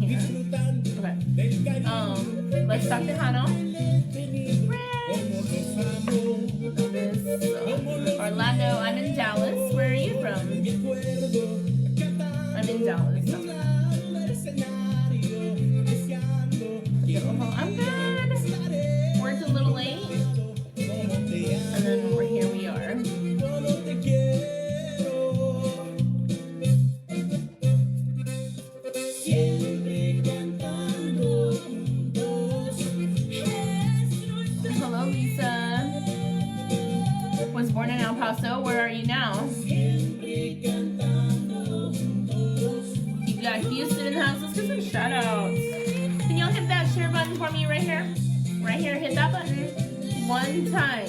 here. Okay. Let's talk Tejano. Orlando, I'm in Dallas. Where are you from? I'm in Dallas. I'm good. Worked a little late. And then here we are. Hello, Lisa. Was born in El Paso. Where are you now? You got Houston in the house. Let's get some shout outs. Can y'all hit that share button for me right here? Right here, hit that button one time.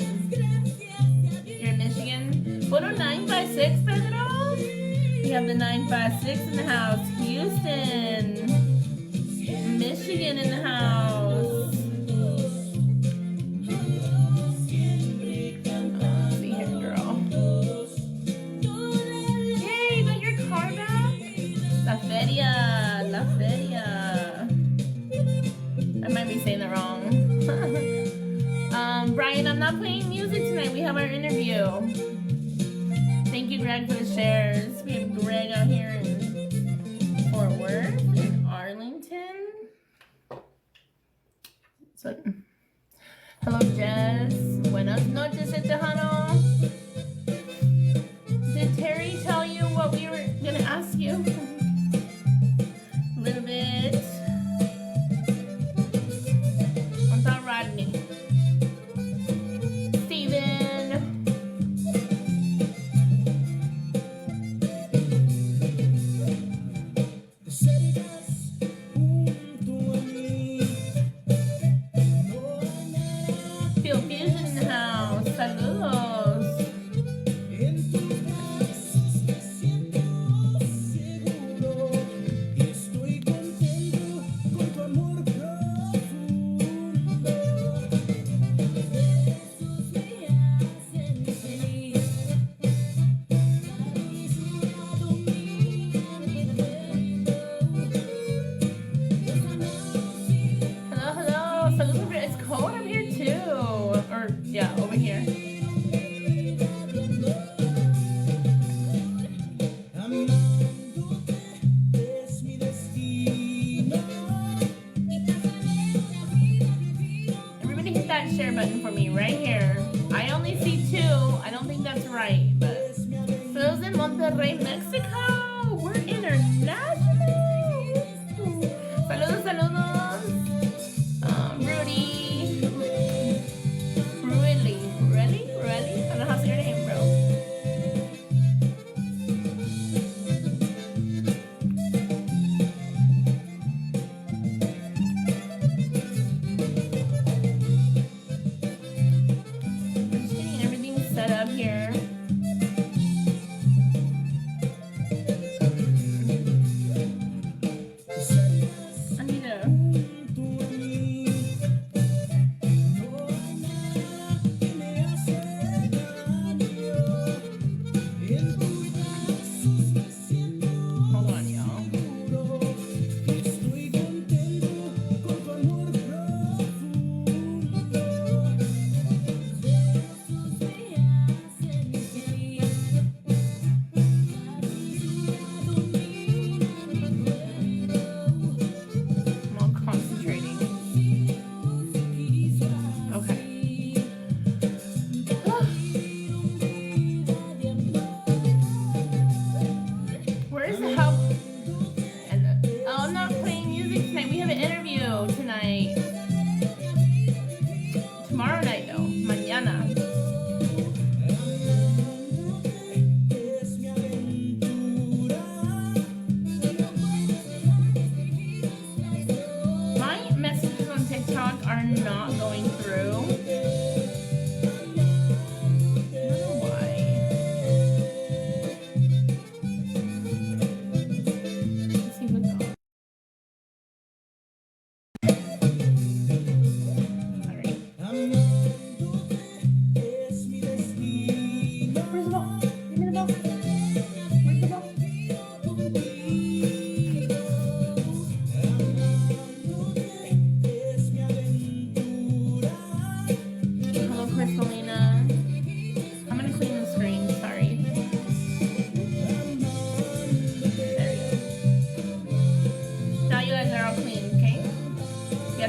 You're in Michigan. Photo 956, Pedro. We have the 956 in the house. Houston. Michigan in the house. See here, girl. Yay, you got your car back? La Feria. La Feria. I might be saying that wrong. Brian, I'm not playing music tonight. We have our interview. Thank you, Greg, for the shares. We have Greg out here in Fort Worth and Arlington. So, hello, Jess. Buenas noches, Tejano. Did Terry tell you what we were going to ask you? A little bit. What's up, Rodney?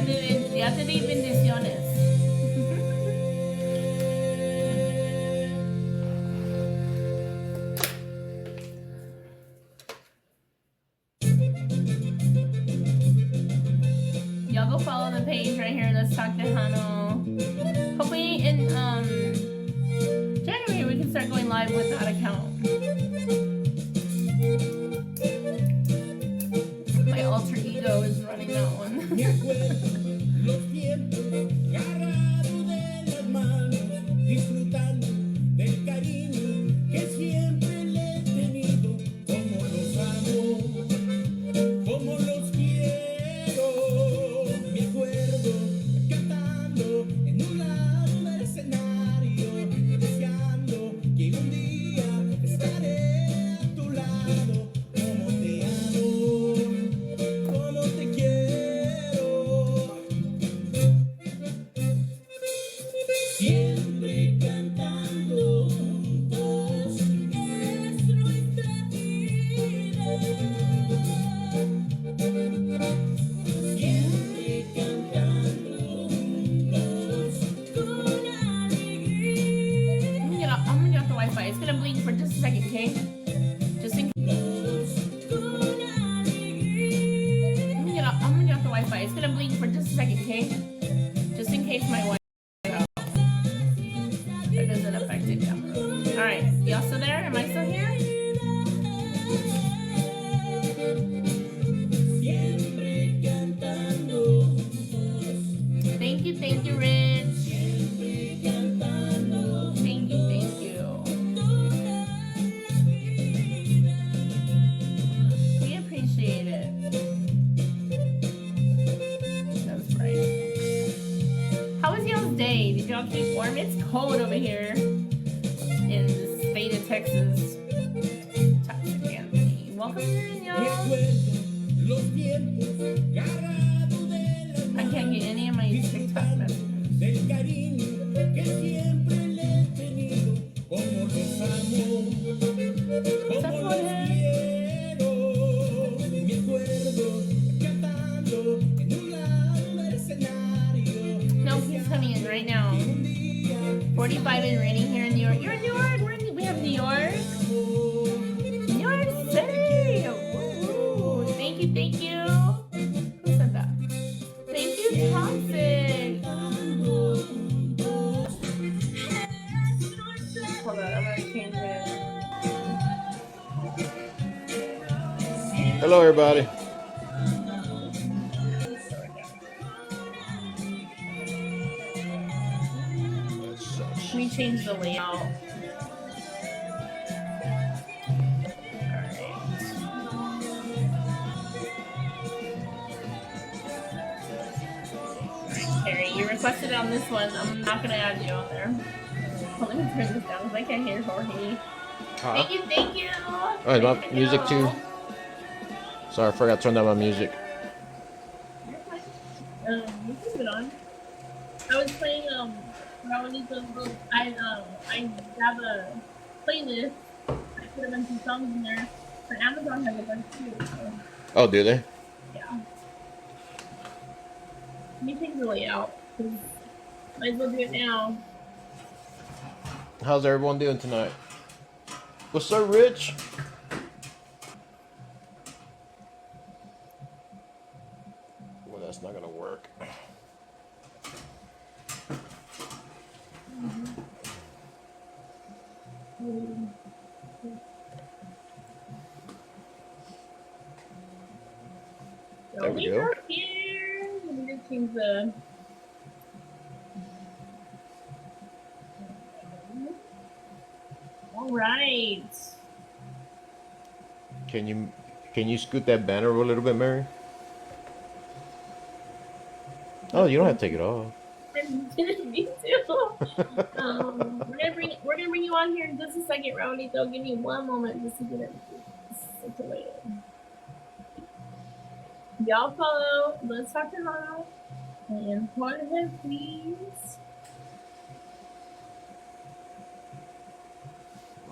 Ya te di bendiciones. Y'all go follow the page right here. Let's talk Tejano. Hopefully in January we can start going live with that account. My alter ego is running that one. It's gonna blink for just a second, okay? Just in case. I'm gonna get off the Wi-Fi. It's gonna blink for just a second, okay? Just in case my Wi-Fi goes. That doesn't affect it down the road. Alright, y'all still there? Am I still here? Thank you, Rich. Thank you. We appreciate it. That's right. How was y'all's day? Did y'all keep warm? It's cold over here in the state of Texas. Toxic Anthony. Welcome in, y'all. I can't get any of my TikTok messages. No, he's coming in right now. 45 and raining here in New York. You're in New York? We have New York. New York City. Ooh, thank you. Who said that? Thank you, Toxic. Hold on, I'm gonna change it. Hello, everybody. Let me change the layout. Alright, Carrie, you requested on this one. I'm not gonna add you on there. Let me turn this down because I can't hear Jorge. Huh? Thank you. Oh, my music too. Sorry, I forgot to turn down my music. You can put it on. I was playing Raulito. I have a playlist. I put a bunch of songs in there. But Amazon has a bunch too. So. Oh, do they? Yeah. Let me change the layout. Might as well do it now. How's everyone doing tonight? What's up, Rich? Well, that's not gonna work. There we go. Here. Let me just change the. All right. Can you scoot that banner a little bit, Mary? Oh, you don't have to take it off. Me too. We're gonna bring you on here in just a second, Raulito. Give me one moment just to get it situated. Y'all follow. Let's talk Tejano. And Jorge, please.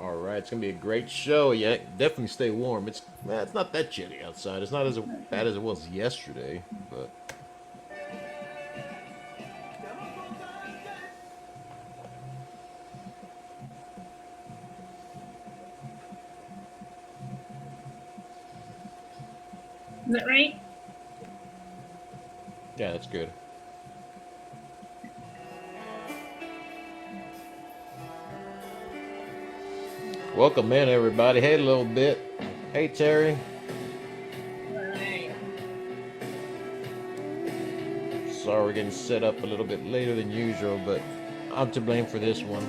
All right, it's gonna be a great show. Yeah, definitely stay warm. It's not that chilly outside. It's not as bad as it was yesterday, but Is that right? Yeah, that's good. Welcome in, everybody. Hey, a little bit. Hey, Terry. Right. Sorry we're getting set up a little bit later than usual, but I'm to blame for this one.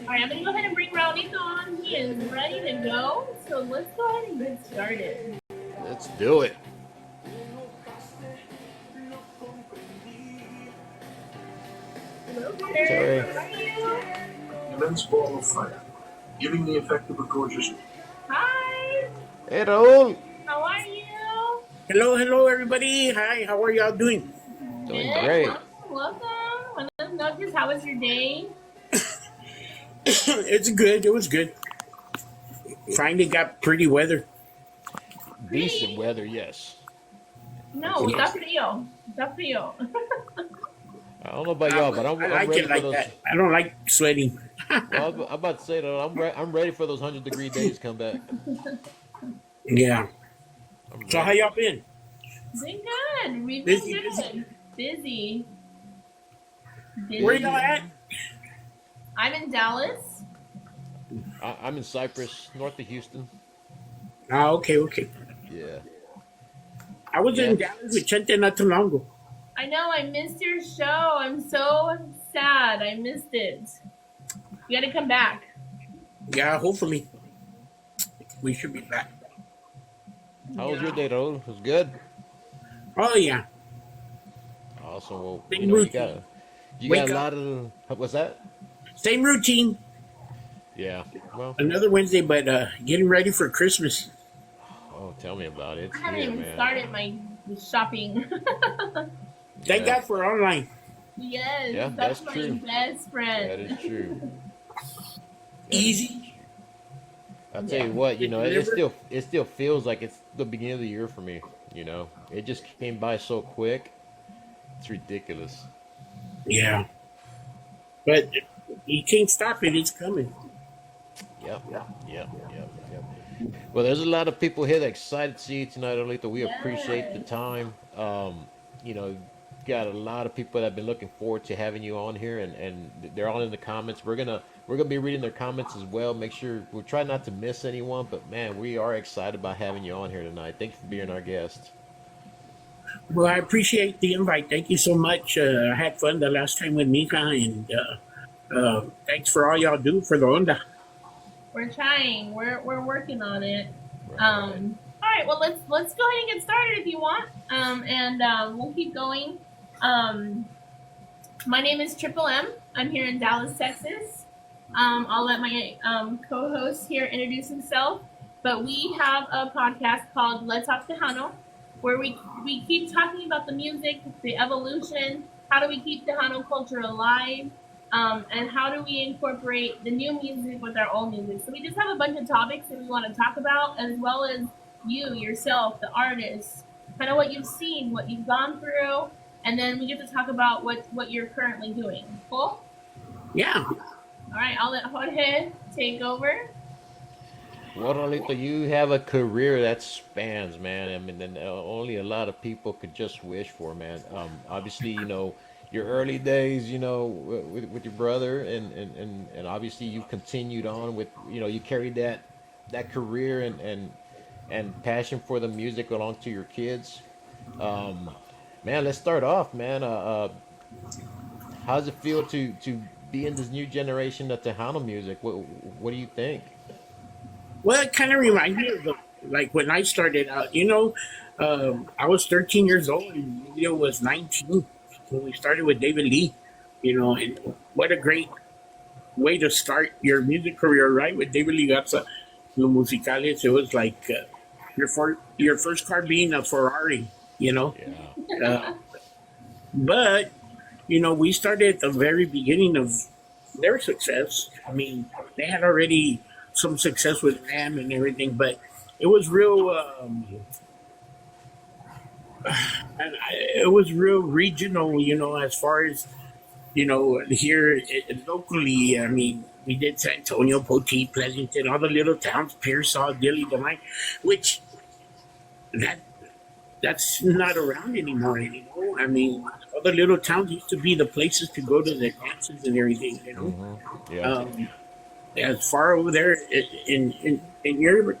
All right, I'm gonna go ahead and bring Raulito on. He is ready to go. So let's go ahead and get started. Let's do it. Hello, Terry. How are you? Immense ball of fire, giving the effect of a gorgeous. Hi. Hey, Raul. How are you? Hello, everybody. Hi, how are y'all doing? Doing Good. great. Welcome. Let us know just how was your day? It's good. It was good. Finally got pretty weather. Decent weather, yes. No, Yes. está frío. Está frío. I don't know about y'all, but I'm I like ready it for like those. that. I don't like sweating. Well, I'm about to say though, I'm ready for those 100-degree days to come back. Yeah. I'm So how ready. y'all been? Been good. We've been Busy, good. Busy. Where y'all at? I'm in Dallas. I'm in Cyprus, north of Houston. Okay. Yeah. I was Yeah. in Dallas with Chente not too long ago. I know I missed your show. I'm so sad. I missed it. You gotta come back. Yeah, hopefully. We should be back. How was your day, Raul? It was good. Oh, yeah. Awesome. Well, Same you routine. got Wake a up. lot of. What's that? Same routine. Yeah. Well, Another Wednesday, but getting ready for Christmas. oh, tell me about it. It's I haven't here, even man. started my shopping. Thank Yeah. God for online. Yes, Yeah, that's that's my true. best friend. That is true. Easy. I'll tell Yeah. you what, They it deliver. still feels like it's the beginning of the year for me. It just came by so quick. It's ridiculous. Yeah. But you can't stop it. It's coming. Yep. Yep. Well, there's a lot of people here that excited to see you tonight, Olita. We appreciate the Yes. time. You know, got a lot of people that have been looking forward to having you on here, and they're all in the comments. We're gonna be reading their comments as well. Make sure we try not to miss anyone, but man, we are excited about having you on here tonight. Thank you for being our guest. Well, I appreciate the invite. Thank you so much. I had fun the last time with Mika, and thanks for all y'all do for the onda. We're trying. We're working on it. Right. All right. Well, let's go ahead and get started if you want. And we'll keep going. My name is Triple M. I'm here in Dallas, Texas. I'll let my co-host here introduce himself. But we have a podcast called Let's Talk Tejano, where we keep talking about the music, the evolution, how do we keep Tejano culture alive, and how do we incorporate the new music with our old music. So we just have a bunch of topics that we want to talk about, as well as you, yourself, the artist, kind of what you've seen, what you've gone through, and then we get to talk about what you're currently doing. Cool? Yeah. All right, I'll let Jorge take over. Well, Rolito, you have a career that spans, man. I mean, and only a lot of people could just wish for, man. Obviously, your early days, with your brother, and obviously you've continued on with, you carried that career and passion for the music along to your kids. Um, Man, let's start off, man. How does it feel to be in this new generation of Tejano music? What do you think? Well, it kind of reminds me of like when I started out. I was 13 years old and Leo was 19 when we started with David Lee. And what a great way to start your music career, right? With David Lee Gatsa, Musicales. It was like your first car being a Ferrari. You know, Yeah, uh, but we started at the very beginning of their success. I mean, they had already some success with Ram and everything, but it was real. It was real regional, as far as here locally. I mean, We did San Antonio, Poteet, Pleasanton, all the little towns, Pearsall, Dilly, Devine, which that that's not around anymore. I mean, all the little towns used to be the places to go to the dances and everything. Yeah. Um, as far over there in your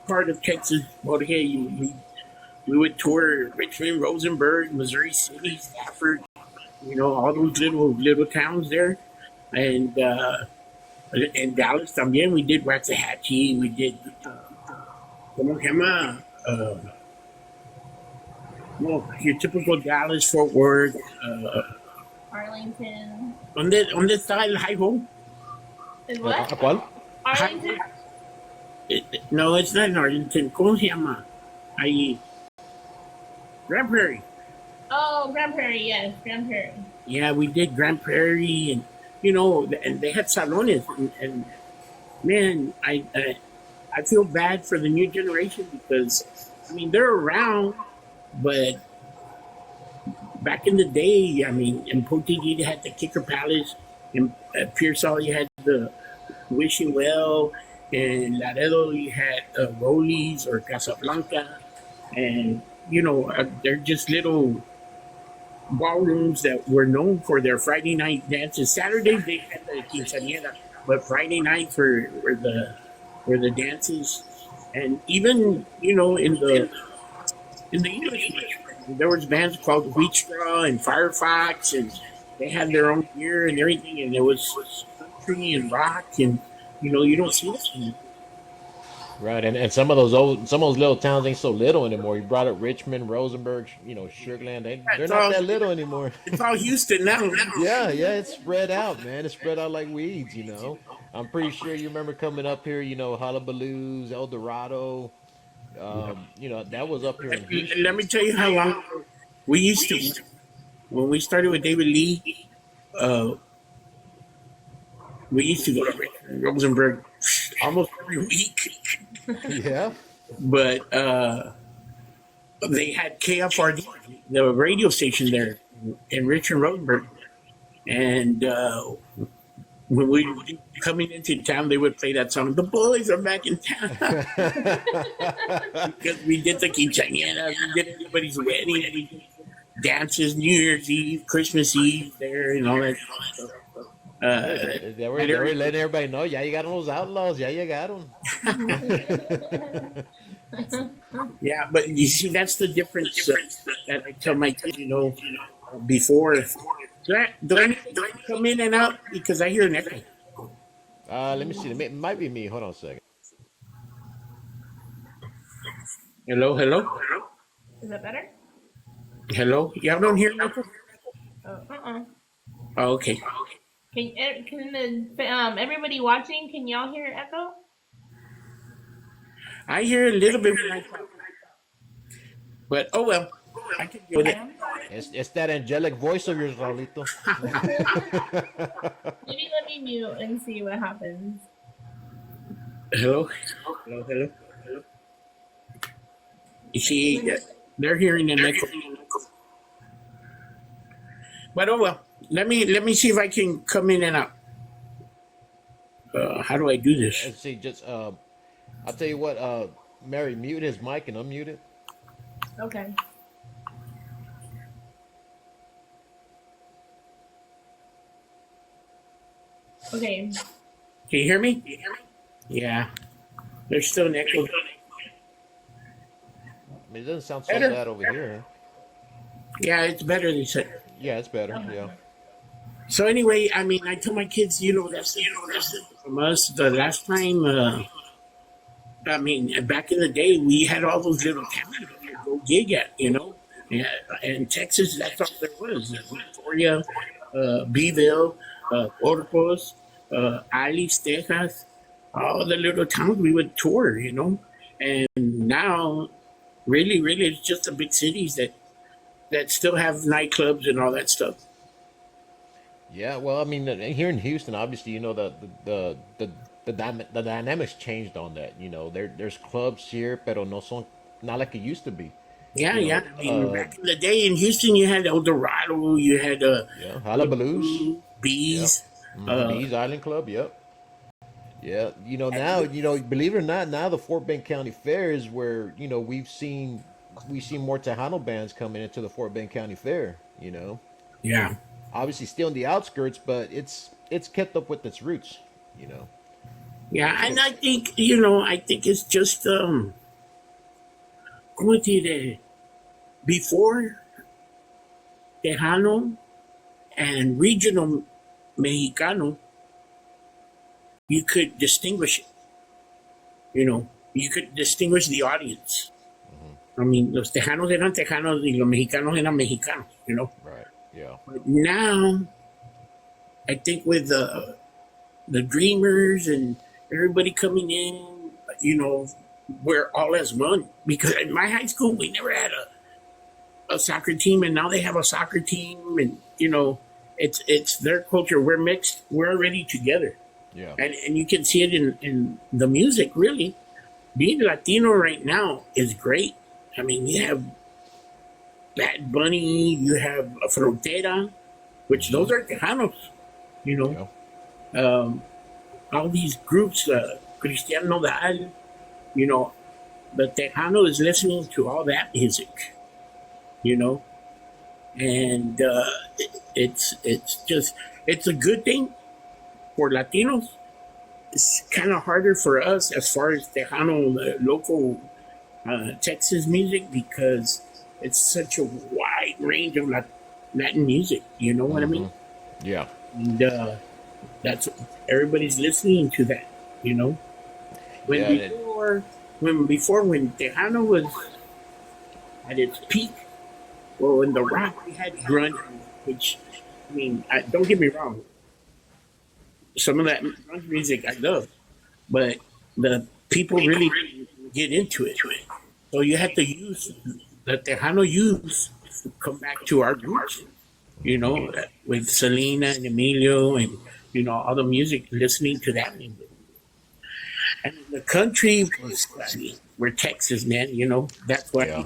part of Texas, Jorge, we would tour Richmond, Rosenberg, Missouri City, Stafford, all those little towns there, and in Dallas también we did Waxahachie, we did ¿cómo se llama? Well, your typical Dallas, Fort Worth. Arlington. ¿Dónde está el high home? Is what? ¿Cuál? Arlington? No, it's not in Arlington. ¿Cómo se llama? Ahí. Grand Prairie. Oh, Grand Prairie, yes, Grand Prairie. Yeah, we did Grand Prairie, and they had salones, and man, I feel bad for the new generation because, I mean, they're around, but back in the day, I mean, in Poteet you had the Kicker Palace, in Pearsall you had the Wishing Well, in Laredo you had Rollies or Casablanca, and they're just little ballrooms that were known for their Friday night dances. Saturdays they had the quinceañera, but Friday nights were the dances, and even in the English there was bands called Wheat Straw and Firefox, and they had their own gear and everything, and there was country and rock, and you don't see this anymore. Right, and some of those little towns ain't so little anymore. You brought up Richmond, Rosenberg, Sugarland. They're not that little anymore. It's all Houston now. Yeah, it's spread out, man. It's spread out like weeds. I'm pretty sure you remember coming up here. Hullabaloos, El Dorado. That was up here in Houston. Let me tell you how long we used to. When we started with David Lee, we used to go to Rosenberg almost every week. Yeah. But they had KFRD, the radio station there in Richmond, Rosenberg. And when we were coming into town, they would play that song, "The Boys Are Back in Town." Because we did the quinceañera, we did everybody's wedding, we did dances, New Year's Eve, Christmas Eve there, and all that stuff. They were letting everybody know, yeah, you got those outlaws, yeah, you got them. Yeah, but you see, that's the difference that I tell my kids, before. Do I need to come in and out? Because I hear an echo. Let me see. It might be me. Hold on a second. Hello? Is that better? Hello? Y'all don't hear an echo? Oh, okay. Can everybody watching, can y'all hear echo? I hear a little bit when I talk. But, oh well. I can deal with it. It's that angelic voice of yours, Raulito. Maybe let me mute and see what happens. Hello? You see, they're hearing an echo. But oh well. Let me see if I can come in and out. How do I do this? Let's see. Just I'll tell you what. Mary, mute his mic and unmute it. Okay. Okay. Can you hear me? Yeah. There's still an echo. I mean, it doesn't sound so Better. bad over here. Yeah, it's better, they said. Yeah, it's better. Yeah. So anyway, I mean, I tell my kids, that's from us. The last time, I mean, back in the day, we had all those little towns to go gig at, Yeah, in Texas, that's all there was. Victoria, Beeville, Corpus, Alice, Texas, all the little towns we would tour, And now, really, it's just the big cities that still have nightclubs and all that stuff. Yeah. Well, I mean, here in Houston, obviously, the dynamics changed on that. There's clubs here, pero no son not like it used to be. Yeah. I mean, back in the day in Houston, you had El Dorado, you had Hullabaloos, Bees, The Uh, East Island Club. Yep. Yeah. Now, believe it or not, now the Fort Bend County Fair is where we see more Tejano bands coming into the Fort Bend County Fair. yeah, Obviously still in the outskirts, but it's kept up with its roots. You know. yeah, It's and kept. I think it's just ¿cómo te diré? Before Tejano and regional Mexicano, you could distinguish it. You could distinguish the audience. Hmm. I mean, los Tejanos eran Tejanos y los Mexicanos eran Mexicanos. Right. Yeah. But now, I think with the Dreamers and everybody coming in, we're all as one. Because in my high school, we never had a soccer team, and now they have a soccer team, and it's their culture. We're mixed. We're already together, Yeah. and you can see it in the music. Really, being Latino right now is great. I mean, you have Bad Bunny, you have Frontera, which Hmm. those are Tejanos. You Yeah. know, all these groups, Cristian Nodal. You know, the Tejano is listening to all that music. You know, and it's just it's a good thing for Latinos. It's kind of harder for us as far as Tejano local Texas music because it's such a wide range of Latin music. You know what I Hmm. mean? Yeah. And that's everybody's listening to that. You know, when Yeah. when Tejano was at its peak, well, in the rock we had grunge, which I mean, don't get me wrong, some of that grunge music I love, but the people really didn't get into it. So you have to use the Tejano use to come back to our roots, Hmm. with Selena and Emilio and, all the music, listening to that music. And in the country, was, I mean, we're Texas, man, that's why Yeah.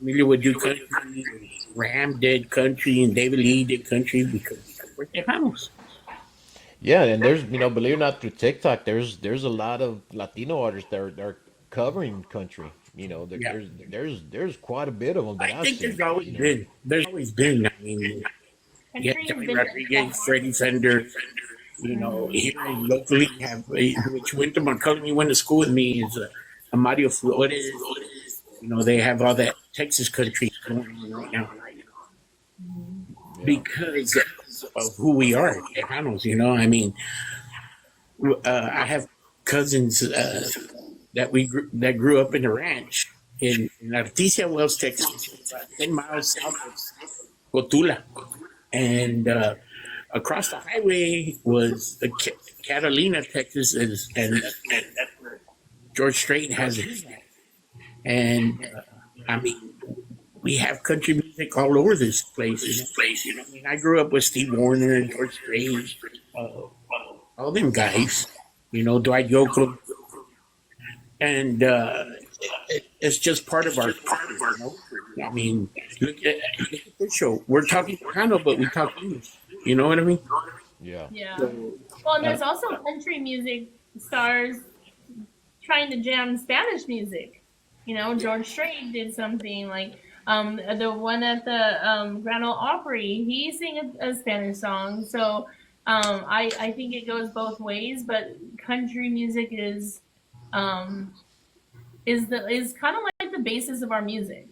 Emilio would do country, and Ram did country, and David Lee did country because we're Tejanos. Yeah, and believe it or not, through TikTok, there's a lot of Latino artists that are covering country. Yeah. There's quite a bit of them that I I've think seen. there's always been, I mean, yeah, Country has Johnny been Rodriguez, Freddie Fender, mm-hmm. here locally have, which went to McCullough, went to school with me, is a Mario Flores. They have all that Texas country going on right now Yeah, because of who we are, Tejanos. I mean, I have cousins that grew up in the ranch in Artesia Wells, Texas, about 10 miles south of Cotula, and across the highway was Catalina, Texas, that's where George Strait has his land. And I mean, we have country music all over this place. I mean, I grew up with Steve Wariner and George Strait, uh, all them guys. Dwight Yoakam, and it's just part of our culture. I mean, look at this show. We're talking Chicano, but we talk English. You know what I mean? yeah, Yeah. So, Well, and uh, there's also country music stars trying to jam Spanish music. George Strait did something like the one at the Grand Ole Opry. He sang a Spanish song. So I think it goes both ways, but country music um, is kind of like the basis of our music.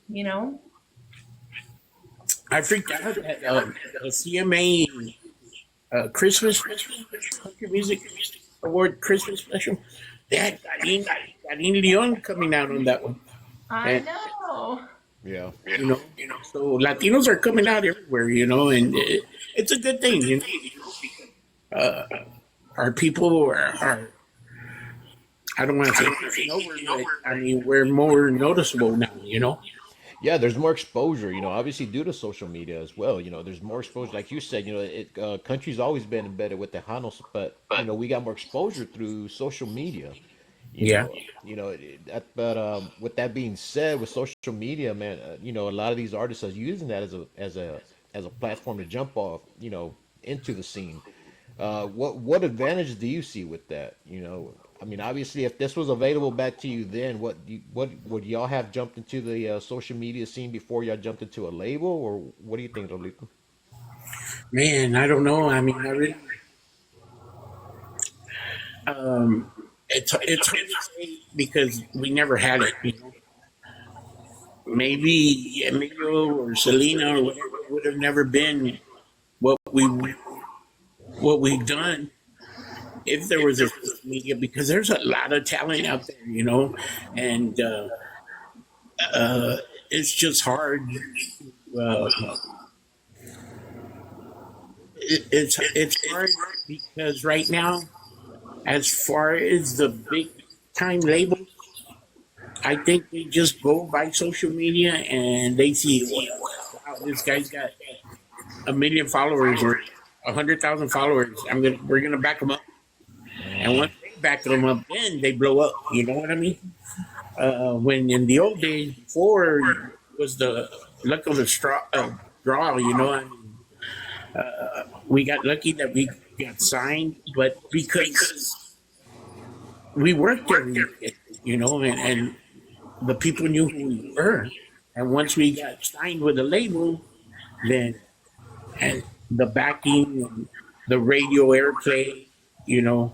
I freaked out at the CMA Christmas Country Music Award Christmas special. They had Karin Leon coming out on that one, I and know. yeah, so Latinos are coming out everywhere, and it's a good thing, because our people are I don't want to say taking over, but I mean we're more noticeable now, yeah. There's more exposure. Obviously due to social media as well. There's more exposure. Like you said, country's always been embedded with the Hanos, but we got more exposure through social media. You Yeah, know, but with that being said, with social media, man, a lot of these artists are using that as a platform to jump off, into the scene. What advantage do you see with that? You know, I mean, obviously, if this was available back to you then, what would y'all have jumped into the social media scene before y'all jumped into a label, or what do you think, Raulito? Man, I don't know. I mean, I really, um, it's hard to say because we never had it. You know, maybe Emilio or Selena or whatever would have never been what what we've done if there was a social media because there's a lot of talent out there, you know, and it's just hard. Uh, it's hard because right now, as far as the big time labels, I think they just go by social media and they see, wow, this guy's got 1 million followers or 100,000 followers. We're gonna back them up, and once they back them up, then they blow up. You know what I mean? When in the old days, before was the luck of the draw. You know, I mean, we got lucky that we got signed, but because we worked every weekend, you know, and the people knew who we were. And once we got signed with a label, then and the backing and the radio airplay, you know,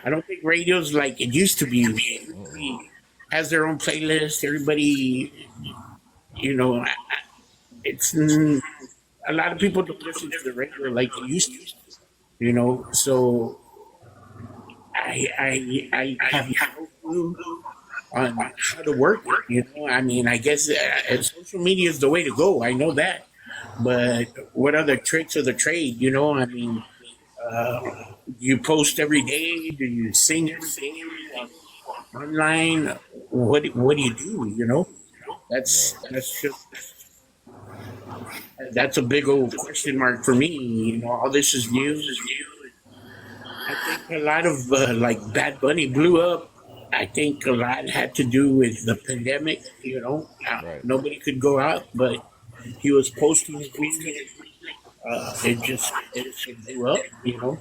I don't think radio's like it used to be. Everybody has their own playlist. Everybody, you know, it's a lot of people don't listen to the radio like they used to, you know. So I have no clue on how to work it. You know, I mean, I guess social media is the way to go. I know that, but what other tricks of the trade? You know, I mean, you post every day? Do you sing every day online? What do you do? You know, Yeah. that's a big old question mark for me. You know, all this is new. I think a lot of like Bad Bunny blew up. I think a lot had to do with the pandemic. You know, Right. nobody could go out, but he was posting his music. It blew up. You know,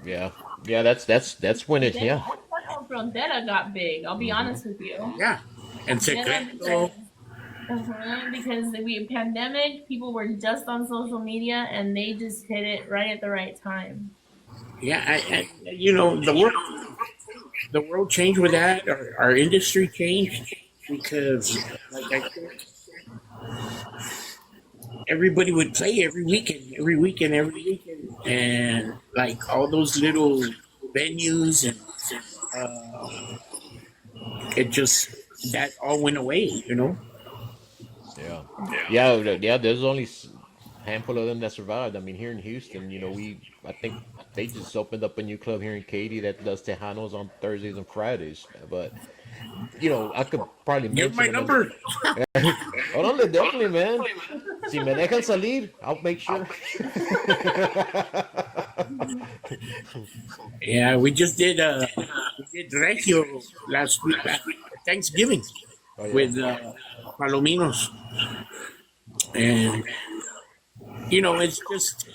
Yeah. Yeah. That's when it. Then Yeah. that's when Frontera got big. I'll be Hmm. honest with you. yeah. And Yeah, because Secreto, because we pandemic, people were just on social media and they just hit it right at the right time. yeah, you know, the world changed with that. Our industry changed because, like I said, everybody would play every weekend, and like all those little venues, and it just that all went away. You know, Yeah. Yeah. There's only handful of them that survived. I mean, here in Houston, you know, I think they just opened up a new club here in Katy that does Tejanos on Thursdays and Fridays. But you know, I could probably give my mention them. number. Oh, no, definitely, man. Si me dejan salir, I'll make sure. Yeah, we did Regio last week, Thanksgiving Oh yeah. with Palominos, and you know, it's just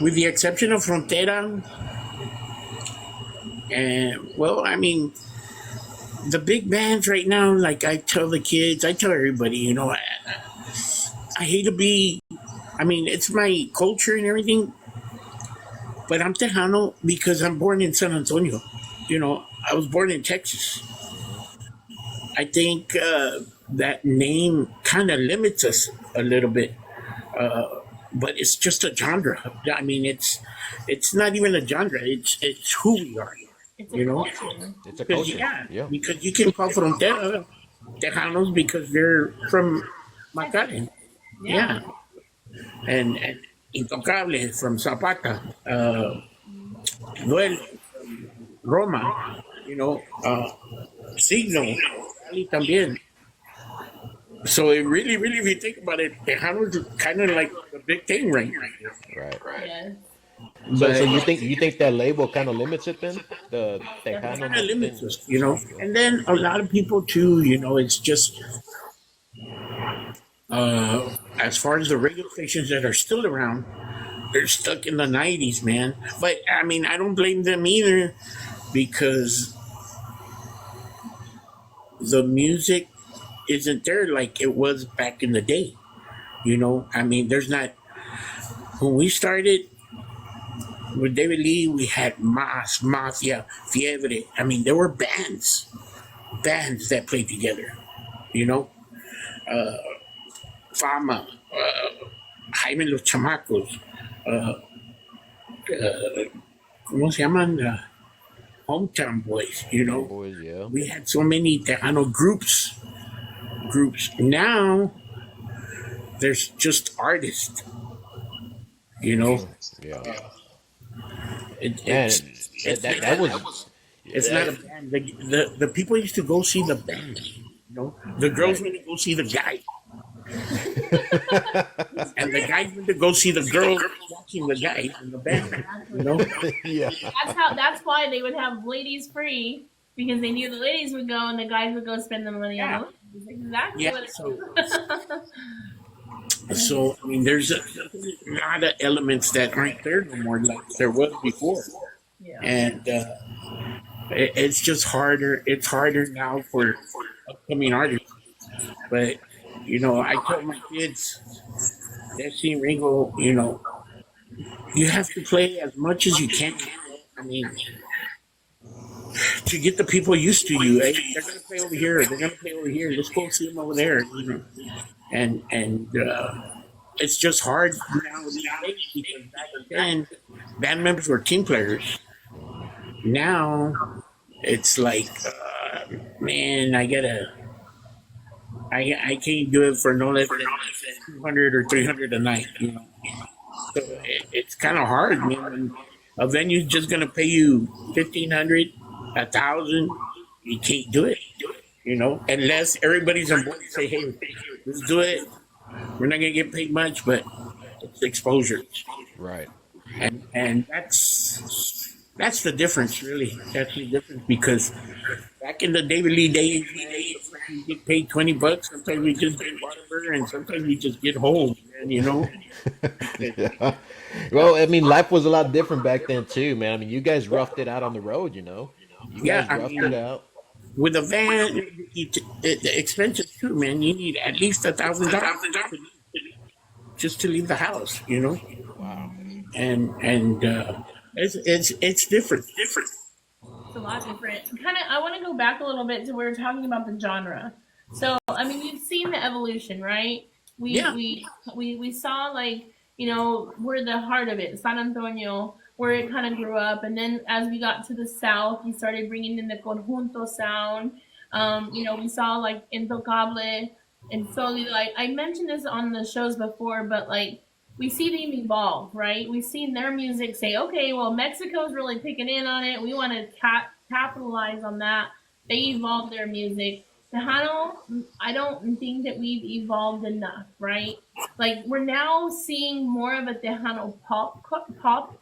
with the exception of Frontera, and well, I mean, the big bands right now, like I tell the kids, I tell everybody, you know, I hate to be, I mean, it's my culture and everything, but I'm Tejano because I'm born in San Antonio. You know, I was born in Texas. Hmm. I think that name kind of limits us a little bit, but it's just a genre. I mean, it's not even a genre. It's who we are. It's a You know, culture. It's a because culture. Yeah. because you can call Frontera Tejanos because they're from Texas. McAllen. Yeah. Yeah, and Intocable from Zapata, Duel, Roma, you know, Signo, Cali también. So it really, really, if you think about it, Tejano is kind of like the big thing right now. Right. Yes. So But you think that label kind of limits it then? The it Tejano kind of limits thing. us, you know. Okay. And then a lot of people too, you know, it's just as far as the radio stations that are still around, they're stuck in the '90s, man. But I mean, I don't blame them either because the music isn't there like it was back in the day. I mean, there's not. When we started with David Lee, we had Mafia, Fiebre. I mean, there were bands that played together. You know, Fama, Jaime los Chamacos, uh, ¿cómo se llaman? Hometown Boys. Boys, yeah. We had so many Tejano groups. Now there's just artists. You know, Yeah. it, Man, it's that was it's not a band. The people used to go see the band. The girls went to go see the guy, and the guys went to go see the girl watching the guy in the band. yeah. That's why they would have ladies free because they knew the ladies would go and the guys would go spend the money on the ladies. Exactly Yeah. what it So I mean, there's a lot of elements that aren't there no more, like there was before, Yeah. and it's just harder. It's harder now for upcoming artists. But I tell my kids, Destiny Ringo, you have to play as much as you can. I mean, to get the people used to you. Hey, they're gonna play over here. They're gonna play over here. Let's go see them over there. And it's just hard now these days because back then band members were team players. Now it's like, man, I can't do it for no less than 200 or 300 a night. So it's kind of hard, man. When a venue's just gonna pay you 1,500, 1,000. You can't do it. Unless everybody's on board and say, hey, let's do it. We're not gonna get paid much, but it's exposure. Right. And that's the difference, really. That's the difference because back in the David Lee days, you get paid $20. Sometimes we just get whatever, and sometimes we just get home. Yeah. Well, I mean, life was a lot different back then too, man. I mean, you guys roughed it out on the road. You Yeah, guys I roughed mean, it out. with a van, the expenses too, man. You need at least $1,000 just to leave the house. Wow. And it's different. It's a lot different. I want to go back a little bit to where we were talking about the genre. So, I mean, you've seen the evolution, right? We saw where the heart of it, San Antonio, where it kind of grew up, and then as we got to the south, we started bringing in the conjunto sound. We saw like Intocable and Soli. Like I mentioned this on the shows before, but we see them evolve, right? We've seen their music say, okay, well, Mexico's really picking in on it. We want to capitalize on that. They evolved their music. Tejano, I don't think that we've evolved enough, right? We're now seeing more of a Tejano pop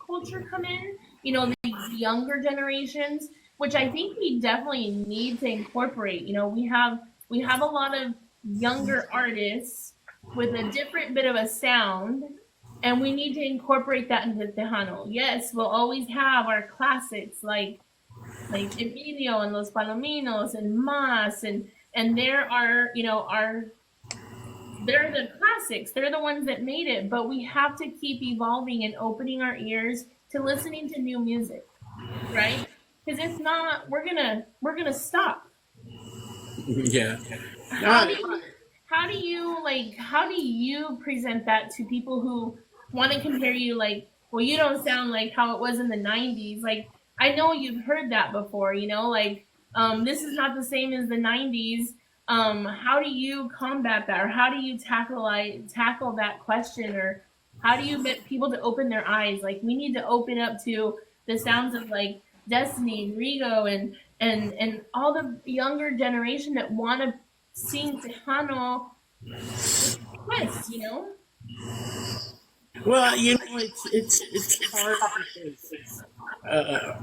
culture come in, the younger generations, which I think we definitely need to incorporate. We have a lot of younger artists with a different bit of a sound, and we need to incorporate that into Tejano. Yes, we'll always have our classics like Emilio and Los Palominos and Mas and there are they're the classics. They're the ones that made it, but we have to keep evolving and opening our ears to listening to new music, right? Because if not, we're gonna stop. Yeah. How do you present that to people who want to compare you? Well, you don't sound like how it was in the '90s. I know you've heard that before. This is not the same as the '90s. How do you combat that, or how do you tackle that question, or how do you get people to open their eyes? We need to open up to the sounds of Destiny and Rigo and all the younger generation that want to sing Tejano twist. Well, it's hard because,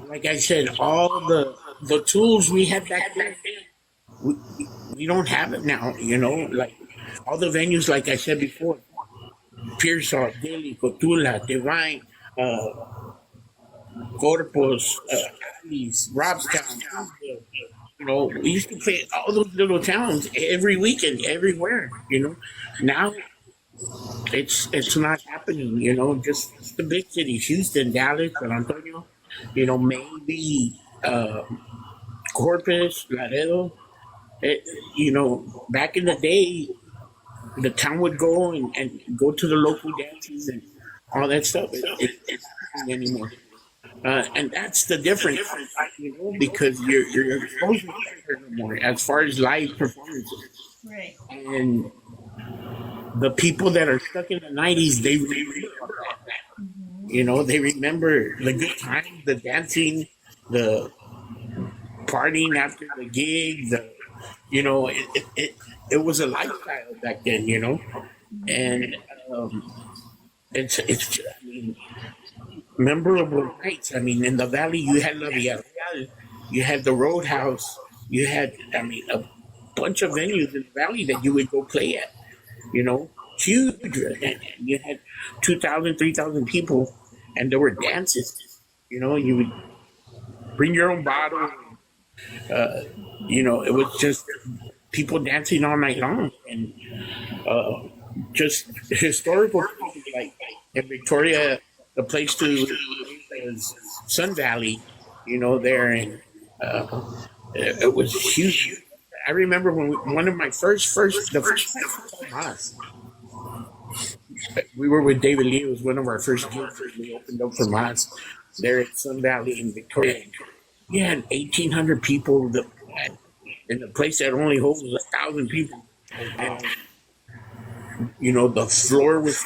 like I said, all the tools we had back then, we don't have it now. All the venues, like I said before, Pearsall, Dilly, Cotula, Divine, uh, Corpus, Alice, Robstown, Huntsville. We used to play all those little towns every weekend, everywhere. Now it's not happening. Just the big cities, Houston, Dallas, San Antonio. Maybe Corpus, Laredo. Back in the day, the town would go and go to the local dances and all that stuff. It's not happening anymore. And that's the difference, because you're exposed to it no more as far as live performances. Right. And the people that are stuck in the '90s, they remember all that. They remember the good times, the dancing, the partying after the gig. It was a lifestyle back then. And it's I mean, memorable nights. I mean, in the valley, you had La Villarreal, you had the Roadhouse, you had, a bunch of venues in the valley that you would go play at. Huge, and you had 2,000, 3,000 people, and there were dances. You would bring your own bottle. It was just people dancing all night long, and just historical places like in Victoria, the place to is Sun Valley, there, and it was huge. I remember when one of my the first time I saw Haas, we were with David Lee. It was one of our first gigs. We opened up for Haas there at Sun Valley in Victoria. We had 1,800 people in a place that only holds 1,000 people. And, the floor was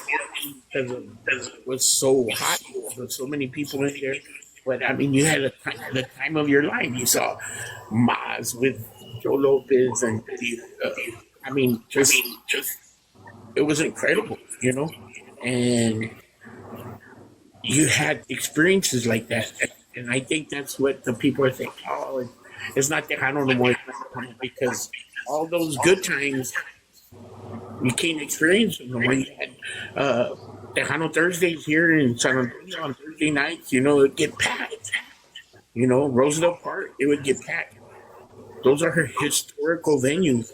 because it was so hot. There was so many people in there. But you had the time of your life. You saw Maz with Joe Lopez, and just it was incredible, and you had experiences like that. And I think that's what the people are saying. Oh, it's not Tejano no more, because all those good times you can't experience them no more. You had Tejano Thursdays here in San Antonio on Thursday nights. It would get packed. Roosevelt Park, it would get packed. Those are her historical venues.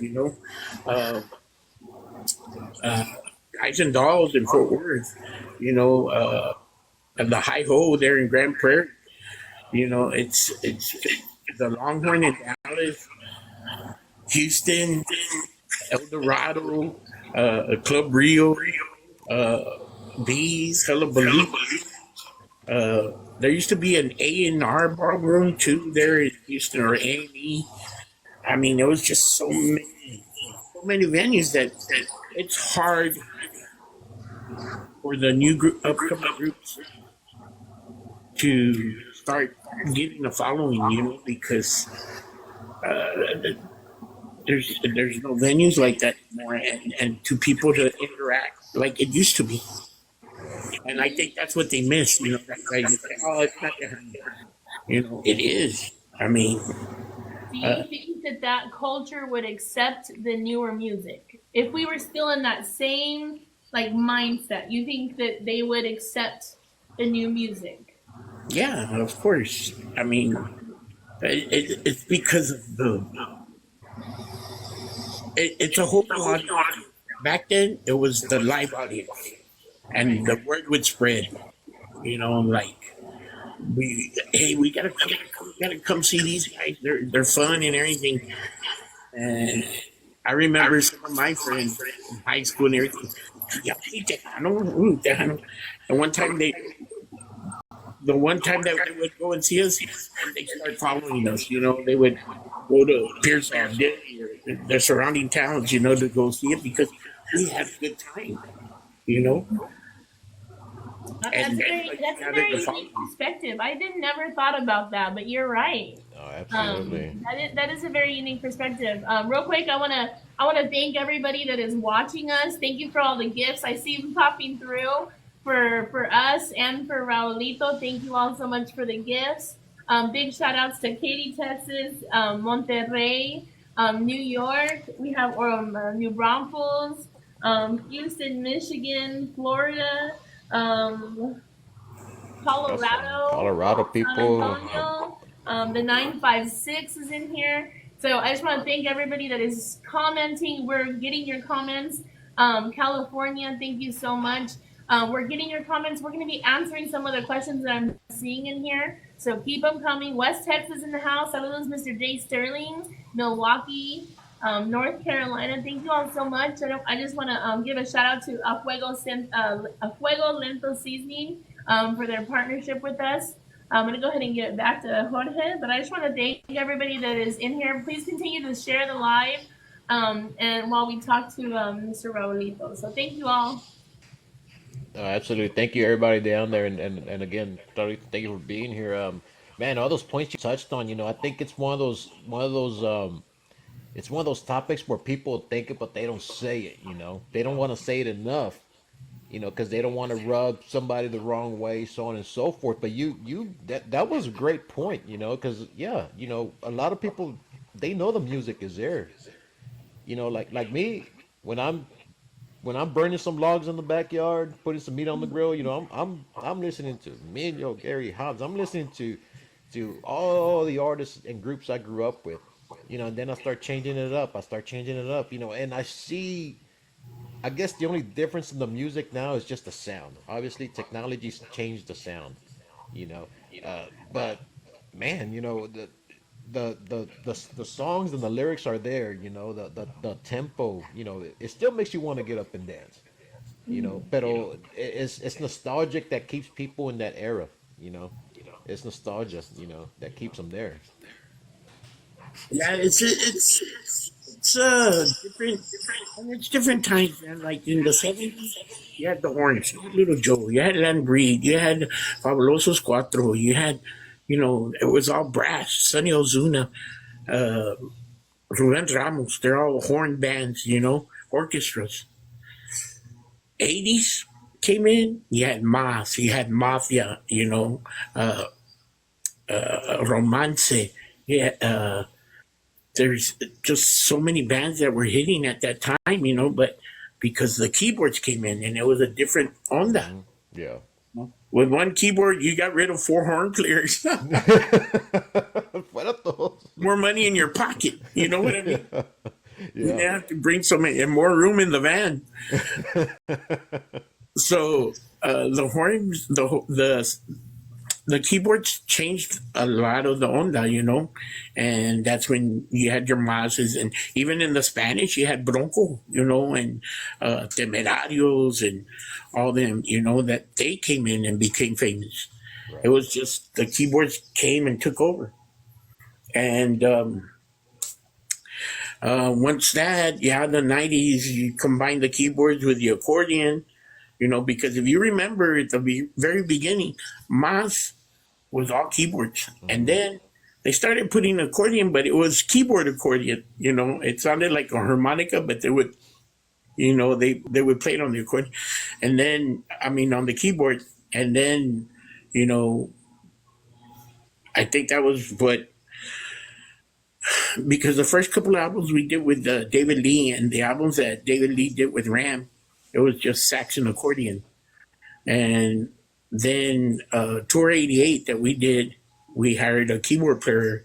Guys and Dolls in Fort Worth. And the High Ho there in Grand Prairie. It's the Longhorn in Dallas, Houston, El Dorado, Club Rio, Bees, Hullabaloo. There used to be an A&R ballroom too there in Houston, or A&E. There was just so many venues that it's hard for the new upcoming groups to start getting a following, because there's no venues like that anymore, and to people to interact like it used to be. And I think that's what they miss. That's why you say, "Oh, it's not there." It is. Do you think that culture would accept the newer music if we were still in that same mindset? You think that they would accept the new music? Yeah, of course. It's because of it's a whole new audience. Back then, it was the live audience, and the word would spread. We gotta come see these guys. They're fun and everything. And I remember some of my friends in high school and everything. Yeah, Tejano, Tejano. And the one time that they would go and see us, they started following us. They would go to Pearsall, Dilly, or the surrounding towns, to go see it, because we had a good time. That's a very unique perspective. I never thought about that, but you're right. Oh, absolutely. That is a very unique perspective. Real quick, I wanna thank everybody that is watching us. Thank you for all the gifts I see them popping through for us and for Raulito. Thank you all so much for the gifts. Big shout outs to Katy, Texas, Monterrey, New York. We have New Braunfels, Houston, Michigan, Florida, um, That's Colorado, Colorado San people. Antonio. The 956 is in here. So I just want to thank everybody that is commenting. We're getting your comments. California, thank you so much. We're getting your comments. We're going to be answering some of the questions that I'm seeing in here. So keep them coming. West Texas in the house. Saludos, Mr. Jay Sterling. Milwaukee, North Carolina. Thank you all so much. I just want to give a shout out to A Fuego Lento Seasoning for their partnership with us. I'm going to go ahead and get back to Jorge, but I just want to thank everybody that is in here. Please continue to share the live and while we talk to Mr. Raulito. So thank you all. Absolutely. Thank you, everybody down there, and again, Tony, thank you for being here. Man, all those points you touched on, I think it's it's one of those topics where people think it, but they don't say it. They don't want to say it enough. Because they don't want to rub somebody the wrong way, so on and so forth. But that was a great point. Because yeah, a lot of people they know the music is there. Like me, when I'm burning some logs in the backyard, putting some meat on the grill, I'm listening to me and Gary Hobbs. I'm listening to all the artists and groups I grew up with. And then I start changing it up. And I guess the only difference in the music now is just the sound. Obviously, technology's changed the sound, you know. But man, the songs and the lyrics are there. The tempo. It still makes you want to get up and dance. Pero it's nostalgic that keeps people in that era. It's nostalgia. That keeps them there. Yeah, it's different, and it's different times, man. Like in the 70s, you had the Horns, you had Little Joe, you had Land Breed, you had Fabulosos Cuatro, you had, it was all brass. Sonny Ozuna, uh, Ruben Ramos, they're all horn bands, orchestras. 80s came in, you had Mas, you had Mafia, uh, Romance, yeah. There's just so many bands that were hitting at that time, but because the keyboards came in and it was a different onda. Yeah. With one keyboard, you got rid of four horn players. Fuera todos. More money in your pocket. You know what I mean? You Yeah. have to bring some and more room in the van. So the horns, the keyboards changed a lot of the onda, and that's when you had your Mazes, and even in the Spanish, you had Bronco, and Temerarios and all them, that they came in and became famous. It Right. was just the keyboards came and took over. And once that, yeah, the 90s, you combine the keyboards with the accordion, because if you remember at the very beginning, Mas was all keyboards. And Hmm. then they started putting accordion, but it was keyboard accordion. It sounded like a harmonica, but they would, they would play it on the accordion. And then, I mean, on the keyboard. And then, you know, I think that was what, because the first couple of albums we did with David Lee and the albums that David Lee did with Ram, it was just sax and accordion. And then Tour 88 that we did, we hired a keyboard player,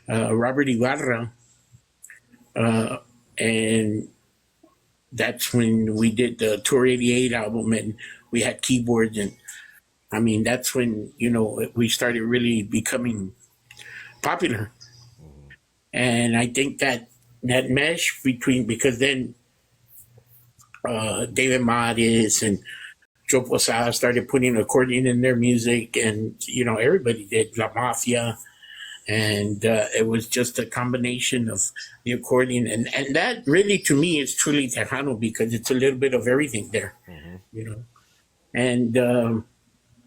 Robert Ibarra, uh, and that's when we did the Tour 88 album and we had keyboards. And I mean, that's when, we started really becoming popular. Hmm. And I think that mesh between, because then David Mares and Joe Posada started putting accordion in their music, and everybody did La Mafia, and it was just a combination of the accordion, and that really to me is truly Tejano because it's a little bit of everything there, Hmm. you know. And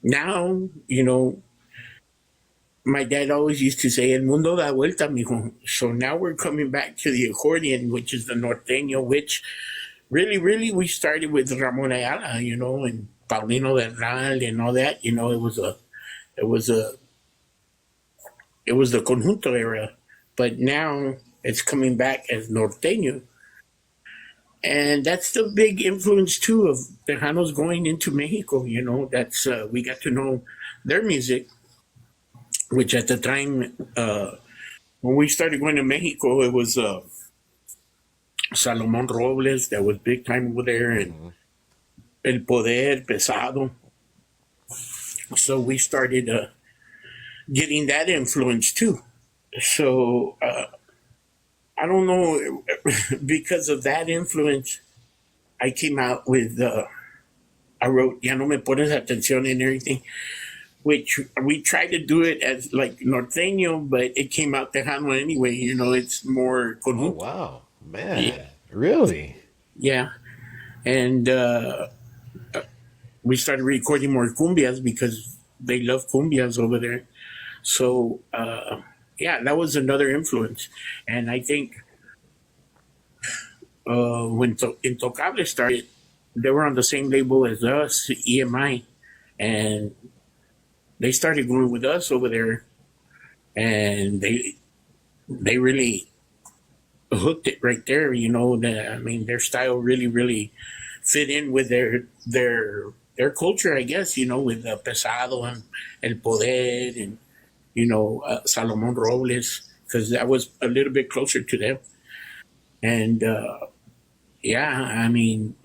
now, my dad always used to say, "El mundo da vuelta, mijo." So now we're coming back to the accordion, which is the norteño, which really we started with Ramon Ayala, and Paulino del Real and all that. It was a it was the conjunto era, but now it's coming back as norteño. And that's the big influence too of Tejanos going into Mexico. That's we got to know their music, which at the time when we started going to Mexico, it was Salomon Robles that was big time over there, and Hmm. El Poder Pesado. So we started getting that influence too. So I don't know, because of that influence, I came out with I wrote "Ya no me pones atención" and everything, which we tried to do it as like norteño, but it came out Tejano anyway. It's more Oh conjunto. wow, Yeah, man, really? yeah. And we started recording more cumbias because they love cumbias over there. So yeah, that was another influence. And I think when Intocable started, they were on the same label as us, EMI, and they started going with us over there, and they really hooked it right there. I mean, their style really, really fit in with their culture, I guess. With Pesado and El Poder and Salomon Robles, because that was a little bit closer to them. And yeah, I mean,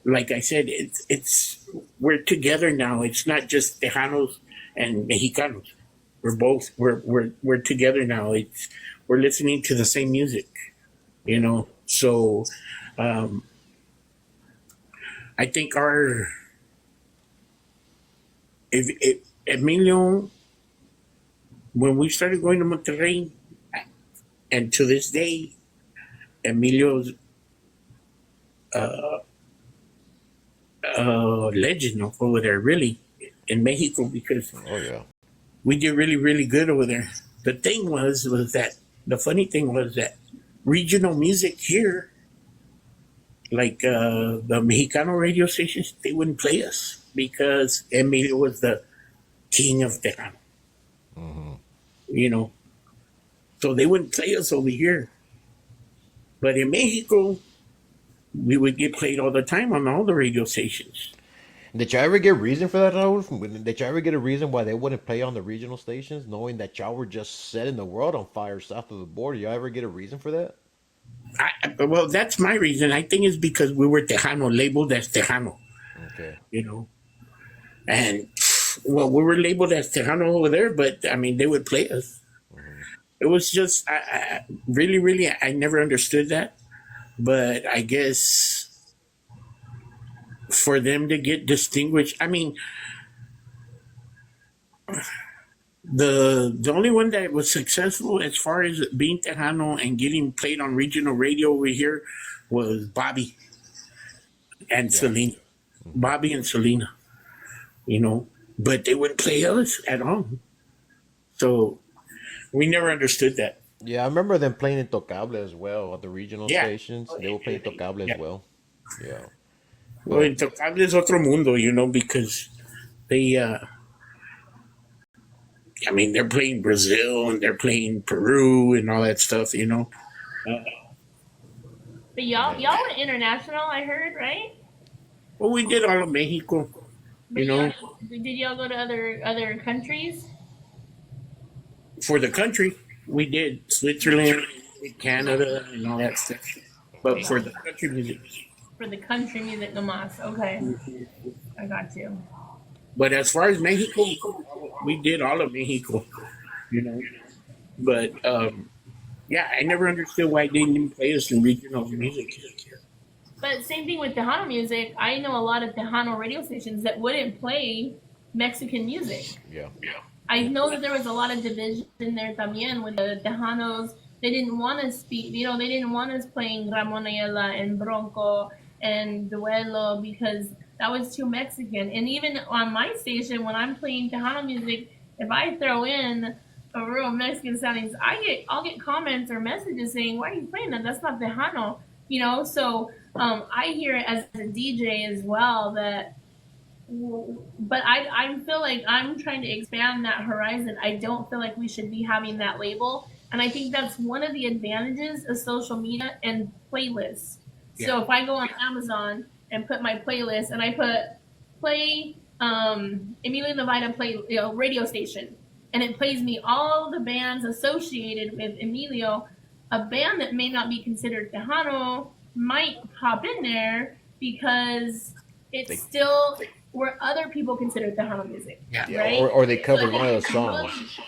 like I said, it's we're together now. It's not just Tejanos and Mexicanos. We're together now. It's We're listening to the same music. Yeah. So um, I think our if Emilio, when we started going to Monterrey, and to this day, Emilio's legend over there, really, in Mexico, because Oh yeah. we did really, really good over there. The thing was that the funny thing was that regional music here, like the Mexicano radio stations, they wouldn't play us because Emilio was the king of Tejano, Hmm. you know. So they wouldn't play us over here. But in Mexico, we would get played all the time on all the radio stations. Did y'all ever get a reason for that, Raul? Did y'all ever get a reason why they wouldn't play on the regional stations, knowing that y'all were just setting the world on fire south of the border? Y'all ever get a reason for that? Well, that's my reason. I think it's because we were Tejano, labeled as Tejano, Okay. you know. And well, we were labeled as Tejano over there, but I mean, they would play us. Hmm. It was just, really, really, I never understood that. But I guess for them to get distinguished, I mean, the only one that was successful as far as being Tejano and getting played on regional radio over here was Bobby and Yeah. Selena. Hmm. Bobby and Selena, you know, but they wouldn't play us at all. So we never understood that. Yeah, I remember them playing Intocable as well at the regional Yeah. stations. They were playing Intocable as Yeah. well. Yeah. Well, But Intocable es otro mundo, because they, I mean, they're playing Brazil and they're playing Peru and all that stuff. But yeah. y'all went international, I heard, right? Well, we did all of Mexico, you But y'all know, did y'all go to other countries for the country. We did Switzerland, Canada, and all that stuff. But for the country music. for the country music nomás? Okay, I got you. But as far as Mexico, we did all of Mexico, you know. But yeah, I never understood why they didn't play us in regional music. But same thing with Tejano music. I know a lot of Tejano radio stations that wouldn't play Mexican music. Yeah. I know that there was a lot of division there también with the Tejanos. They didn't want us speak, they didn't want us playing Ramon Ayala and Bronco and Duelo because that was too Mexican. And even on my station, when I'm playing Tejano music, if I throw in a real Mexican sounding, I'll get comments or messages saying, "Why are you playing that? That's not Tejano." So I hear it as a DJ as well that but I feel like I'm trying to expand that horizon. I don't feel like we should be having that label. And I think that's one of the advantages of social media and playlists. Yeah. So if I go on Amazon and put my playlist and I put play Emilio Navaira play radio station, and it plays me all the bands associated with Emilio, a band that may not be considered Tejano might pop in there because it's They, still where other people consider Tejano music, Yeah. yeah, right? or they So I covered think one of the that's songs.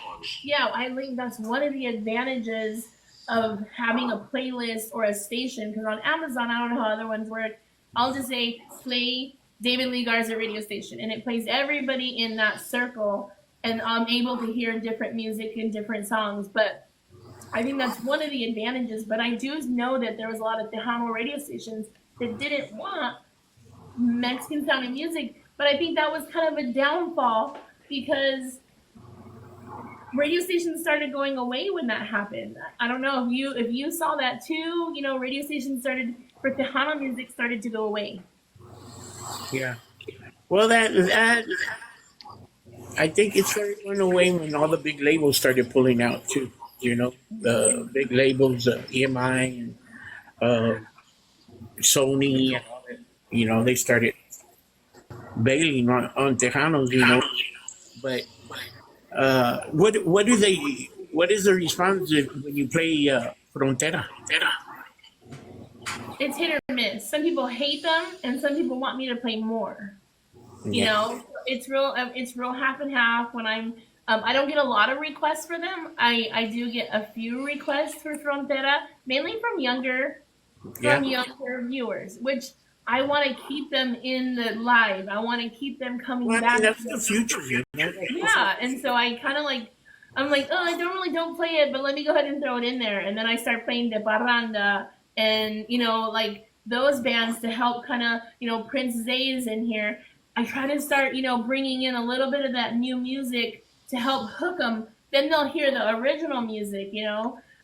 yeah, I think that's one of the advantages of having a playlist or a station. Because on Amazon, I don't know how other ones work. I'll just say play David Lee Garza radio station, and it plays everybody in that circle, and I'm able to hear different music and different songs. But I think that's one of the advantages. But I do know that there was a lot of Tejano radio stations that didn't want Mexican sounding music. But I think that was kind of a downfall because radio stations started going away when that happened. I don't know if you saw that too. You know, radio stations started for Tejano music started to go away. Yeah. Well, that I think it started going away when all the big labels started pulling out too. The big labels, EMI and uh, Sony, and all that. They started bailing on Tejanos. But what do they? What is the response when you play Frontera? It's hit or miss. Some people hate them, and some people want me to play more. You Yeah. know, it's real half and half. When I don't get a lot of requests for them. I do get a few requests for Frontera, mainly Yeah. from younger viewers, which I want to keep them in the live. I want to keep them coming Well, I mean, back. that's the future. Yeah, and so I kind of I'm like, oh, I don't play it, but let me go ahead and throw it in there, and then I start playing the parranda and like those bands to help kind of Prince Zay's in here. I try to start bringing in a little bit of that new music to help hook them. Then they'll hear the original music,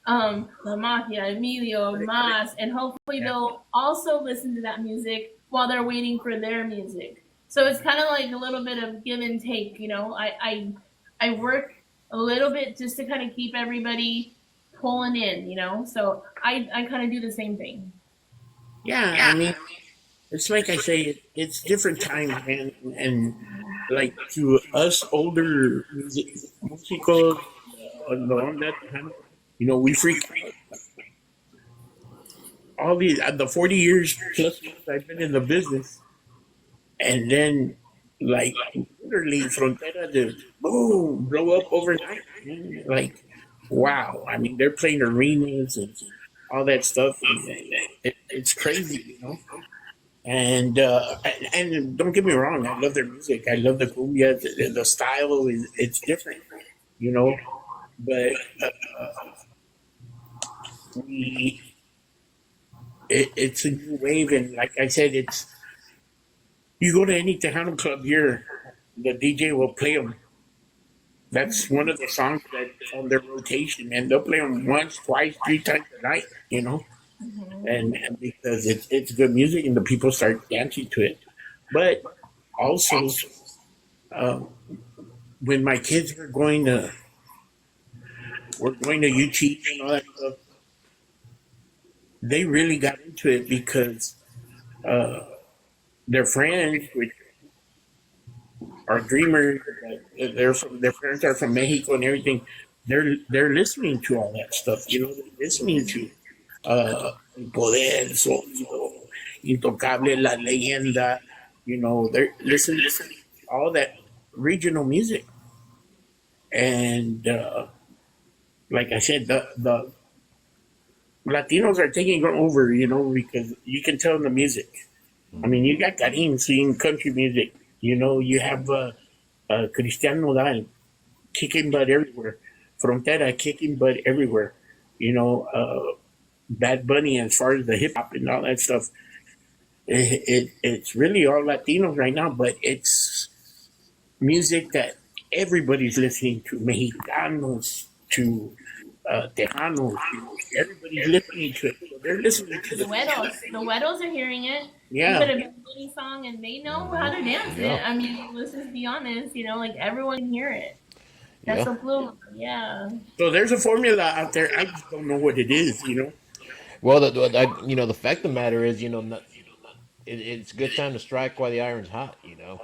La Mafia, Emilio, Mas, and hopefully Yeah. they'll also listen to that music while they're waiting for their music. So it's kind of like a little bit of give and take, I work a little bit just to kind of keep everybody pulling in. So I kind of do the same thing. Yeah. I mean, it's like I say, it's different times, man, and like to us older musicos, on that time, we freak all these the 40 years plus I've been in the business, and then like literally Frontera to boom blow up overnight. Man. Like, wow! I mean, they're playing arenas and all that stuff, and it's crazy. And don't get me wrong, I love their music. I love the cumbia. The style is it's different, you know. But we it's a new wave, and like I said, it's you go to any Tejano club here, the DJ will play them. That's one of the songs that's on their rotation, and they'll play them once, twice, three times a night, and because it's good music, and the people start dancing to it. But also, uh, when my kids were going to UT and all that stuff, they really got into it because uh, their friends, which are dreamers, their parents are from Mexico and everything. They're listening to all that stuff. They're listening to El Poder, Sonido, Intocable, La Leyenda. They're listening to all that regional music, and like I said, the Latinos are taking over. Because you can tell in the music. I mean, you got Karim singing country music. You have Cristian Nodal kicking butt everywhere. Frontera kicking butt everywhere. Bad Bunny as far as the hip hop and all that stuff. It's really all Latinos right now, but it's music that everybody's listening to. Mexicanos to Tejanos. Everybody's listening to it. So they're listening to The Weddles are hearing it. You Yeah. put a Benny song and they know how to dance it. Yeah. I mean, let's just be honest. Like everyone can hear it. That's Yeah. a flume. Yeah. So there's a formula out there. I just don't know what it is. Well, the fact of the matter is, it's a good time to strike while the iron's hot. Yeah,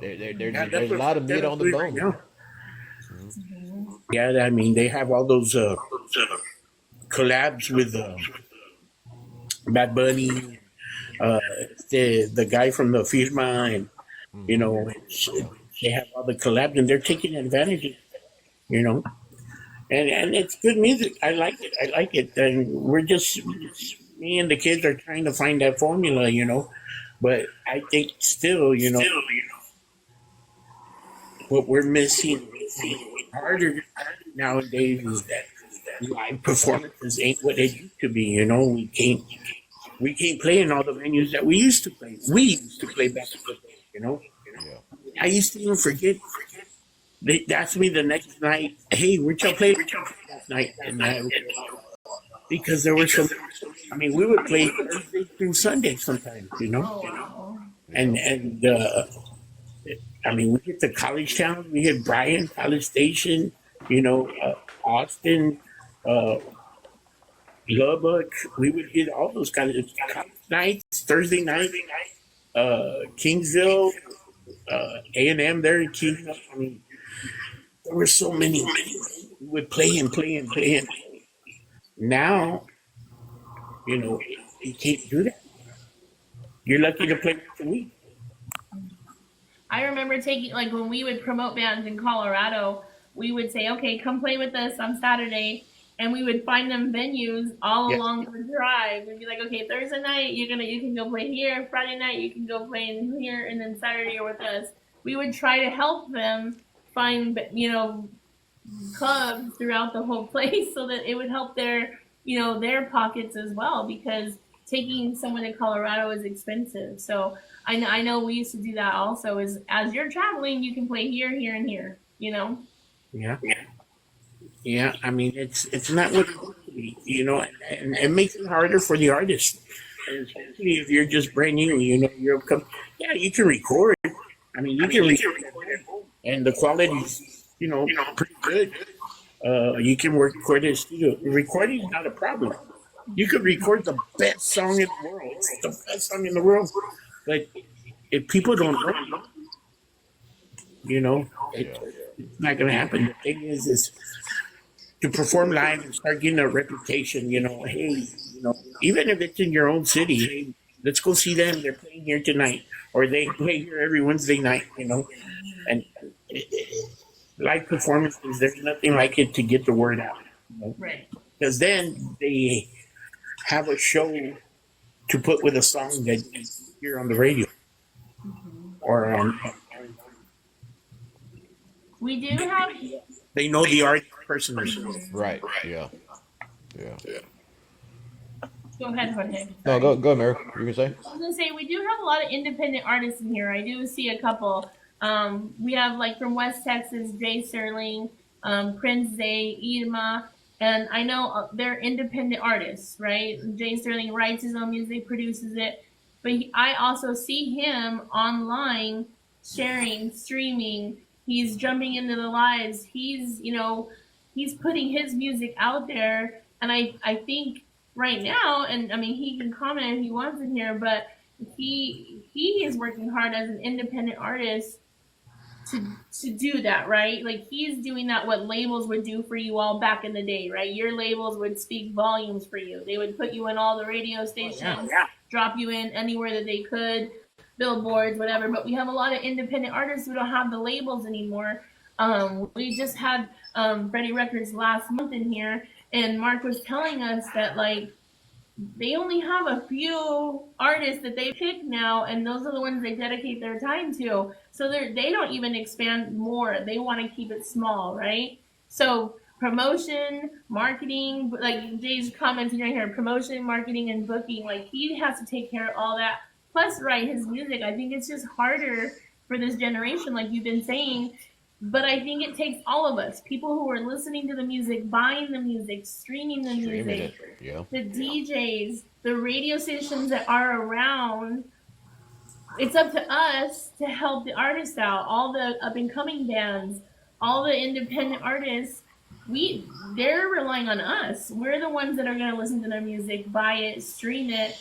that's There's a what lot of Frank's meat on the doing right bone. now. Mhm. Mhm. Yeah, I mean they have all those collabs with Bad Bunny, uh, the guy from the Firma, and you Mhm. know they have all the collabs and they're taking advantage of it, you know. And it's good music. I like it. I like it. And we're just me and the kids are trying to find that formula, you know. But I think still, you know, what we're missing harder nowadays is that live performances ain't what they used to be. You know, we can't play in all the venues that we used to play. We used to play back in the day. You know, Yeah. I used to even forget. They asked me the next night, "Hey, where'd y'all play last night?" And I because there were some. I mean, we would play Thursday through Sunday sometimes. You know, Oh wow. and Yeah. and I mean, we hit the college towns. We hit Bryan, College Station. You know, Austin, uh, Lubbock. We would hit all those kind of college nights, Thursday night, Kingsville, A&M there in Kingsville. I mean, there were so many. We would play and play and play and play. Now, you know, you can't do that. You're lucky to play once a week. I remember taking like when we would promote bands in Colorado, we would say, "Okay, come play with us on Saturday," and we would find them venues all Yeah, along the drive. We'd be like, "Okay, Thursday night you can go play here. Friday night you can go play in here, and then Saturday you're with us." We would try to help them find clubs throughout the whole place so that it would help their pockets as well because taking someone to Colorado is expensive. So I know we used to do that also is as you're traveling you can play here, here and here. yeah, yeah. I mean, it's not what it used to be, you know, and it makes it harder for the artist, and especially if you're just brand new. You know, yeah, you can record. I mean, you can record at home, and the quality's pretty good. You can record in studio. Recording is not a problem. You could record the best song in the world, the best song in the world, but if people don't know you, you know, Yeah. it's not going to happen. The thing is to perform live and start getting a reputation. You know, hey, even if it's in your own city, hey, let's go see them. They're playing here tonight, or they play here every Wednesday night. You know, and live performances, there's nothing like it to get the word out. You know, Right. because then they have a show to put with a song that you hear on the radio Mhm. or We do have. they know the artist personally. Mhm. Right. Yeah. Yeah. Go ahead, Jorge. No, Sorry. go, Mary. You can say? I was gonna say we do have a lot of independent artists in here. I do see a couple. We have like from West Texas, Jay Sterling, Prince Zay, Irma, and I know they're independent artists, right? Jay Sterling writes his own music, produces it, but I also see him online sharing, streaming. He's jumping into the lives. He's putting his music out there, and I think right now, and I mean he can comment if he wants in here, but he is working hard as an independent artist to do that, right? Like he's doing that what labels would do for you all back in the day, right? Your labels would speak volumes for you. They would put you in all the radio Oh yeah, stations, drop you in anywhere that they could, billboards, whatever. But we have a lot of independent artists who don't have the labels anymore. We just had Freddie Records last month in here, and Mark was telling us that like they only have a few artists that they pick now, and those are the ones they dedicate their time to. So they don't even expand more. They want to keep it small, right? So promotion, marketing, like Jay's commenting right here, promotion, marketing, and booking. Like he has to take care of all that. Plus, write his music. I think it's just harder for this generation, like you've been saying. But I think it takes all of us, people who are listening to the music, buying the music, streaming the Streaming music, it. Yeah. the DJs, the radio stations that are around. It's up to us to help the artists out, all the up and coming bands, all the independent artists. they're relying on us. We're the ones that are going to listen to their music, buy it, stream it.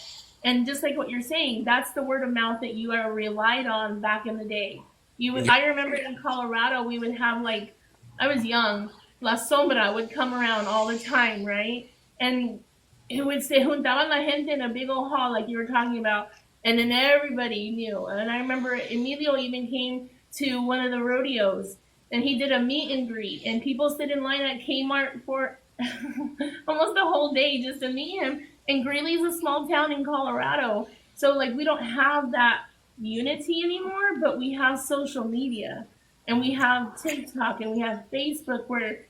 And just like what you're saying, that's the word of mouth that you are relied on back in the day. I remember in Colorado, we would have like, I was young, La Sombra would come around all the time, right? And it would say, juntaban la gente in a big old hall, like you were talking about, and then everybody knew. And I remember Emilio even came to one of the rodeos, and he did a meet and greet, and people stood in line at Kmart for almost the whole day just to meet him. And Greeley's a small town in Colorado, so like we don't have that unity anymore, but we have social media, and we have TikTok, and we have Facebook, where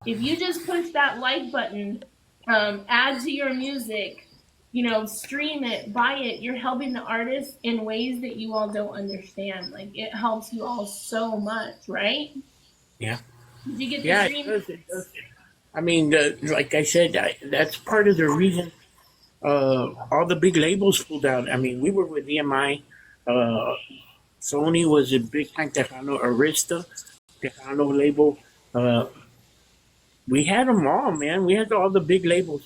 if you just push that like button, add to your music, stream it, buy it, you're helping the artist in ways that you all don't understand. Like, it helps you all so much, right? Yeah. Did you get the Yeah, stream? it does. I mean, like I said, that's part of the reason all the big labels pulled out. I mean, we were with EMI. Uh, Sony was a big time. Tejano, Arista, Tejano label. Uh, we had them all, man. We had all the big labels.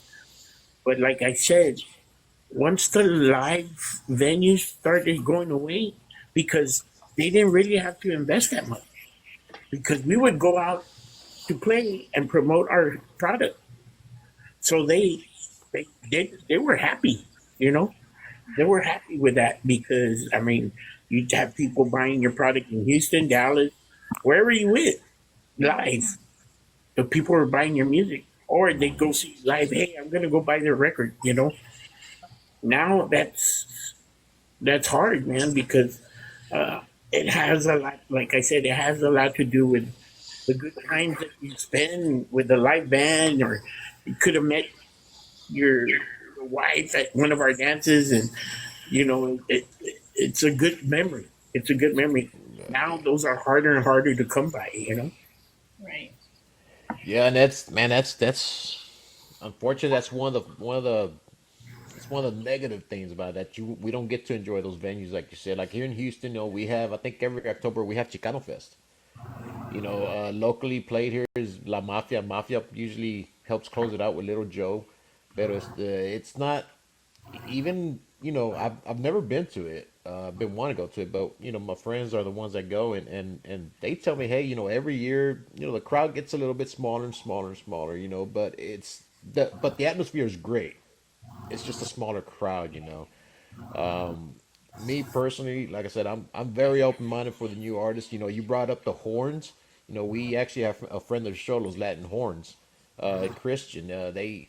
But like I said, once the live venues started going away, because they didn't really have to invest that much, because we would go out to play and promote our product. So they were happy, you know. They were happy with that because I mean, you'd have people buying your product in Houston, Dallas, wherever you went, live. The people were buying your music, or they go see you live. Hey, I'm gonna go buy their record. You know. Now that's hard, man, because it has a lot. Like I said, it has a lot to do with the good times that you spend with the live band, or you could have met your wife at one of our dances, and it's a good memory. It's a good memory. Now those are harder and harder to come by. You know. Right. Yeah, and that's unfortunate. That's it's one of the negative things about that. We don't get to enjoy those venues like you said. Like here in Houston, we have, I think every October we have Chicano Fest. Locally played here is La Mafia. Mafia usually helps close it out with Little Joe, but it's not even. I've never been to it. I've been wanting to go to it, but my friends are the ones that go, and they tell me, hey, every year, the crowd gets a little bit smaller and smaller and smaller, but but the atmosphere is great. It's just a smaller crowd. Me personally, like I said, I'm very open minded for the new artists. You brought up the horns. We actually have a friend of the show, those Latin horns. Christian. I think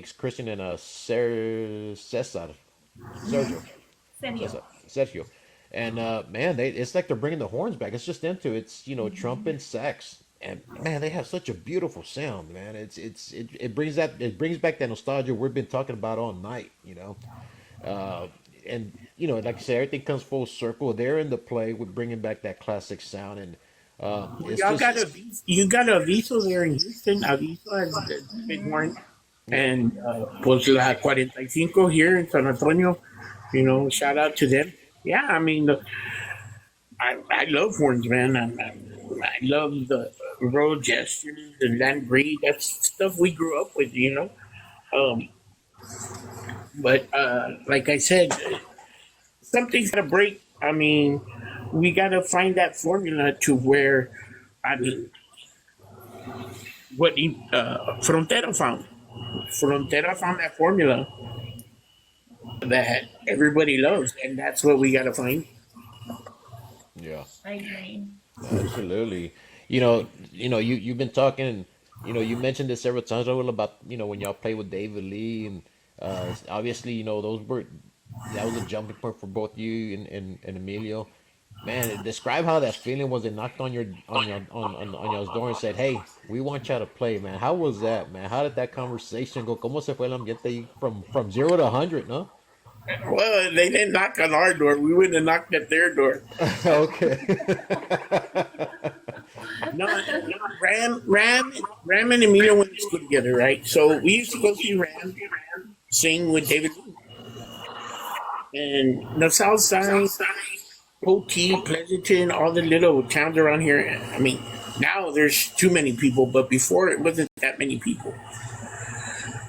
it's Christian and Cesar, Sergio, Senio. Sergio, and man, it's like they're bringing the horns back. It's just into it's trumpet, sax, and man, they have such a beautiful sound, man. It brings back that nostalgia we've been talking about all night. Uh, and like I said, everything comes full circle. They're in the play with bringing back that classic sound, and it's Y'all got just you got a Aviso there in Houston. Aviso has the big one, and pues la 45 here in San Antonio. Shout out to them. Yeah, I mean, I love horns, man. I love the road gestures, the land breed. That's stuff we grew up with. Um, but like I said, something's got to break. I mean, we got to find that formula to where, I mean, what Frontera found. Frontera found that formula that everybody loves, and that's what we got to find. yeah. I agree. Absolutely. You've been talking, you mentioned this several times, Raul, about, when y'all play with David Lee, and obviously, that was a jumping point for both you and Emilio. Man, describe how that feeling was. They knocked on y'all's door and said, "Hey, we want y'all to play, man." How was that, man? How did that conversation go? ¿Cómo se fue el ambiente ahí from 0 to 100, no? Well, they didn't knock on our door. We wouldn't have knocked at their door. Okay. No, no, Ram and Emilio went to school together, right? So we used to go see Ram sing with David Lee. And the South Side, Pokey, Pleasanton, all the little towns around here. I mean, Now there's too many people, but before it wasn't that many people.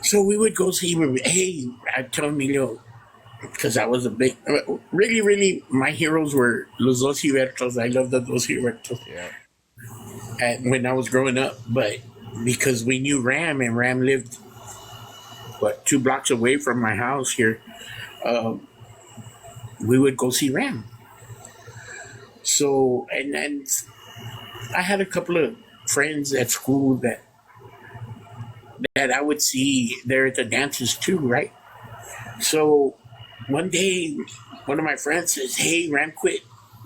So we would go see. Hey, I tell Emilio because I was a big, really, really. My heroes were Los Dos Huertos. I loved the Dos Huertos Yeah. when I was growing up, but because we knew Ram and Ram lived 2 blocks away from my house here, um, we would go see Ram. So and then I had a couple of friends at school that I would see there at the dances too, right? So one day, one of my friends says, "Hey, Ram quit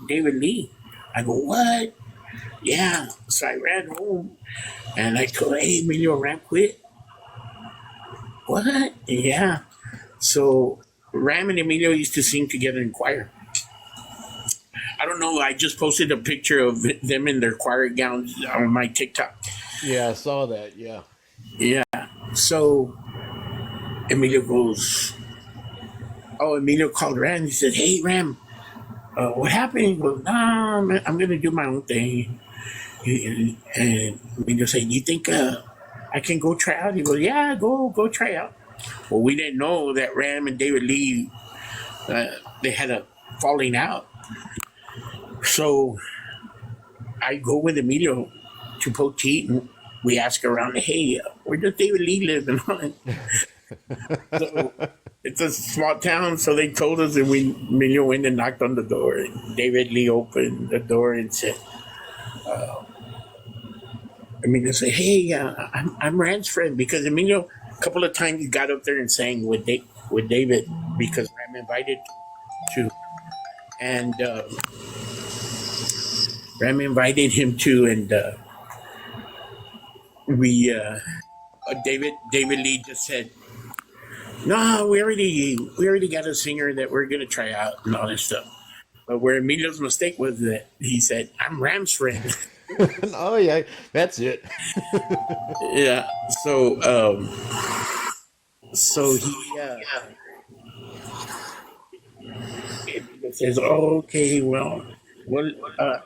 David Lee." I go, "What?" Yeah. So I ran home and I told, "Hey, Emilio, Ram quit." What? Yeah. So Ram and Emilio used to sing together in choir. I don't know. I just posted a picture of them in their choir gowns on my TikTok. Yeah, I saw that. Yeah. Yeah. So Emilio goes, "Oh, Emilio called Ram. He said, 'Hey, Ram, what happened?' He goes, 'Nah, man, I'm going to do my own thing.' And Emilio said, 'You think I can go try out?' He goes, 'Yeah, go try out.' Well, we didn't know that Ram and David Lee, uh, they had a falling out. So I go with Emilio to Poteet and we ask around, 'Hey, where does David Lee live?' And all that. So it's a small town, so they told us, and Emilio went and knocked on the door. And David Lee opened the door and said, Emilio said, 'Hey, I'm Rand's friend,' because Emilio a couple of times got up there and sang with David because Ram invited to, and Ram invited him to, and we David Lee just said, 'No, we already got a singer that we're gonna try out and all this stuff.' But where Emilio's mistake was that he said, 'I'm Ram's friend.' Oh yeah, that's it. Yeah. So he says, 'Oh, okay, well,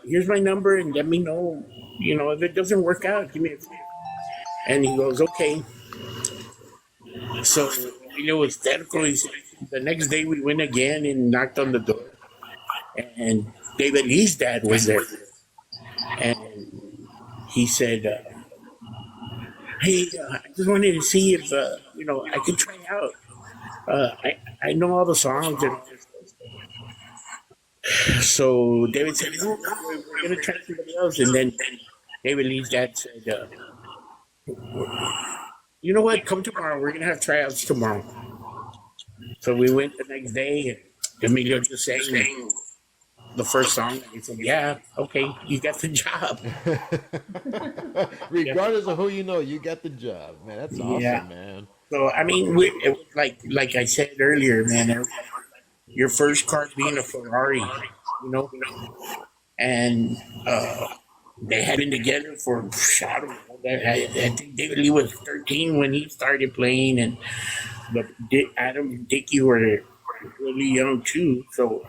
here's my number and let me know, if it doesn't work out, give me a call.' And he goes, 'Okay.' So Emilio was hysterical. He said, the next day we went again and knocked on the door, and David Lee's dad was there, and he said, 'Hey, I just wanted to see if I could try out. I know all the songs.' And so David said, 'No, we're gonna try somebody else.' And then David Lee's dad said, 'You know what? Come tomorrow. We're gonna have tryouts tomorrow.' So we went the next day, and Emilio just sang the first song. And he said, 'Yeah, okay, you got the job.' Yeah, Regardless of who you know, you got the job, man. That's yeah. awesome, man. So I mean, it was like I said earlier, man. Your first car being a Ferrari, you know, and they had been together for I don't know. I think David Lee was 13 when he started playing, and Adam and Dickie were really young too. So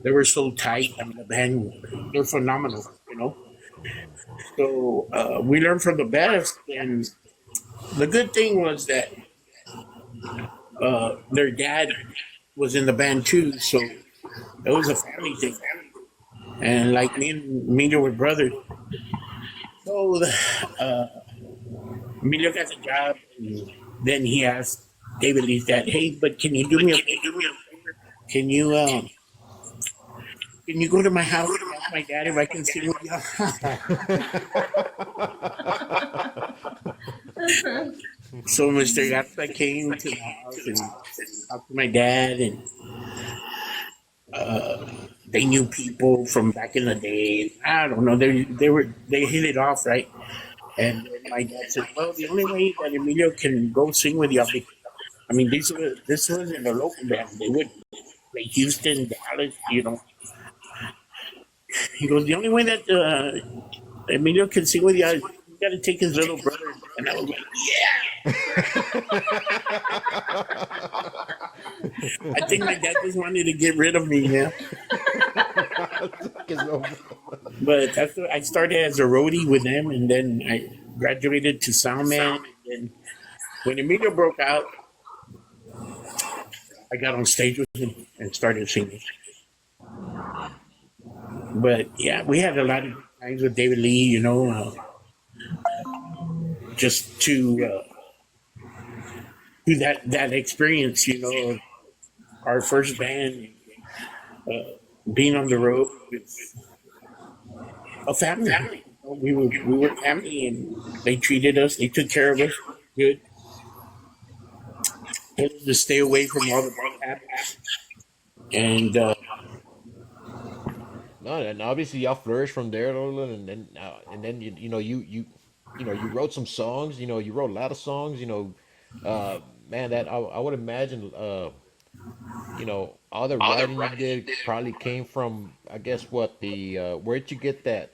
they were so tight. I mean, the band, they're phenomenal, you know. So we learned from the best, and the good thing was that their dad was in the band too. So it was a family thing, and like me and Emilio were brothers. So Emilio got the job, and then he asked David Lee's dad, "Hey, but can you do me a favor? Can you go to my house and ask my dad if I can sing with you?" So Mr. Garza came to the house and talked to my dad, and they knew people from back in the day. I don't know. They hit it off, right? And then my dad said, "Well, the only way that Emilio can go sing with you, I mean, this was in a local band. They would play Houston, Dallas, you know." He goes, "The only way that Emilio can sing with you is you got to take his little brother." And I was like, I think my dad just wanted to get rid of me, yeah. Fuck is over. But I started as a roadie with them, and then I graduated to soundman. And then when Emilio broke out, I got on stage with him and started singing. But yeah, we had a lot of times with David Lee, just to that experience, our first band, being on the road with a family. We were family, and they treated us. They took care of us good. Told us to stay away from all the bad habits. And No, and obviously y'all flourished from there, Roland, and then you wrote some songs. You wrote a lot of songs. Man, that I would imagine. All the writing you did probably came from, I guess, what the where'd you get that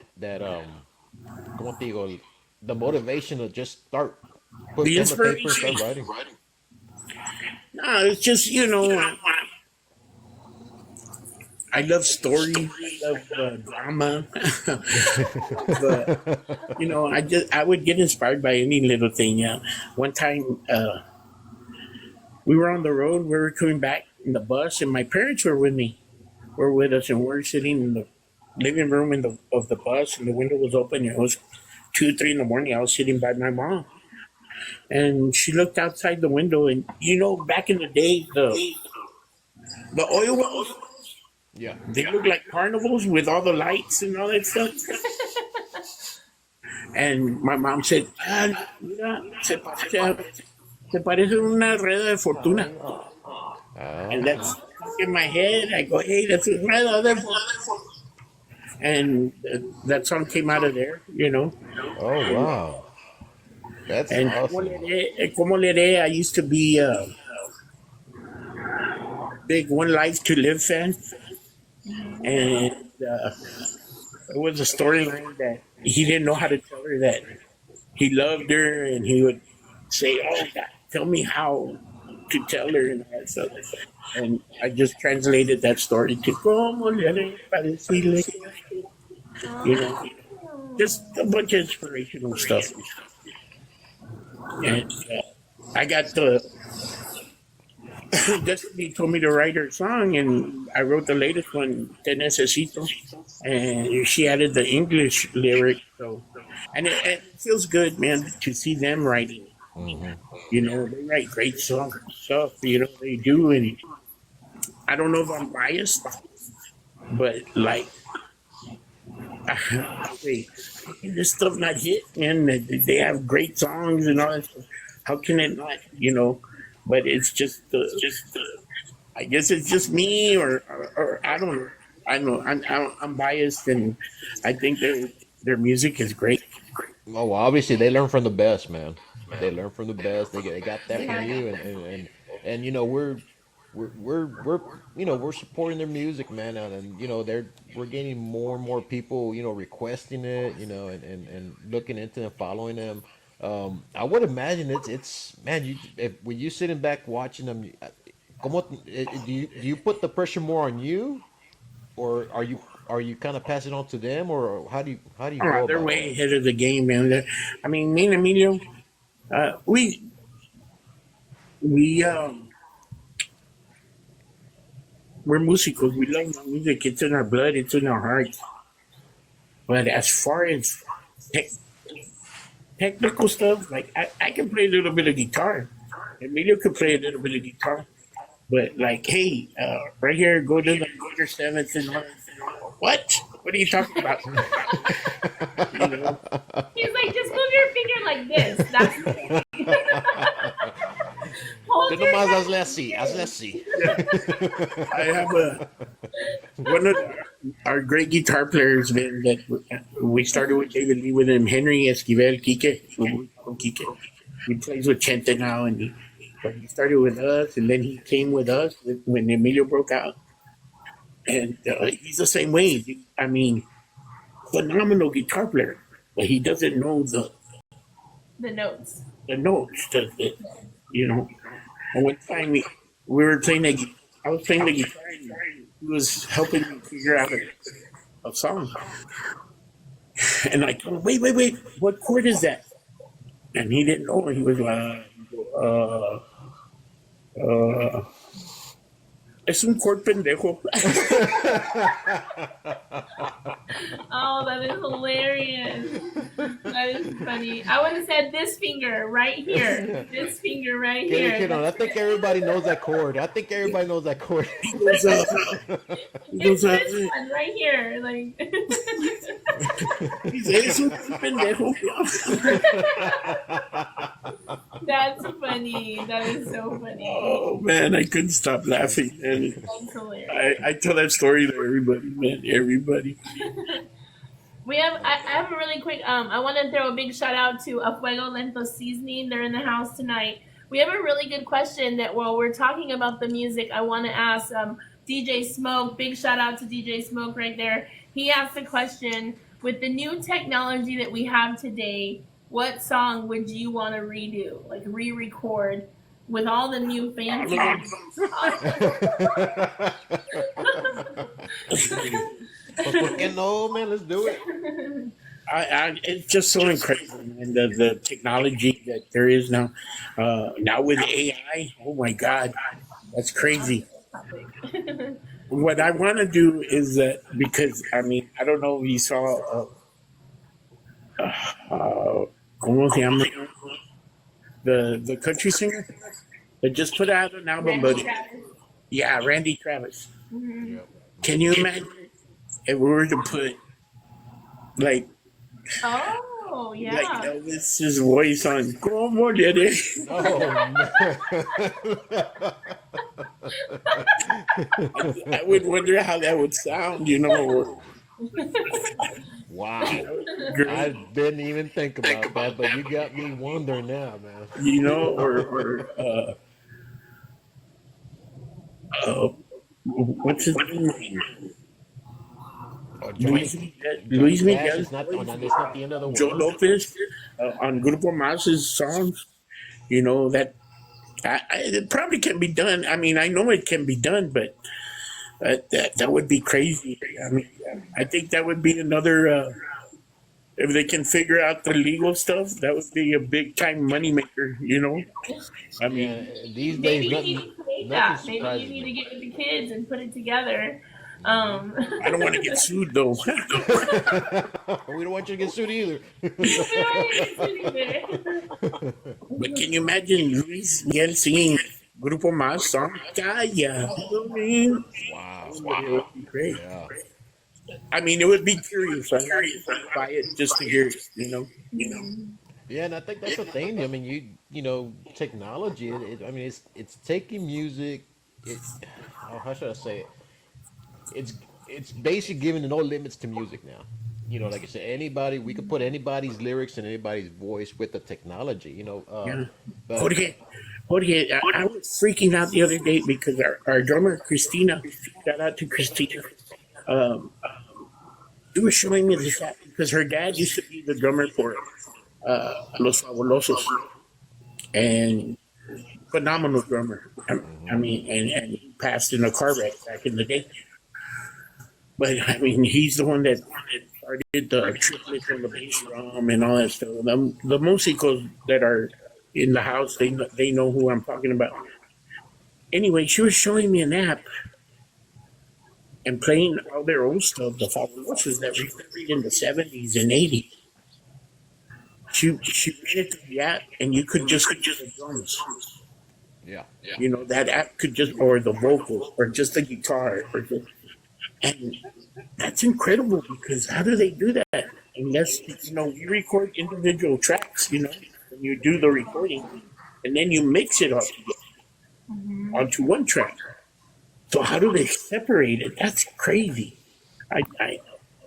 como te digo, the motivation to just start put the pen to paper and inspiration, start writing. no, it's just I love stories. I love drama. But I would get inspired by any little thing. Yeah, one time we were on the road. We were coming back in the bus, and my parents were with me. Were with us, and we're sitting in the living room of the bus, and the window was open. It was 2, 3 in the morning. I was sitting by my mom, and she looked outside the window, and back in the day, the oil wells, Yeah. they look like carnivals with all the lights and all that stuff. And my mom said, "Ah, mira, se parece una rueda de fortuna." And that's Ah. stuck in my head. I go, "Hey, that's a rueda de fortuna." And that song came out of there. Oh And, wow. That's and awesome. Como Le Re, I used to be a big One Life to Live fan. And it was a storyline that he didn't know how to tell her that he loved her, and he would say, "Oh God, tell me how to tell her," and all that stuff. And I just translated that story to "Como le haré para decirle que-" you know, just a bunch of inspirational stuff. And I got the Destiny told me to write her song, and I wrote the latest one, "Te Necesito," and she added the English lyric. So, and it feels good, man, to see them writing. Hmm. They write great stuff. They do, and I don't know if I'm biased, but like, wait, how can this stuff not hit? And they have great songs and all that stuff. How can it not? But it's just, I guess it's just me, or I don't know. I know I'm biased, and I think their music is great. Oh, well, obviously they learn from the best, man. They learn from the best. They got that They from have you, and we're we're supporting their music, man, and we're getting more and more people, requesting it, and looking into them, following them. I would imagine it's man, if when you sitting back watching them, do you put the pressure more on you, or are you kind of passing on to them, or how do you go They're about way that? ahead of the game, man. I mean, me and Emilio, we we're musicals. We love music. It's in our blood. It's in our hearts. But as far as tech technical stuff, like I can play a little bit of guitar. Emilio could play a little bit of guitar. But like, hey, right here, go to the major seventh and all that. What? What are you talking about? You know, He's like, just move your finger like this. That's Tú hold your nomás head hazle like así, hazle this. así. I have one of our great guitar players, man. That we started with David Lee with him, Henry Esquivel, Kike. We call him Kike. He plays with Chente now, but he started with us, and then he came with us when Emilio broke out, and he's the same way. I mean, phenomenal guitar player, but he doesn't know The notes. the notes. You know, and one time we were playing I was playing the guitar, and he was helping me figure out a song. And I told him, wait, what chord is that? And he didn't know. He was like, uh, es un chord pendejo. Oh, that is hilarious. That is funny. I would have said this finger right here. This finger right here. Kid on. I think everybody knows that chord. I think everybody knows that chord. He goes, he It's goes, this one right here. Like he said, es un chord pendejo. that's funny. That is so funny. Oh man, I couldn't stop laughing. And That's hilarious. I tell that story to everybody, man. Everybody. We have. I have a really quick. I want to throw a big shout out to A Fuego Lento Seasoning. They're in the house tonight. We have a really good question that while we're talking about the music, I want to ask DJ Smoke. Big shout out to DJ Smoke right there. He asked the question: with the new technology that we have today, what song would you want to redo, like re-record, with all the new fancy? Pues, ¿por qué no, man? Let's do it. It's just so incredible, man. The technology that there is now, now with AI. Oh my God, that's crazy. What I want to do is that because I mean I don't know if you saw ¿cómo se llama? The country singer that just put out an album, but yeah, Randy Travis. Can you imagine if we were to put like Oh like yeah. Elvis's voice on "Como Did Oh, man. I would wonder how that would sound, you know, or Wow. great, I didn't even think about that, but you got me wondering now, man. you know, or what's his name? Oh, Luis Johnny Cash Miguel, is not. Oh, no, that's not the end of the Joe world. Lopez on Grupo Mas's songs. You know that it probably can be done. I mean, I know it can be done, but that would be crazy. I mean, I think that would be another. If they can figure out the legal stuff, that would be a big time moneymaker. You know, I Yeah, mean, these Maybe days, you need nothing, to create nothing that. Maybe you surprises need to me. get with the kids and put it together. I don't want to get sued though. We don't want you to get sued either. But can you imagine Luis Miguel singing Grupo Mas song? Calla. You know what I mean? Wow. It would be great. Yeah. I mean, it would be curious. I would buy it just to hear it, you know? Yeah, and I think that's the thing. I mean, technology. I mean, it's taking music. It, how should I say it? It's basically giving no limits to music now. Like I said, anybody we could put anybody's lyrics and anybody's voice with the technology. Yeah. But Jorge, I was freaking out the other day because our drummer, Christina, shout out to Christina, um, she was showing me this app because her dad used to be the drummer for Los Fabulosos and phenomenal drummer. I mean, and he passed in a car wreck back in the day. But I mean, he's the one that started the triplets and the bass drum and all that stuff. The musicals that are in the house, they know who I'm talking about. Anyway, she was showing me an app and playing all their old stuff, the Fabulosos that we played in the 70s and 80s. She made it to the app, and you could just the drums. yeah, You know, that app could just, or the vocals, or just the guitar, and that's incredible because how do they do that? Unless, we record individual tracks, when you do the recording, and then you mix it all together onto one track. So how do they separate it? That's crazy.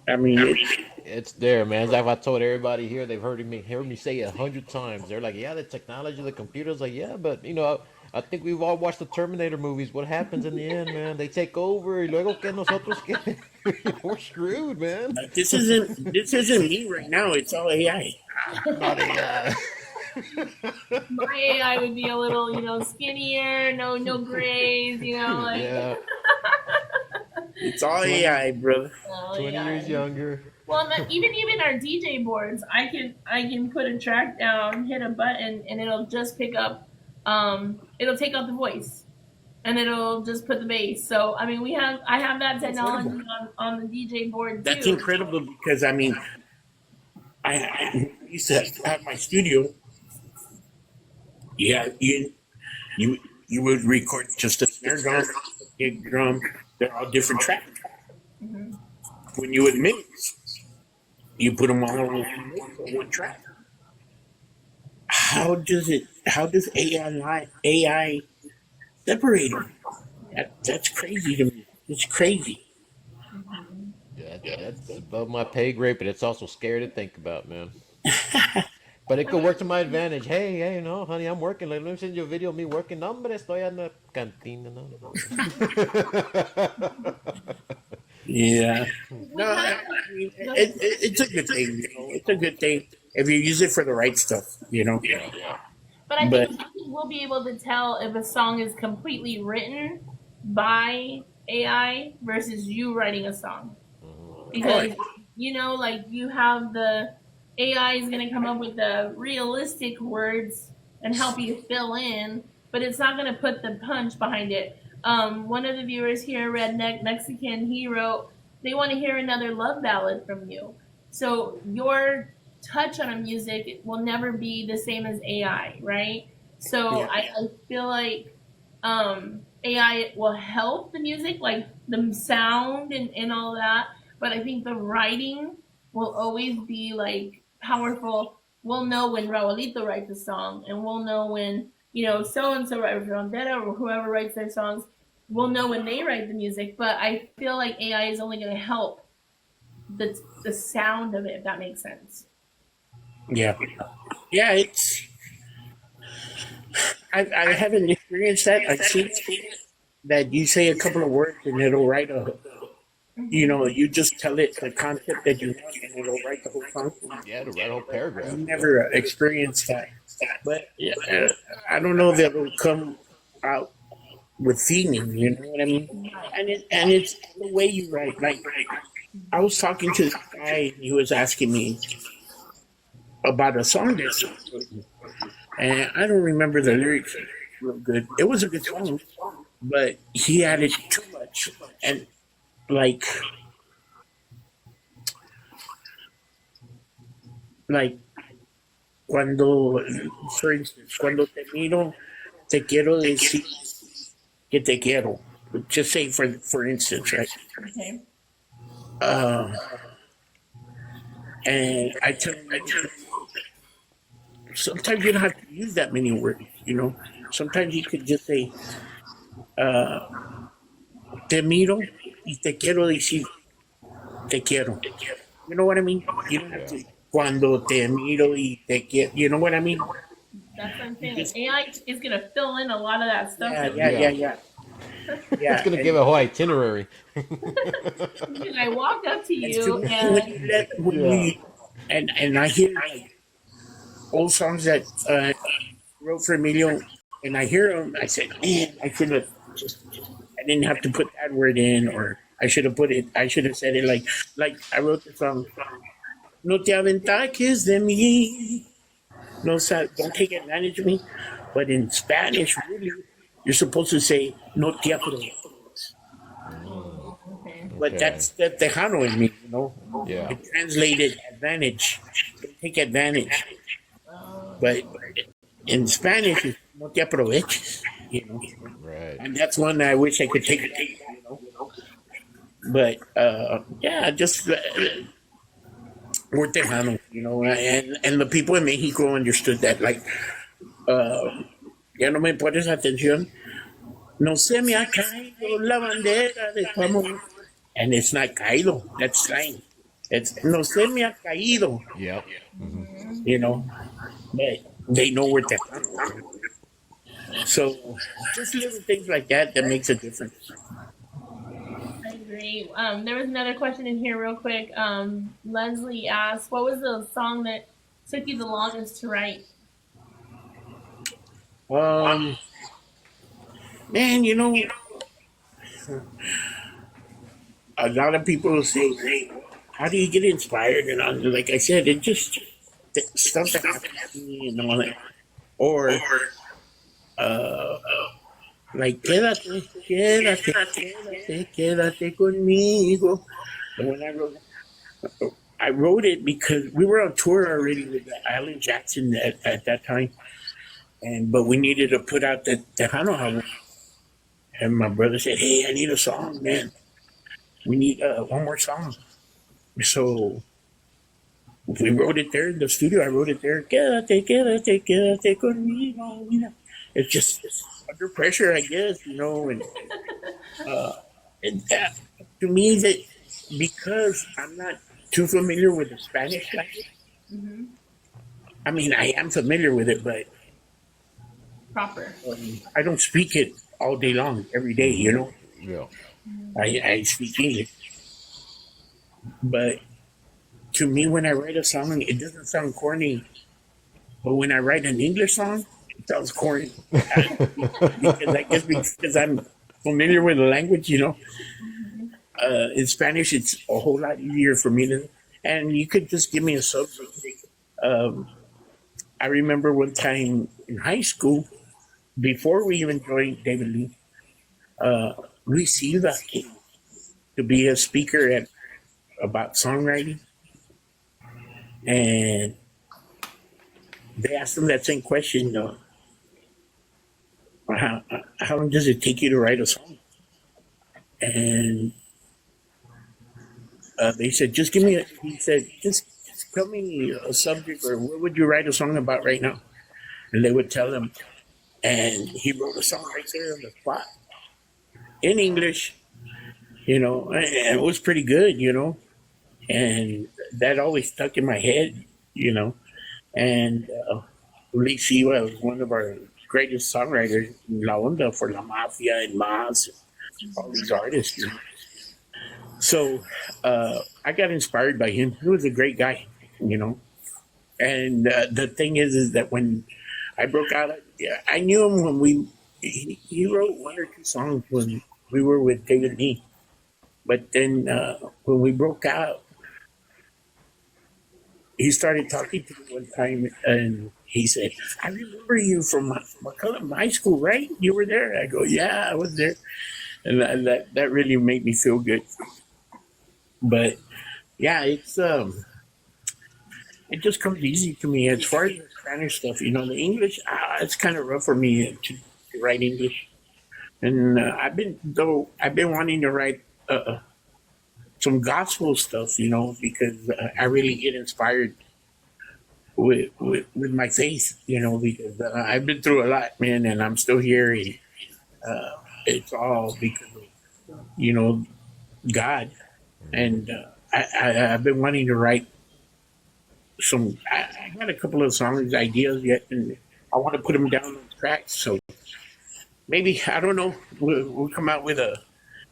I mean, it's there, man. As I told everybody here, they've heard me say it 100 times. They're like, "Yeah, the technology, the computers." Like, yeah, but I think we've all watched the Terminator movies. What happens in the end, man? They take over. Y luego que nosotros que we're screwed, man. this isn't me right now. It's all AI. Not a, My AI would be a little, skinnier, no grays, like yeah, It's all 20, AI, brother. oh 20 yeah. years younger. Well, even our DJ boards, I can put a track down, hit a button, and it'll just pick up. It'll take out the voice, and it'll just put the bass. So I mean, I have that technology Incredible. on the DJ board That's too. incredible because I mean, I used to have my studio. Yeah, you you would record just a snare drum, kick drum. They're all different tracks. Hmm. When you would mix, you put them all on one track. How does it? How does AI separate them? That's crazy to me. It's crazy. Hmm. That's above my pay grade, but it's also scary to think about, man. But it I could mean, work to my advantage. Hey, hey, no, honey, I'm working. Let me send you a video of me working. No, hombre, estoy en la cantina. No, no. Yeah. No, we kind I mean, of go ahead. it's a good thing. You know, it's a good thing if you use it for the right stuff. You know. Yeah. But But I think we'll be able to tell if a song is completely written by AI versus you writing a song. oh, Because, like you have the AI is going to come up with the realistic words and help you fill in, but it's not going to put the punch behind it. One of the viewers here, Redneck Mexican, he wrote, they want to hear another love ballad from you. So your touch on a music will never be the same as AI, right? So yeah, I feel like AI will help the music, like the sound and all that. But I think the writing will always be like powerful. We'll know when Raulito writes a song, and we'll know when so and so writes Rondetta or whoever writes their songs. We'll know when they write the music. But I feel like AI is only going to help the sound of it, if that makes sense. yeah, yeah. I haven't experienced that. I've seen that you say a couple of words and it'll write a. You know, you just tell it the concept that you want and it'll write the whole song. Yeah, to write a whole I've paragraph. Yep. never experienced that, but yeah, I don't know that it'll come out with feeling. You know what I mean? Right. And it's the way you write. Like I was talking to this guy, he was asking me about a song that he wrote, and I don't remember the lyrics real good. It was a good song, but he added too much, and like like cuando, for instance, cuando te miro, te quiero decir que te quiero. Just say for instance, right? Okay. Uh, and I tell him sometimes you don't have to use that many words. You know, sometimes you could just say te miro y te quiero decir te quiero. You know what I mean? You don't have Yeah. to cuando te miro y te quiero. You know what I mean? That's what I'm You saying. just AI is going to fill in a lot of that stuff yeah that we yeah yeah Yeah. yeah It's yeah. gonna give And a whole itinerary. and I walk up to and to you me, when and you let when Yeah. you and I hear like old songs that wrote for Emilio, and I hear them, I said, man, I should have just I didn't have to put that word in, or I should have put it. I should have said it like I wrote the song. No te aventajes de mí. No, don't take advantage of me. But in Spanish, really, you're supposed to say no te aproveches. Mm, oh, okay. But okay. that's the Tejano in me, you know. Yeah. It translated advantage. Don't take advantage. But Oh, in Spanish, it's no te aproveches, you know. Right. And that's one that I wish I could take back, you know. But yeah, just we're Tejano, you know, and the people in Mexico understood that. Like, ya no me pones atención. No se me ha caído la bandera de tu amor. And it's not caído. That's slang. It's no se me ha caído, Yep. Hmm. you know. But they know we're Tejano. So just little things like that makes a difference. I agree. There was another question in here, real quick. Leslie asked, "What was the song that took you the longest to write?" Um, man, you know, a lot of people say how do you get inspired? And like I said, it just stuff that happened to me and all that. Or uh, like quédate, quédate, quédate, quédate conmigo. And when I wrote it because we were on tour already with Alan Jackson at that time, and but we needed to put out the Tejano album. And my brother said, "Hey, I need a song, man. We need one more song." So we wrote it there in the studio. I wrote it there. Quédate, quédate, quédate conmigo. It's just under pressure, I guess, uh, and that, to me, that because I'm not too familiar with the Spanish language. Hmm. I mean, I am familiar with it, but Proper. I don't speak it all day long, every day. Yeah. I speak English, but to me, when I write a song, it doesn't sound corny. But when I write an English song, it sounds corny. Because I guess because I'm familiar with the language, Hmm. In Spanish, it's a whole lot easier for me to. And you could just give me a subject. Um, I remember one time in high school, before we even joined David Lee, uh, Luis Silva came to be a speaker about songwriting, and they asked him that same question: how long does it take you to write a song? And they said, just give me. He said, just tell me a subject, or what would you write a song about right now? And they would tell him, and he wrote a song right there on the spot in English, and it was pretty good, and that always stuck in my head, and Lee Siwa was one of our greatest songwriters in La Onda for La Mafia and Mas, all these artists. So I got inspired by him. He was a great guy, you know. And the thing is that when I broke out, yeah, I knew him when he wrote one or two songs when we were with David Lee. But then when we broke out, he started talking to me one time, and he said, "I remember you from McCullum High School, right? You were there." I go, "Yeah, I was there," and that really made me feel good. But yeah, it just comes easy to me as far as the Spanish stuff. The English, it's kind of rough for me to write English, and I've been wanting to write some gospel stuff, because I really get inspired with my faith, because I've been through a lot, man, and I'm still here. And, it's all because of God, and I've been wanting to write some. I got a couple of songs ideas yet, and I want to put them down on tracks. So maybe I don't know. We'll come out with a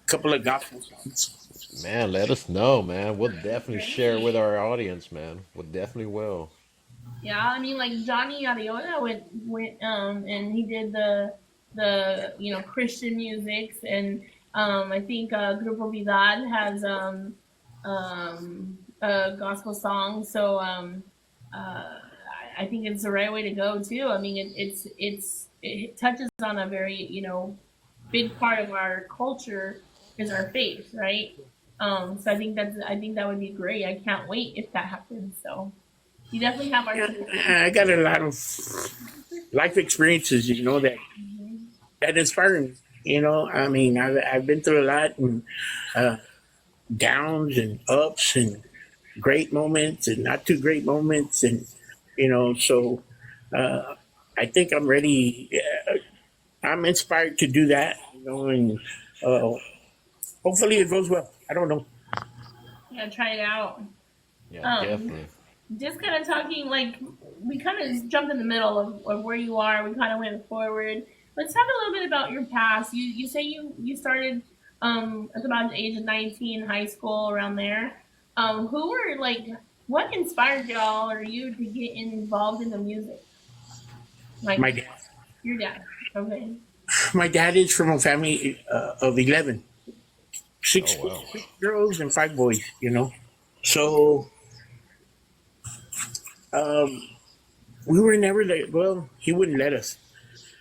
couple of gospel songs. Man, let us know, man. We'll definitely share Great. with our audience, man. We'll definitely will. Yeah, I mean, like Johnny Ariola went and he did the Christian musics, and I think Grupo Vidal has a gospel song. So I think it's the right way to go too. I mean, it touches on a very big part of our culture is our faith, right? So I think that would be great. I can't wait if that happens. So you definitely have our Yeah, support. I got a lot of life experiences, Mhm. that inspire me. I mean, I've been through a lot, and uh, downs and ups and great moments and not too great moments, and so uh, I think I'm ready. I'm inspired to do that, and uh, hopefully it goes well. I don't know. Yeah, try it out. Yeah, Um, definitely. just kind of talking like we kind of jumped in the middle of where you are. We kind of went forward. Let's talk a little bit about your past. You say you started at about the age of 19, high school around there. Who were like what inspired y'all or you to get involved in the music? Like My dad, your dad. Okay. my dad is from a family of 11, Oh six wow. girls and five boys. So um, we were never let. Well, he wouldn't let us.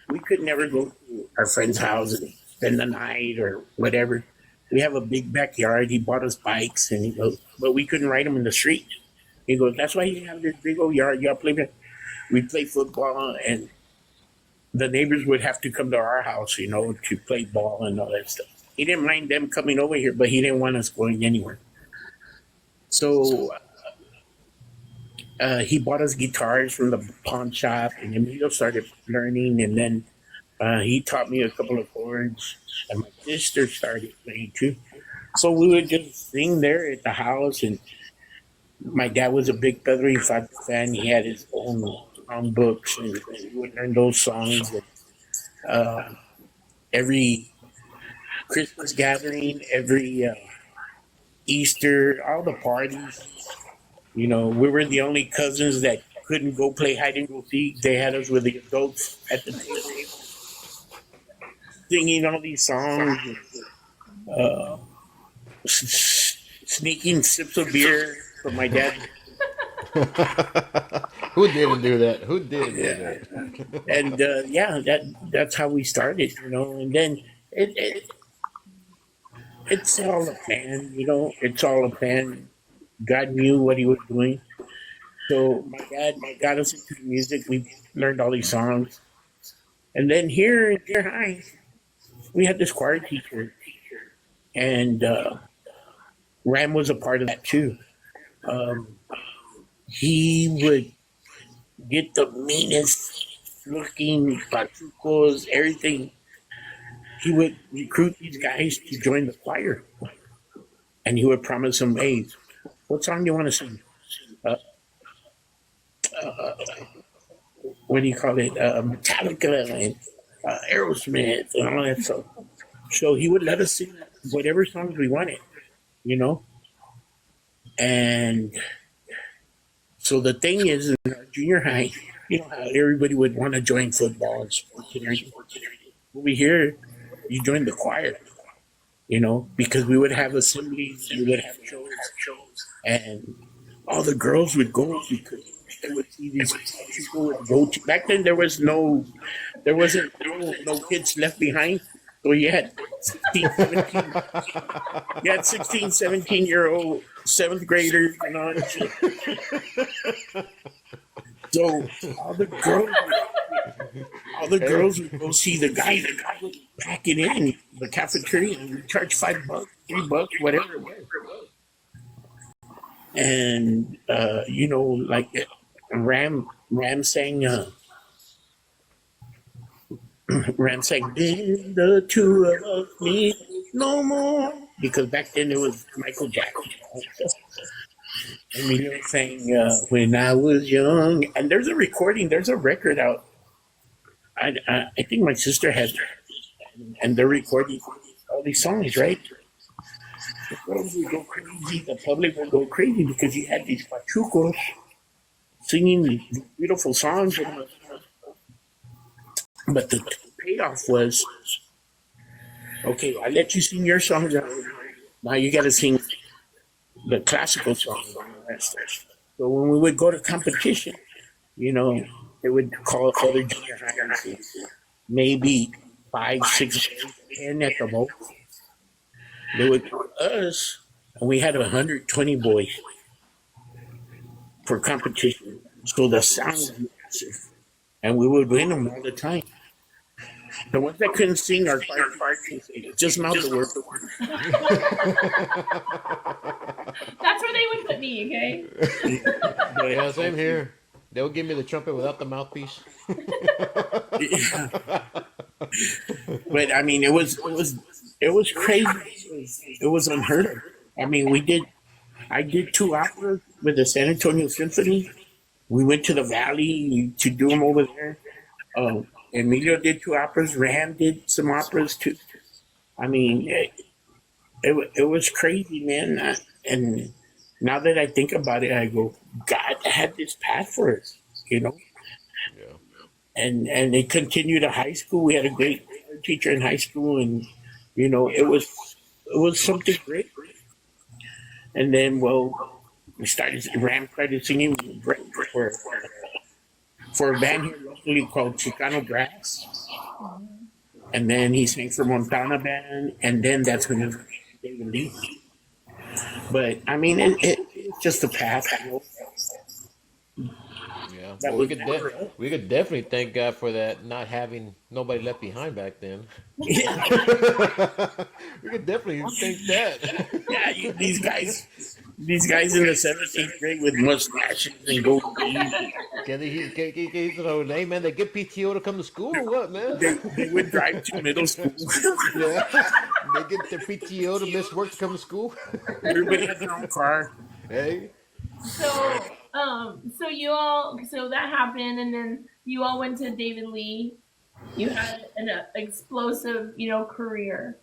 We could never go to our friend's house and spend the night or whatever. We have a big backyard. He bought us bikes, and he goes, but we couldn't ride them in the street. He goes, that's why you have this big old yard. Y'all play. We play football, and the neighbors would have to come to our house, to play ball and all that stuff. He didn't mind them coming over here, but he didn't want us going anywhere. So he bought us guitars from the pawn shop, and Emilio started learning, and then he taught me a couple of chords, and my sister started playing too. So we would just sing there at the house, and my dad was a big Pedro Infante fan. He had his own books, and we would learn those songs. And, every Christmas gathering, every Easter, all the parties, we were the only cousins that couldn't go play hide and go seek. They had us with the adults at the table singing all these songs, uh, sneaking sips of beer from my dad. Who didn't do that? Who didn't do Yeah, that? and yeah, that's how we started. And then it it's all a plan. It's all a plan. God knew what He was doing. So my dad got us into the music. We learned all these songs, and then here in Deer High, we had this choir teacher, and Ram was a part of that too. Um, he would get the meanest looking pachucos, everything. He would recruit these guys to join the choir, and he would promise them, "Hey, what song do you want to sing? Uh, uh, what do you call it? Metallica and Aerosmith and all that stuff." So he would let us sing whatever songs we wanted, you know. And so the thing is, in our junior high, how everybody would want to join football and sports and everything. Over here, you join the choir, because we would have assemblies, we would have shows, and all the girls would go because they would see these people would go to. Back then, there wasn't no kids left behind. So you had 16, 17, you had 16, 17-year-old seventh graders and all that shit. So all the girls would go see the guy. The guy would pack it in the cafeteria and we'd charge $5, $3, whatever it was. And like Ram sang. Ram sang, "Then the two of us meet no more," because back then it was Michael Jackson. And we were saying, "When I was young," and there's a recording, there's a record out. I think my sister has, and they're recording all these songs, right? The girls would go crazy, the public would go crazy because you had these pachucos singing these beautiful songs. But the payoff was, okay, I let you sing your songs. Now you got to sing the classical songs. So when we would go to competition, they would call other junior high, maybe 5, 6, 10 at the most. They would call us, and we had 120 boys for competition. So the sound was massive, and we would win them all the time. The ones that couldn't sing are just mouth the word. That's where they would put me, okay? Yeah, same here. They'll give me the trumpet without the mouthpiece. But I mean, it was crazy. It was unheard of. I mean, I did 2 operas with the San Antonio Symphony. We went to the Valley to do them over there. Emilio did 2 operas. Ram did some operas too. I mean, it was crazy, man. And now that I think about it, I go, God had this path for us, Yeah. And it continued to high school. We had a great teacher in high school, and it was something great. And then, well, Ram started singing for for a band here locally called Chicano Brass, and then he sang for Montana Band, and then that's when he was David Lee. But I mean, it's just a path, you know, Yeah. that Well, was never. we could definitely thank God for that, not having nobody left behind back then. Yeah, We could definitely thank that. yeah. These guys in the seventh, eighth grade with mustaches and gold teeth. Hey man, they get PTO to come to school or what, man? They would drive to middle school. Yeah, they get their PTO to miss work to come to school. Everybody had their own car. Hey, So you all, so that happened, and then you all went to David Lee. You had an explosive, career,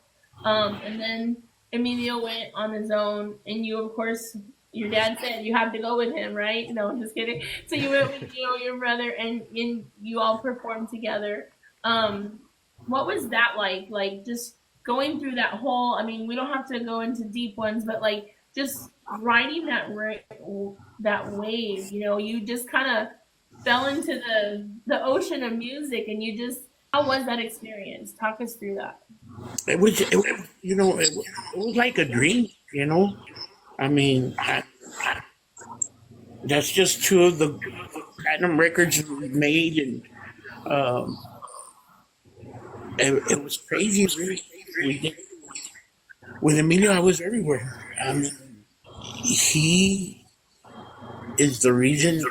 and then Emilio went on his own, and you, of course, your dad said you have to go with him, right? No, I'm just kidding. So you went with your brother, and you all performed together. What was that like? Like just going through that whole. I mean, we don't have to go into deep ones, but like just riding that wave. You just kind of fell into the ocean of music, and you just. How was that experience? Talk us through that. It was like a dream, you know. I mean, that's just two of the platinum records we made, and um, it was crazy. Really, we did with Emilio. I was everywhere. I mean, he is the reason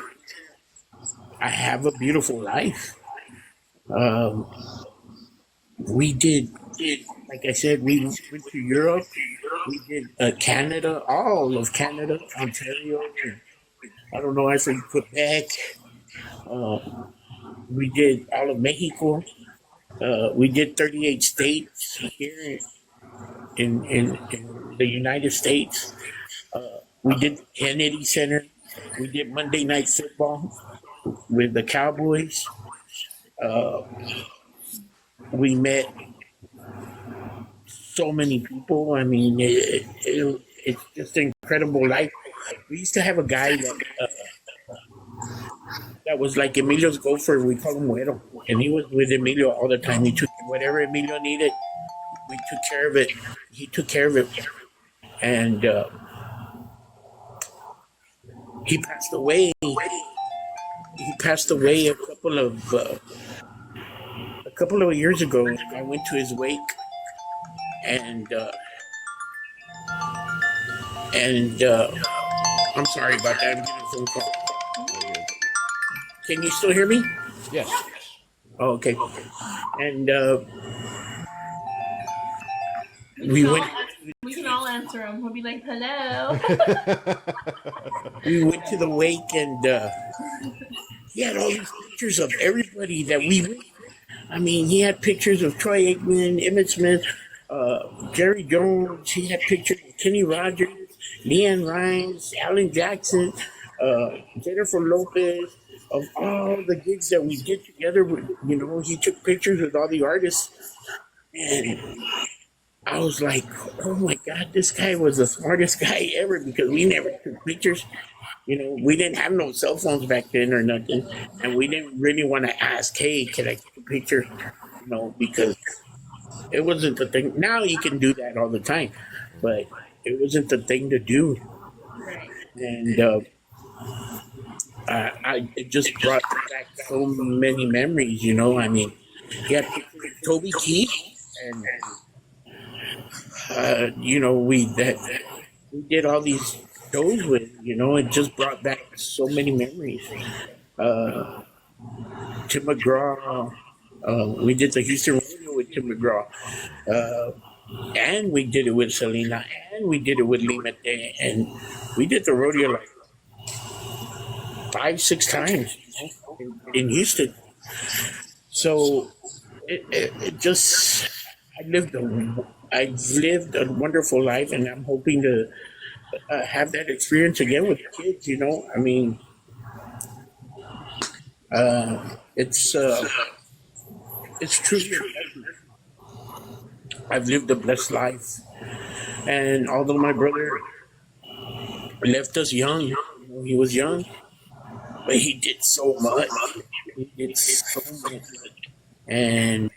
I have a beautiful life. Um, we did like I said, we went to Europe. We did Canada, all of Canada, Ontario. I don't know. I said Quebec. Uh, we did all of Mexico. We did 38 states here in the United States. We did Kennedy Center. We did Monday Night Football with the Cowboys. Uh, we met so many people. I mean, it's just an incredible life. We used to have a guy that was like Emilio's gopher. We call him Güero, and he was with Emilio all the time. He took whatever Emilio needed. We took care of it. He took care of it, and he passed away. He passed away a couple of years ago. I went to his wake, and I'm sorry about that. I'm getting a phone call. Can you still hear me? yes. Oh, okay. And We we can all went we can all answer them. We'll be like, hello. we went to the wake, and he had all these pictures of everybody that we met. I mean, he had pictures of Troy Aikman, Emmett Smith, Jerry Jones. He had pictures of Kenny Rogers, Leanne Rhymes, Alan Jackson, Jennifer Lopez, of all the gigs that we did together. He took pictures with all the artists, and I was like, oh my God, this guy was the smartest guy ever because we never took pictures. We didn't have no cell phones back then or nothing, and we didn't really want to ask, hey, can I take a picture? Because it wasn't the thing. Now you can do that all the time, but it wasn't the thing to do. Right. And it just brought back so many memories. I mean, he had pictures of Toby Keith, and we did all these shows with. It just brought back so many memories. Uh, Tim McGraw. We did the Houston Rodeo with Tim McGraw. Uh, and we did it with Selena, and we did it with Limete, and we did the rodeo like 5, 6 times in Houston. So it just I've lived a wonderful life, and I'm hoping to have that experience again with kids. I mean, it's truly a blessing. I've lived a blessed life, and although my brother left us young. You know, he was young, but he did so much. He did so much, and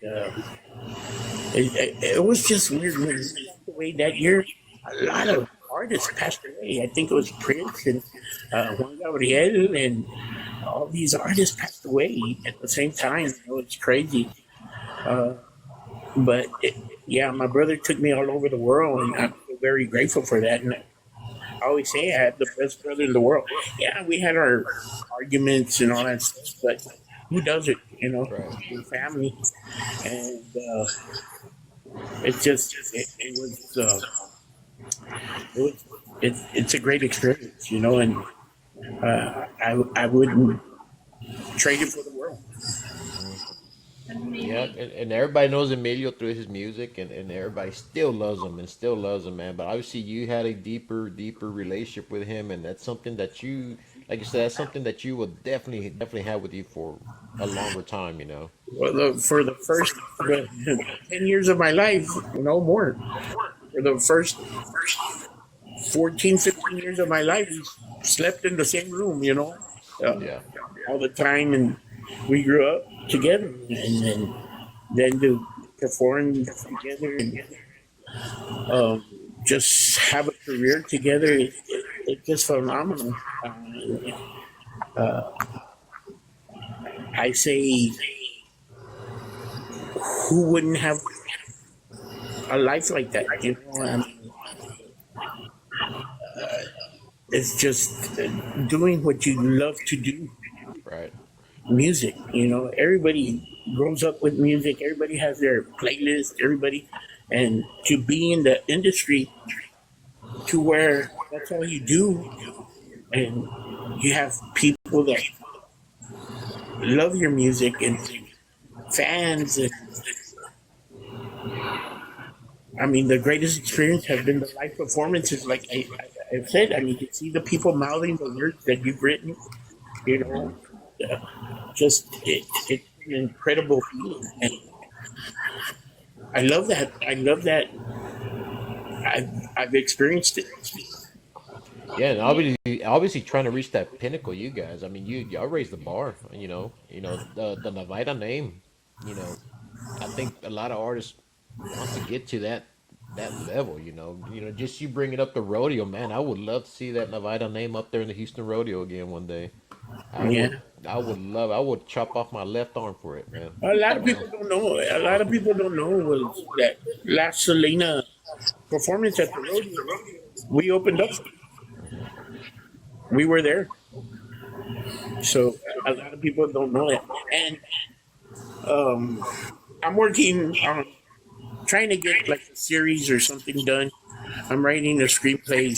it was just weird when he passed away that year. A lot of artists passed away. I think it was Prince and Juan Gabriel, and all these artists passed away at the same time. You know, it's crazy. Uh, but yeah, my brother took me all over the world, and I'm very grateful for that. And I always say I had the best brother in the world. Yeah, we had our arguments and all that stuff, but who does it? You know, Right. your family, and it's just it was it's a great experience, you know, and I wouldn't trade it for the world. That's Yeah, amazing. and everybody knows Emilio through his music, and everybody still loves him and still loves him, man. But obviously, you had a deeper relationship with him, and that's something that you, like you said, that's something that you will definitely have with you for a longer time, you know. Well, for the first 10 years of my life, no more. For the first 14, 15 years of my life, we slept in the same room, you know, Yeah. all the time, and we grew up together, and then to perform together and um, just have a career together, it's just phenomenal. Uh, I say, who wouldn't have a life like that? You know, it's just doing what you love to do. Right. Music, you know, everybody grows up with music. Everybody has their playlist. Everybody, and to be in the industry to where that's all you do, and you have people that love your music and fans. And I mean, the greatest experience has been the live performances. Like I've said, I mean, to see the people mouthing the words that you've written, you know, just it's an incredible feeling, and I love that. I love that. I've experienced it. Yeah, and obviously trying to reach that pinnacle, you guys. I mean, y'all raised the bar. You know the Navaira name. You know, I think a lot of artists wants to get to that level. Just you bringing up the rodeo, man. I would love to see that Navaira name up there in the Houston rodeo again one day. I Yeah, would. I would love. I would chop off my left arm for it, man. a lot of Wow. people don't know. A lot of people don't know was that last Selena performance at the rodeo. We opened up. We were there, so a lot of people don't know it. And um, I'm working on trying to get like a series or something done. I'm writing a screenplay.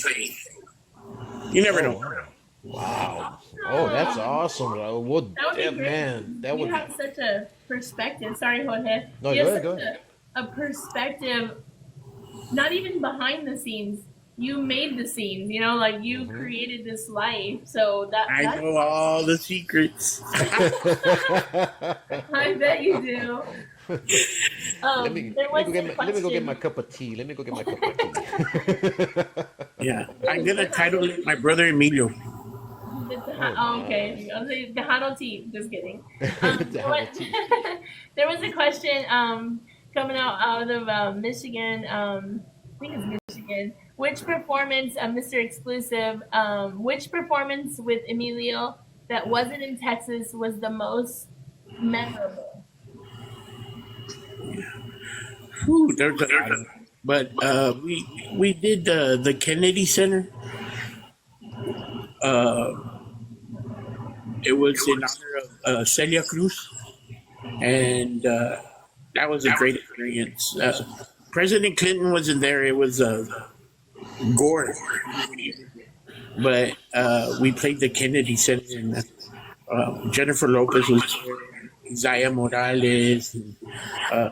You never Oh know. wow. Wow. Oh, that's awesome. Well, That would be great. man, that You would. have such a perspective. Sorry, Jorge. No, You go have ahead. Go such ahead. a perspective, not even behind the scenes. You made the scenes, you know, like you Hmm. created this life. So I that's know all the secrets. I bet you do. let me There let me was go get a my question. cup of tea. Let me go get my cup of tea. Yeah, There I'm was gonna one title question. it my brother Emilio. Oh, Oh, nice. okay. I was like, the Hano tea. Just kidding. There was, Tejano tea. there was a question coming out of Michigan. I think it's Michigan. Which performance, Mr. Exclusive, which performance with Emilio that wasn't in Texas was the most memorable? Whew, there's a lot of them. But we did the Kennedy Center. Uh, it was in honor of Celia Cruz, and that was a great experience. President Clinton wasn't there; it was Gore, but we played the Kennedy Center, and Jennifer Lopez was there, Isaiah Morales, and, uh,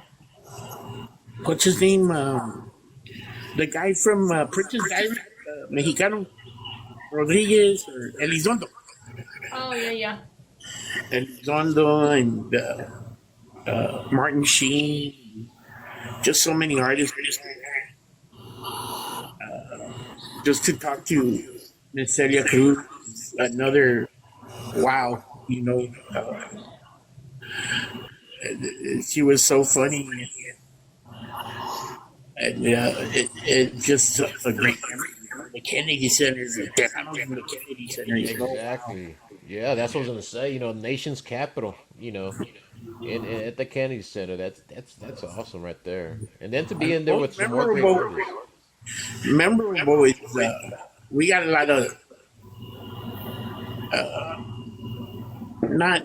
what's his name? The guy from Princess Diaries, Mexicano Rodriguez or Elizondo. Oh, yeah, yeah. Elizondo and Martin Sheen, just so many artists just to talk to. Miss Celia Cruz, another wow. She was so funny, and it just a great memory. The Kennedy Center, the Tejano's in the Kennedy Center. Wow. Exactly. Yeah, that's what I was gonna say. Nation's capital. At the Kennedy Center. That's awesome right there. And then to be in there Most with some more great memorable, artists. memorable is we got a lot of not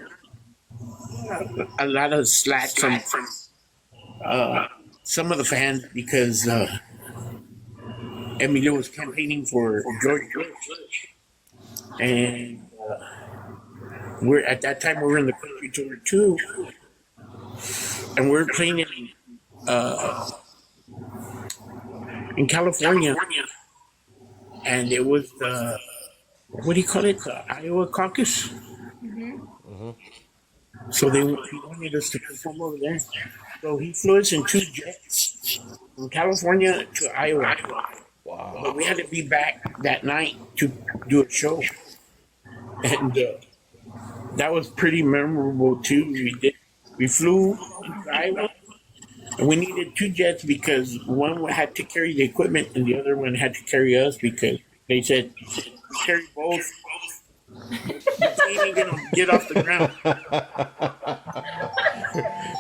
a lot of slack from uh, some of the fans because Emilio was campaigning for George Bush, and we're at that time we were in the country tour too, and we are playing in California, and it was the what do you call it, the Iowa caucus. Hmm. So he wanted us to perform over there. So he flew us in two jets from California to Iowa, but Wow. we had to be back that night to do a show, and that was pretty memorable too. We flew into Iowa, and we needed two jets because one had to carry the equipment and the other one had to carry us because they said carry both. The plane ain't gonna get off the ground.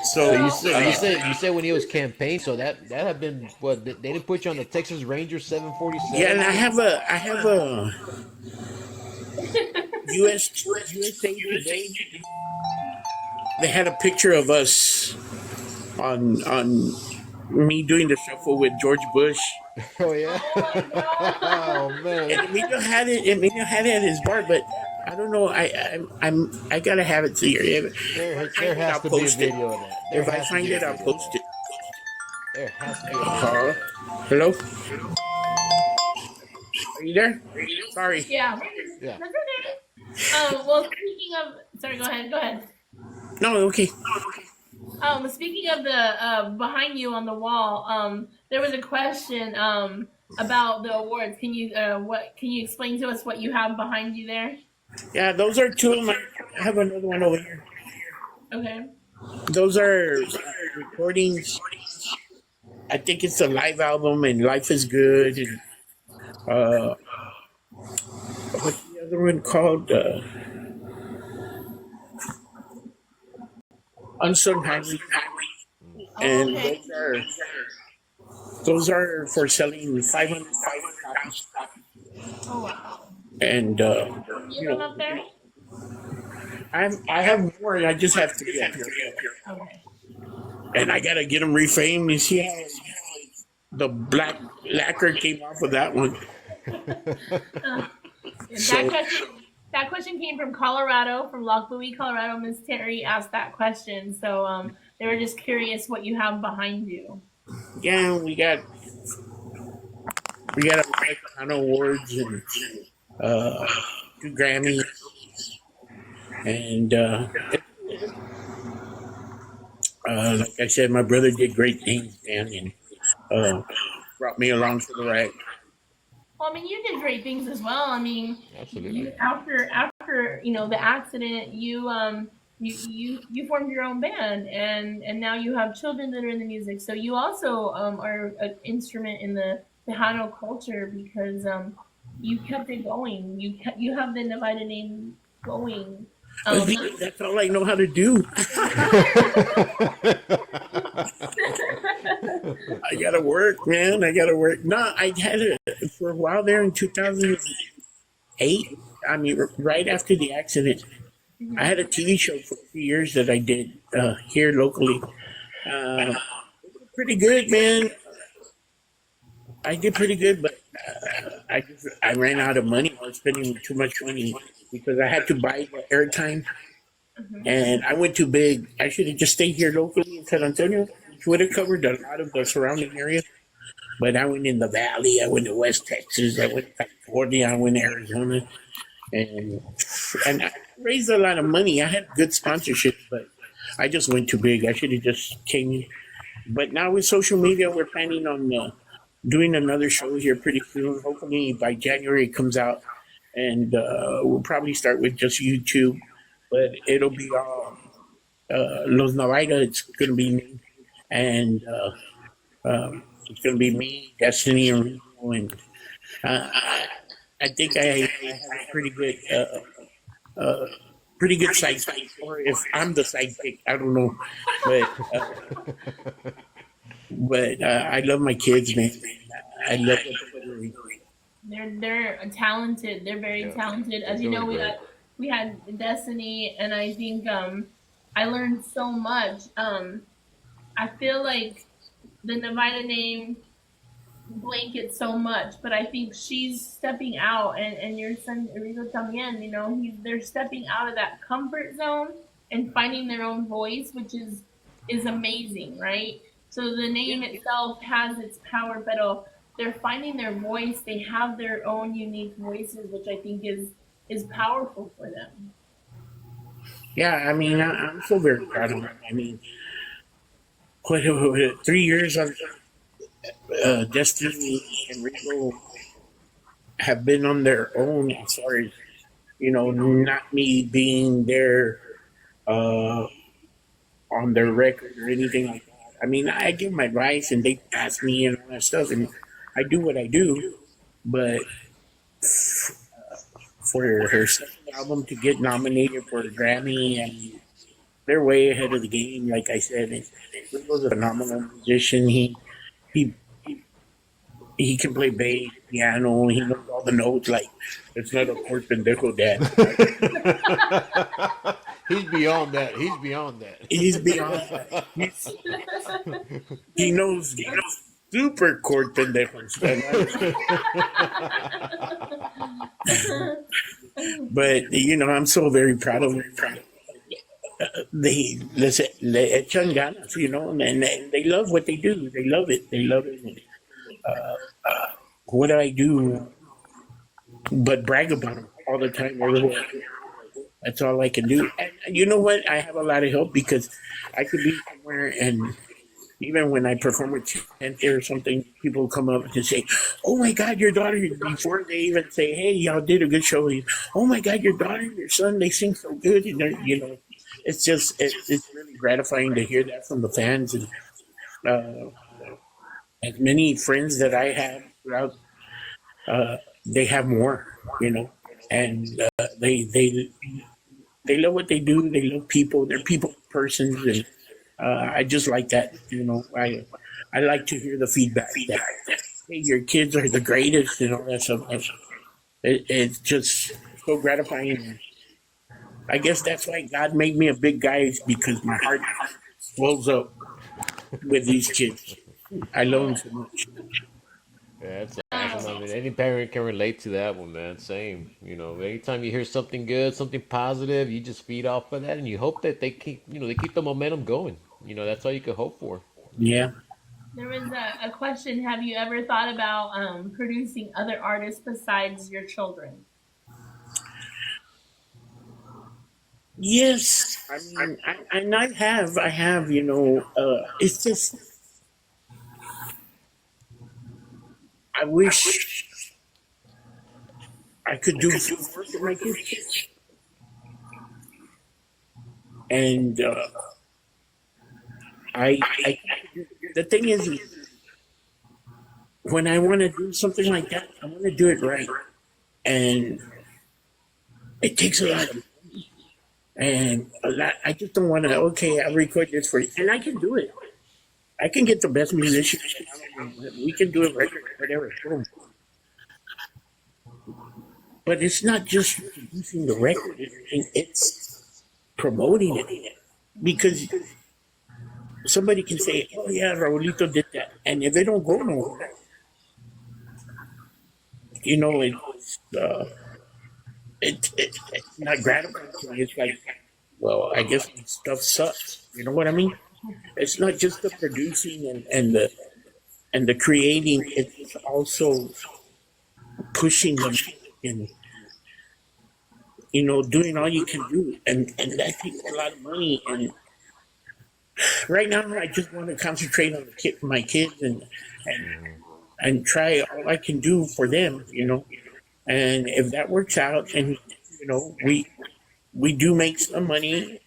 So So you said when he was campaign, so that had been what they didn't put you on the Texas Ranger yeah, 747 and I maybe? have a USA Today. They had a picture of us on me doing the shuffle with George Bush, Oh yeah. Oh my Oh god. man. and Emilio had it. Emilio had it at his bar, but I don't know. I gotta have it here. If I There find it, has I'll to be a post it. video of that. There If I has to find be a it, I'll video of post that. it. There has to be a video of that. Hello, are you there? Sorry. Yeah. Yeah. That's okay. Well, speaking of, sorry, go ahead. Go ahead. No, okay. Speaking of the behind you on the wall, there was a question about the awards. Can you explain to us what you have behind you there? Yeah, those are two of my. I have another one over here. Okay. Those are recordings. I think it's a live album, and Life is Good. And uh, what's the other one called? Unsung Highway. Oh, And okay. those are for selling 500,000 copies. Oh wow. And Can you you run know, up there? I have more. I just have three up here, Okay. and I gotta get them refamed. You see how the black lacquer came off of that one. Uh, that So question. That question came from Colorado, from Loch Louis, Colorado. Miss Terry asked that question, so they were just curious what you have behind you. yeah, we got a Tejano awards and uh, two Grammys, and like I said, my brother did great things, man, and uh, brought me along for the ride. Well, I mean, you did great things as well. I mean, Absolutely. after the accident, you formed your own band, and now you have children that are in the music. So you also are an instrument in the Tejano culture because you kept it going. You have the Navaira name going. Um, That's all I know how to do. I gotta work, man. I gotta work. No, I had it for a while there in 2008. I mean, right after the accident, I had a TV show for 2 years that I did here locally. Uh, Pretty good, man. I did pretty good, but I ran out of money. I was spending too much money because I had to buy the airtime, and I went too big. I should have just stayed here locally in San Antonio, which would have covered a lot of the surrounding areas. But I went in the valley. I went to West Texas. I went to California. I went to Arizona, and and I raised a lot of money. I had good sponsorship, but I just went too big. I should have just came in. But now with social media, we're planning on doing another show here pretty soon. Hopefully by January it comes out. and we'll probably start with just YouTube, but it'll be all Los Navaira. It's gonna be me, and it's gonna be me, Destiny, and Rico, and I think I have a pretty good sidekick, or if I'm the sidekick, I don't know, but I love my kids, man. I love what they're doing. They're talented. They're very Yeah, talented. they're As you know, doing great. we had Destiny, and I think I learned so much. I feel like the Navaida name blanket so much, but I think she's stepping out, and your son Rico también, you know, they're stepping out of that comfort zone and finding their own voice, which is amazing, right? So the name itself has its power, but they're finding their voice. They have their own unique voices, which I think is powerful for them. Yeah, I mean, I'm so very proud of them. I mean, 3 years of Destiny and Rico have been on their own as far as, not me being there uh, on their record or anything like that. I mean, I give my advice and they ask me and all that stuff, and I do what I do. But for her second album to get nominated for a Grammy, and they're way ahead of the game, like I said. And Rico's a phenomenal musician. He he can play bass, piano. He knows all the notes. Like it's not a chord pendejo dad. He's beyond that. He's beyond that. He's beyond that. He knows super chord pendejos. But I'm so very proud of him. They listen, they echan ganas, and they love what they do. They love it. They love it. What do I do but brag about them all the time, everywhere? That's all I can do. And you know what? I have a lot of help because I could be somewhere, and even when I perform with Chente or something, people come up and say, "Oh my God, your daughter!" Before they even say, "Hey, y'all did a good show," "Oh my God, your daughter, your son, they sing so good," and it's just it's really gratifying to hear that from the fans. And uh, as many friends that I have throughout, they have more, and they love what they do. They love people. They're people persons, and I just like that. I like to hear the feedback that hey, your kids are the greatest and all that stuff. It's just so gratifying. I guess that's why God made me a big guy, is because my heart swells up with these kids. I love them so much. Yeah, that's awesome. I mean, any parent can relate to that one, man. Same. Anytime you hear something good, something positive, you just feed off of that, and you hope that they keep the momentum going. That's all you could hope for. Yeah. There was a question. Have you ever thought about producing other artists besides your children? Yes. I mean, I have, it's just, I wish I could do some work with my kids. And I, the thing is, when I want to do something like that, I want to do it right. And it takes a lot of, and a lot, I just don't want to, okay, I'll record this for you. And I can do it. I can get the best musicians. We can do a record, whatever. Boom. But it's not just producing the record, it's promoting it. Because somebody can say, "Oh yeah, Raulito did that," and if they don't go nowhere, it's not gratifying to me. It's like, well, I guess my stuff sucks. You know what I mean? It's not just the producing and the creating; it's also pushing them and doing all you can do, and that takes a lot of money. And right now, I just want to concentrate on my kids, and try all I can do for them, and if that works out, and we do make some money,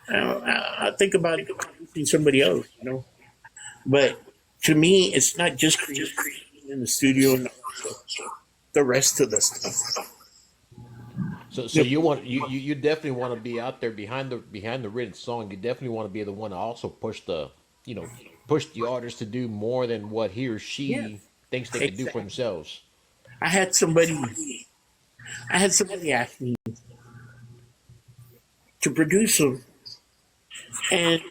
I'll think about producing somebody else. But to me, it's not just creating in the studio and the rest of the stuff. So you want you definitely want to be out there behind the written song. You definitely want to be the one to also push the push the artist to do more than what he or Yeah, she thinks they can do for exactly. themselves. I had somebody, I had somebody ask me to produce them, and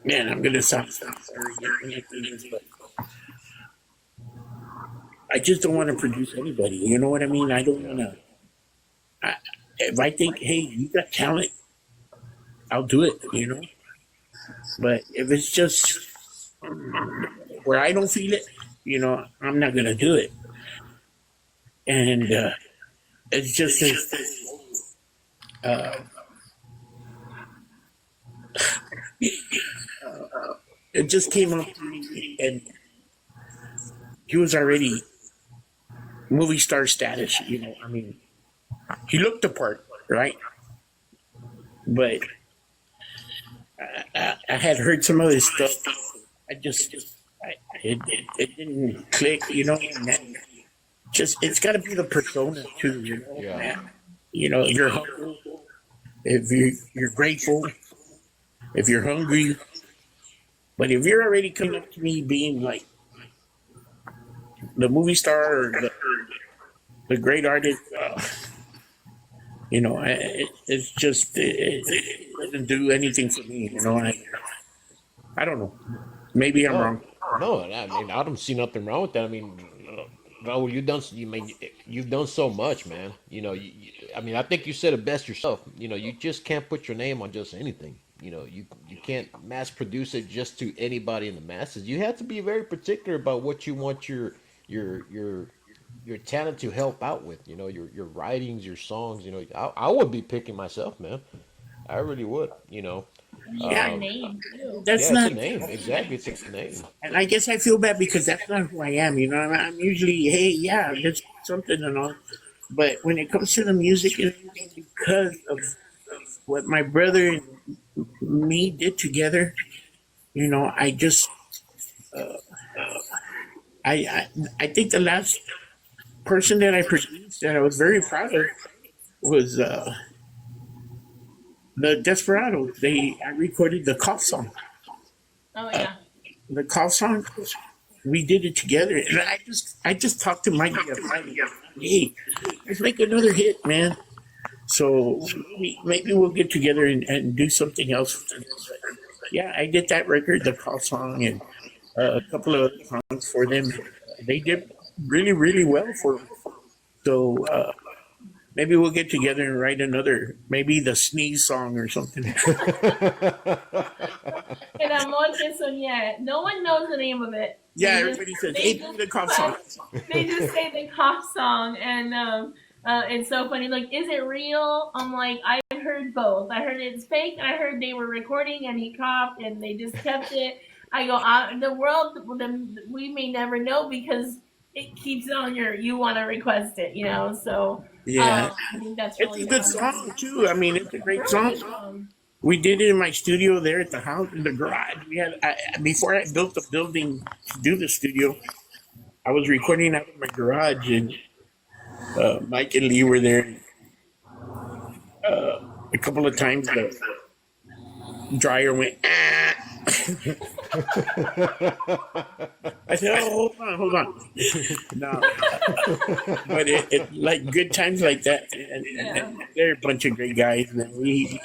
man, I'm gonna sound arrogant when I say this, but I just don't want to produce anybody. You know what I mean? I don't want Yeah. to. If I think, hey, you got talent, I'll do it. But if it's just where I don't feel it, I'm not gonna do it. And it's just uh, it just came up to me, and he was already movie star status. I mean, he looked the part, right? But I had heard some other stuff. I just, it didn't click, and then just it's got to be the persona too, Yeah. man. You're humble, if you're grateful, if you're hungry, but if you're already coming up to me being like the movie star or the great artist, it's just it doesn't do anything for me, I don't know. Maybe I'm No, wrong. no. I mean, I don't see nothing wrong with that. I mean, Raul, you've done so much, man. I mean, I think you said it best yourself. You just can't put your name on just anything. You can't mass produce it just to anybody in the masses. You have to be very particular about what you want your your your talent to help out with. Your writings, your songs. I would be picking myself, man. I really would. Use your Yeah, Um, name too. that's yeah, it's a not. name. Exactly, it's a name. And I guess I feel bad because that's not who I am. I'm usually, hey, yeah, there's something and all. But when it comes to the music, it's because of what my brother and me did together. I just, I, I think the last person that I produced that I was very proud of was the Desperados. I recorded the cough song. Oh yeah. The cough song, we did it together, and I just talked to Mikey about it. Hey, let's make another hit, man. So maybe we'll get together and do something else. Yeah, I did that record, the call song, and a couple of other songs for them. They did really, really well for them. So maybe we'll get together and write another, maybe the sneeze song or something. El amor que soñé. No one knows the name of it. Yeah, everybody says, They "Hey, do just the cough song." they just say the cough song, and it's so funny. Like, is it real? I'm like, I heard both. I heard it's fake. I heard they were recording and he coughed, and they just kept it. I go, the world, we may never know because it keeps it on you want to request it, So Yeah, I think that's it's really a good fun. song too. I mean, it's a great Really song. good song. We did it in my studio there at the house in the garage. Before I built the building to do the studio, I was recording out of my garage, and Mike and Lee were there. A couple of times the dryer went. Ah. I said, "Oh, hold on." No, but like good times like that, Yeah. and they're a bunch of great guys. And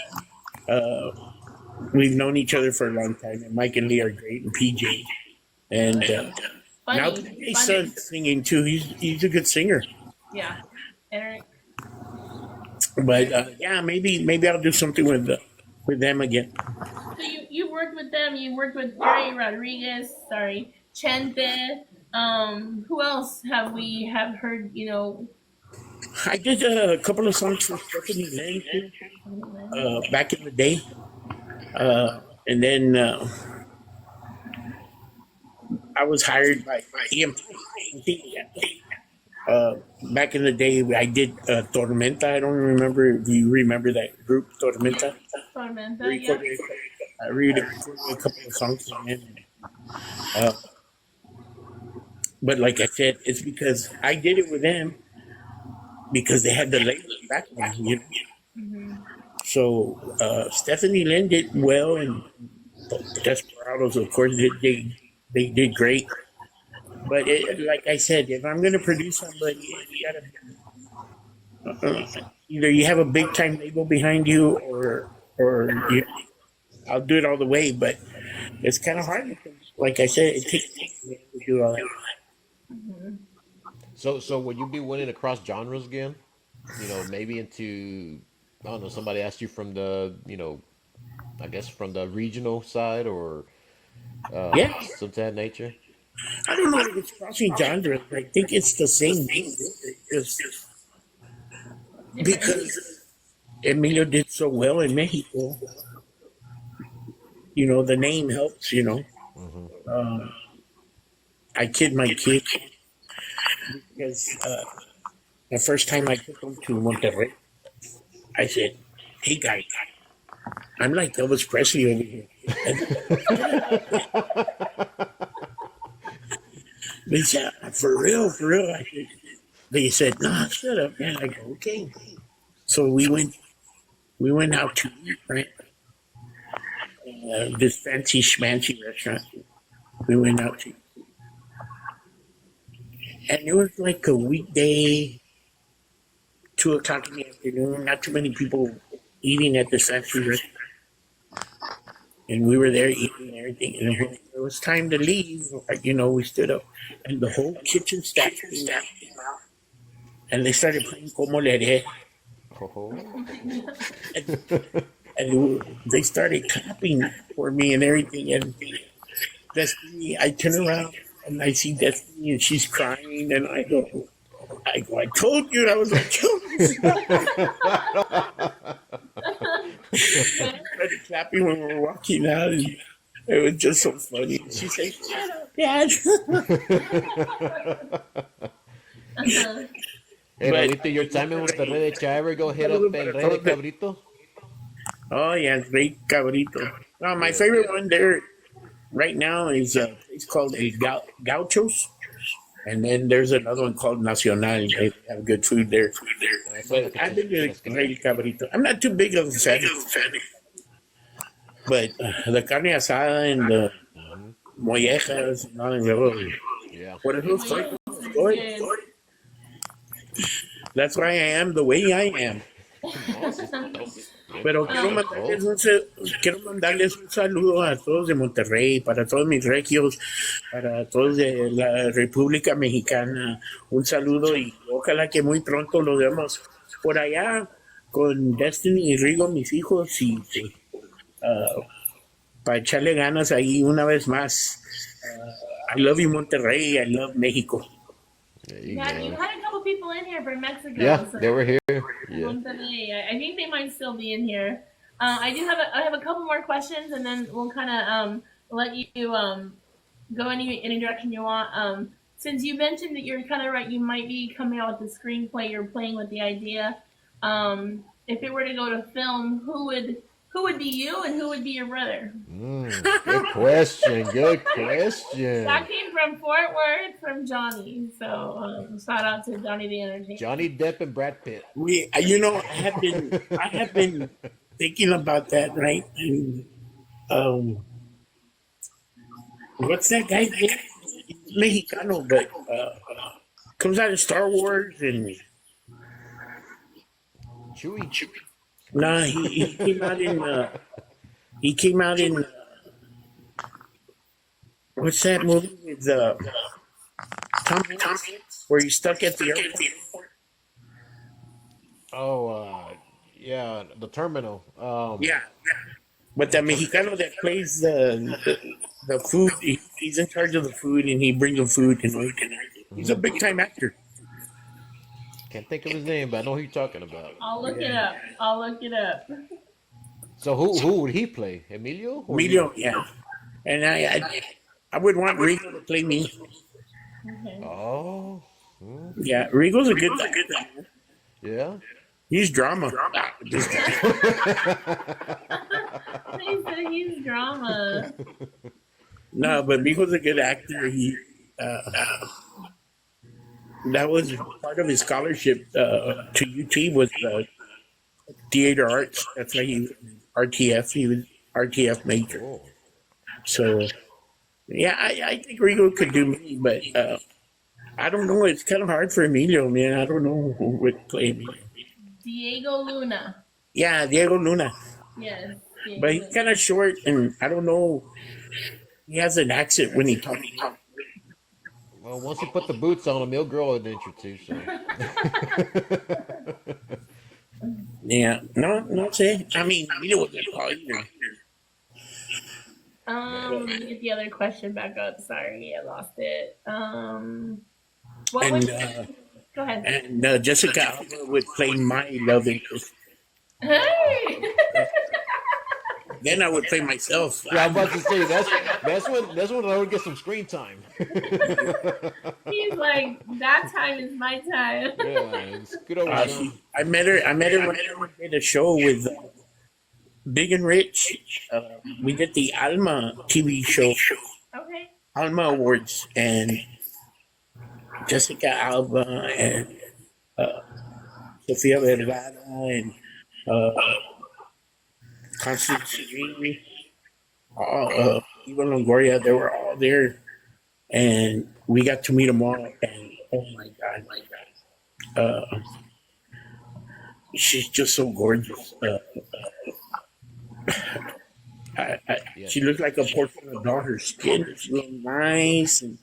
uh, we've known each other for a long time, and Mike and Lee are great, and PJ, and now Funny. PJ's Funny. son's singing too. He's a good singer. Yeah. Eric. But yeah, maybe I'll do something with them again. So you worked with them. You worked with Jerry Rodriguez. Sorry, Chente. Who else have heard? I did a couple of songs for Stephanie Lang too, back in the day, and then I was hired by EMI. Back in the day, I did Tormenta. I don't remember. Do you remember that group, Yes, Tormenta? Tormenta, yep. Recorded, I recorded a couple of songs from them. Uh, but like I said, it's because I did it with them because they had the label back then, you know. Hmm. So Stephanie Lynn did well, and Desperados, of course, they did great. But like I said, if I'm going to produce somebody, you gotta either you have a big time label behind you, or you, I'll do it all the way. But it's kind of hard because, like I said, it takes time to do all that. Hmm. So would you be willing to cross genres again? You know, maybe into, I don't know, somebody asked you from the, I guess from the regional side or Yeah, some of that nature. I don't know if it's crossing genres. I think it's the same name, just Different because entity. Emilio did so well in Mexico. You know, the name helps. You know, Hmm. um, I kid my kid because the first time I took him to Monterrey, I said, "Hey guys, I'm like Elvis Presley over here." And they said, "For real, for real." They said, "Nah, shut up, man." I go, "Okay." So we went out to eat, right? This fancy schmancy restaurant. We went out to, and it was like a weekday, 2 o'clock in the afternoon. Not too many people eating at this fancy restaurant, and we were there eating and everything. And when it was time to leave, we stood up, and the whole kitchen staff came out, and they started playing "Como Le Haré," Oh. and, and they started clapping for me and everything. And Destiny, I turn around and I see Destiny, and she's crying, and I told you I was like, started clapping when we were walking out, and it was just so funny. She said, "Shut up, Dad." Uh-huh. Hey, But Raulito, your time in Monterrey, did you ever go hit up saludo El para Rey de todos. Cabrito? Oh yeah, Rey Cabrito. No, my Yeah. favorite one there right now is a place called El Gauchos, and then there's another one called Nacional. They have good food there. Eso no lo But I've escuché, been no to lo escuché. Rey Cabrito. I'm not too big of a fan, but the carne asada and the Hmm. mollejas and all that. Yeah. Por The eso estoy Moyejas como is estoy. good. That's why I am the way I am. No, sí, no, good, Pero Um, good. quiero mandarles un saludo a todos de Monterrey, para todos mis regios, para todos de la República Mexicana. Un saludo y ojalá que muy pronto lo veamos por allá con Destiny y Rigo, mis hijos, y para echarle ganas ahí una vez más. I love you, Monterrey. I love México. There you you had you go. had a couple people in here from Mexico, Yeah, so they were here. Yeah. Monterrey. I think they might still be in here. I have a couple more questions, and then we'll kind of let you go any direction you want. Since you mentioned that you're kind of right, you might be coming out with the screenplay. You're playing with the idea. If it were to go to film, who would be you, and who would be your brother? Good question. Good That question. came from Fort Worth from Johnny. So shout out to Johnny the Entertainer. Johnny Depp and Brad Pitt. I have been thinking about that, right? And, um, what's that guy's name? He's Mexicano, but comes out of Star Wars, and Chewy. nah, he came out in what's that movie with Tom Hanks where he's stuck at the airport? Oh, yeah, the terminal. Yeah, but the I'm trying. Mexicano that plays the food, he's in charge of the food, and he brings them food, and he's a Mhm. big time actor. Can't think of his name, but I know who you're talking about. I'll look it Yeah, up. I'll look it up. So who would he play? Emilio or you? Emilio, yeah, and I would want Rico to play me. Okay. Oh, Yeah, Regal's a good actor. Yeah. He's drama. They said he's drama. No, but Regal's a good actor. That was part of his scholarship to UT was theater arts. That's why he RTF. He was RTF major. Oh. So yeah, I think Regal could do me, but I don't know. It's kind of hard for Emilio, man. I don't know who would play me. Diego Luna. Yeah, Diego Luna, Yes. Diego but he's Luna. kind of short, and I don't know. He has an accent when he talks. Well, once you put the boots on him, he'll grow an inch or two. So. Yeah, no, say. I mean, Emilio was a call either. Let me get the other question back up. Sorry, I lost it. What was? And Go ahead. and Jessica Alba would play my love interest. Hey. Then I would play myself. Yeah, I'm about to say that's when I would get some screen time. He's like, that time is my time. Yeah, it's good over there. I met her. When I did a show with Big and Rich. We did the Alma TV show, Okay. Alma Awards, and Jessica Alba and Sofia Vergara and uh, Constance Green, Eva Longoria. They were all there, and we got to meet them all. And oh my god, she's just so gorgeous. Yeah. She looked like a porcelain doll. Her skin is real nice. And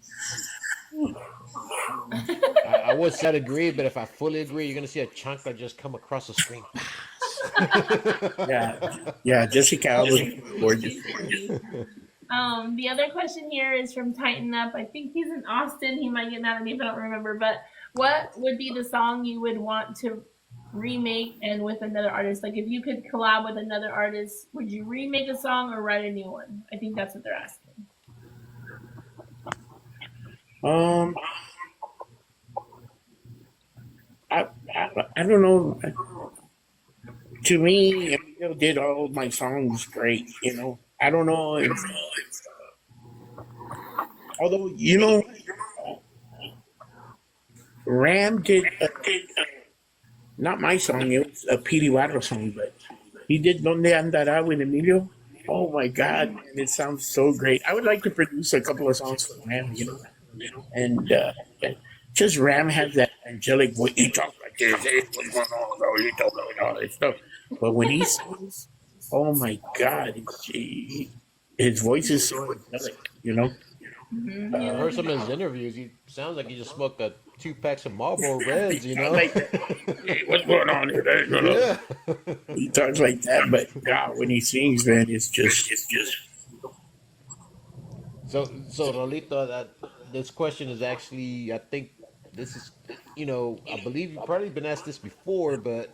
I would say I'd agree, but if I fully agree, you're gonna see a chunk that just come across the screen. yeah, Jessica Alba's gorgeous. The other question here is from Tighten Up. I think he's in Austin. He might get mad at me if I don't remember. But what would be the song you would want to remake and with another artist? Like if you could collab with another artist, would you remake a song or write a new one? I think that's what they're asking. Um, I don't know. To me, Emilio did all my songs great. I don't know if, although Ram did not my song. It was a Piri Guarro song, but he did Donde Andará with Emilio. Oh my God, man, it sounds so great. I would like to produce a couple of songs for Ram, and just Ram has that angelic voice. He talks like this, "Hey, what's going on, Raulito," and all that stuff. But when he sings, oh my God, his voice is so angelic. I heard some of his interviews. He sounds like he just smoked 2 packs of Marlboro Reds. Like, "Hey, what's going on here?" Yeah. He talks like that, but God, when he sings, man, it's just. So Raulito, this question is actually, I think this is, I believe you've probably been asked this before, but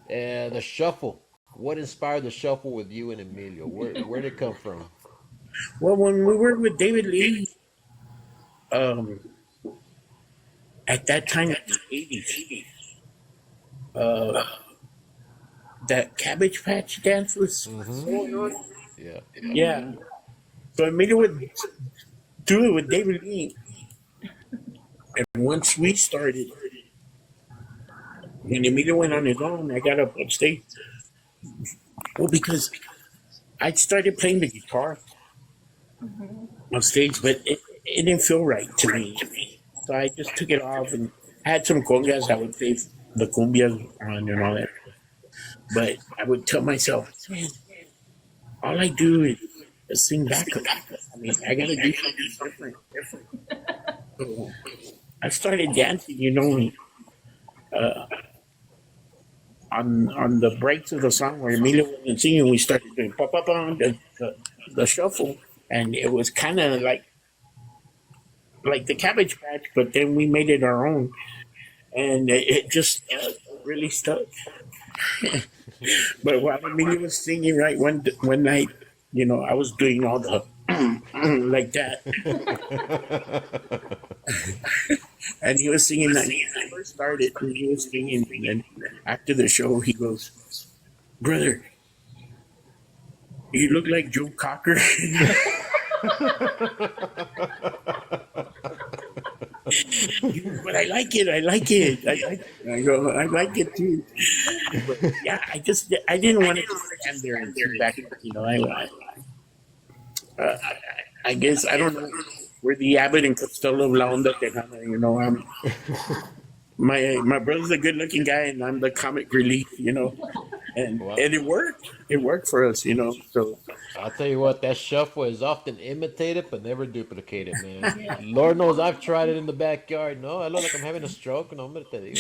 the shuffle. What inspired the shuffle with you and Emilio? Where did it come from? Well, when we were with David Lee, at that time in the 80s, that Cabbage Patch dance was going on. Yeah. Yeah. So Emilio would do it with David Lee. And once we started, when Emilio went on his own, I got up on stage. Well, because I started playing the guitar on stage, but it didn't feel right to me. So I just took it off and had some congas I would play the cumbias on and all that. But I would tell myself, man, all I do is sing backup. I mean, I gotta do something different. So I started dancing, on the breaks of the song where Emilio wasn't singing, we started doing pop up on the shuffle, and it was kind of like the Cabbage Patch, but then we made it our own, and it just really stuck. But while Emilio was singing, right, one night, I was doing all the like that. And he was singing that when he first started. And he was singing, and then after the show, he goes, "Brother, you look like Joe Cocker." But I like it. I like it. I like it. I go, I like it too. But yeah, I didn't want to just stand there and sit back. I guess I don't know. We're the Abbott and Costello of La Onda Tejana. My brother's a good looking guy, and I'm the comic relief. Well, And it worked. It worked for us. So I'll tell you what, that shuffle is often imitated but never duplicated, man. Yeah. Lord knows I've tried it in the backyard. No, I look like I'm having a stroke. No, hombre, te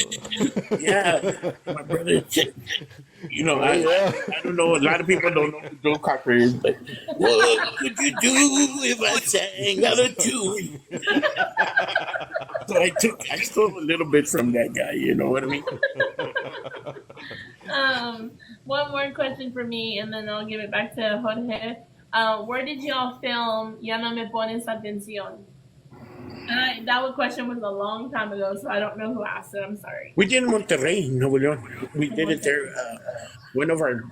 yeah, digo. my brother. Oh, yeah. I don't know. A lot of people don't know who Joe Cocker is, but what could you do if I sang out of tune? So I stole a little bit from that guy. You know what I mean? One more question for me, and then I'll give it back to Jorge. Where did y'all film Ya no me pones atención? That question was a long time ago, so I don't know who asked it. I'm sorry. We did in Monterrey, Nuevo León. We did it there. One of our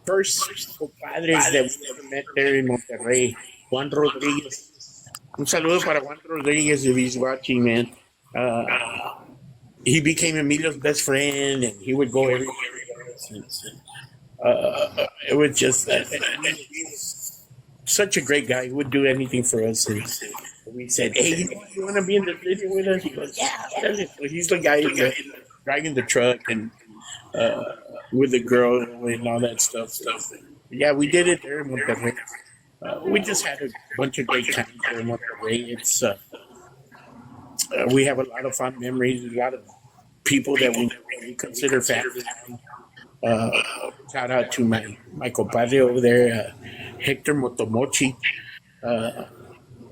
first compadres that we ever met there in Monterrey, Juan Rodriguez. Un saludo para Juan Rodriguez if he's watching, man. He became Emilio's best friend, and he would go everywhere. It was just he was such a great guy. He would do anything for us. And we said, "Hey, you want to be in the video with us?" He goes, "Yeah." So he's the guy driving the truck and with the girl and all that stuff. Yeah, we did it there in Monterrey. We just had a bunch of great times there in Monterrey. We have a lot of fond memories. A lot of people that we consider family. Shout out to my compadre over there, Hector Motomochi.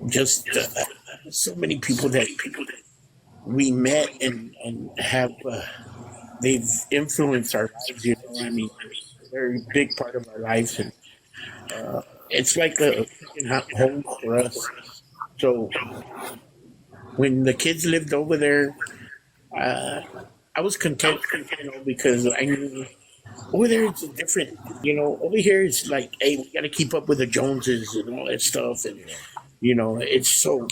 Just so many people that we met and have they've influenced our lives. I mean, they're a big part of our lives, and it's like a home for us. So when the kids lived over there, I was content, because I knew over there it's different. Over here it's like, hey, we got to keep up with the Joneses and all that stuff, and it's so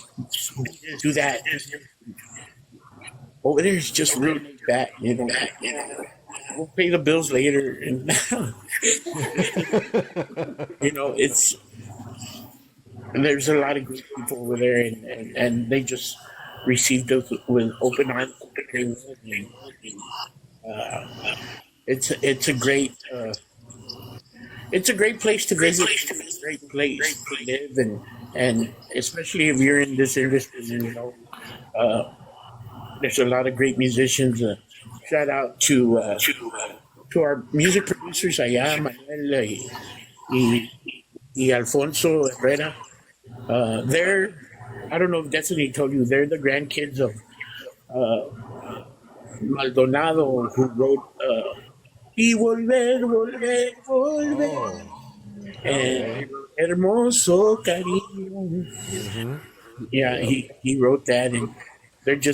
do that. Over there it's just real laid back. We'll pay the bills later, and it's there's a lot of great people over there, and they just received us with open arms. It's a great place to visit. It's a great place to live, and especially if you're in this industry, there's a lot of great musicians. Shout out to our music producers allá, Manuel y Alfonso Herrera. They're, I don't know if Destiny told you, they're the grandkids of Maldonado, who wrote Y volver, volver, volver. Oh, And okay. Hermoso Cariño. Hmm. Yeah, Yep. he wrote that, and they had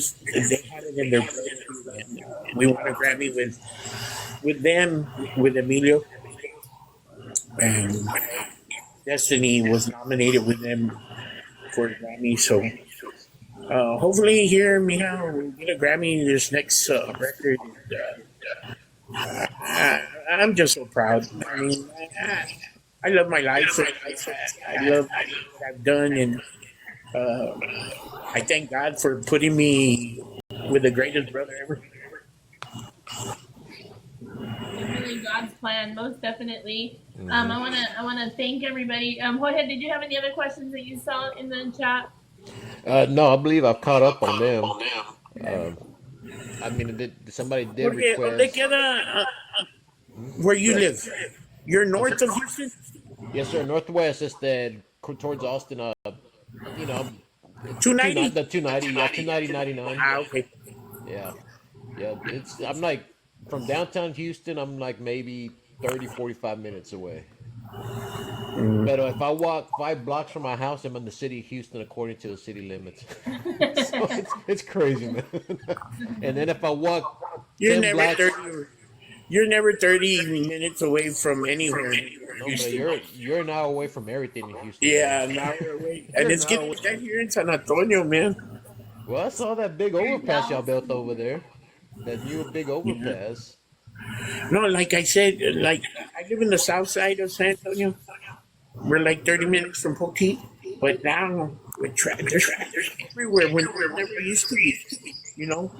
it in their blood. And we won a Grammy with them, with Emilio, and Destiny was nominated with them for a Grammy. So hopefully here, Mija, we'll get a Grammy this next record. I'm just so proud. I mean, I love my life. I love what I've done, and uh, I thank God for putting me with the greatest brother ever. Definitely God's plan, most definitely. Hmm. I wanna thank everybody. Jorge, did you have any other questions that you saw in the chat? No, I believe I've caught up on them. Um, I mean, somebody did Jorge, ¿dónde request. queda where you Yes, live? You're I'm so, north of Houston? yes, sir. Northwest is towards Austin. It's 290? the 290. Yeah, 290 99. Ah, okay. Yeah, yeah. I'm like from downtown Houston. I'm like maybe 30 45 minutes away. But if I walk 5 blocks from my house, I'm in the city of Houston according to the city limits. So it's crazy, man. And then if I walk You're 10 never blocks, 30. You're never 30 minutes away from anywhere in no, but Houston. you're an hour away from everything in Houston, bro. Yeah, now we're away, and You're an it's hour getting away. bad here in San Antonio, man. Well, I saw that big overpass y'all Dallas. built over there. That new big Yeah. overpass. No, like I said, like I live in the south side of San Antonio. We're like 30 minutes from Poteet, but now there's everywhere when there never used to be, you know.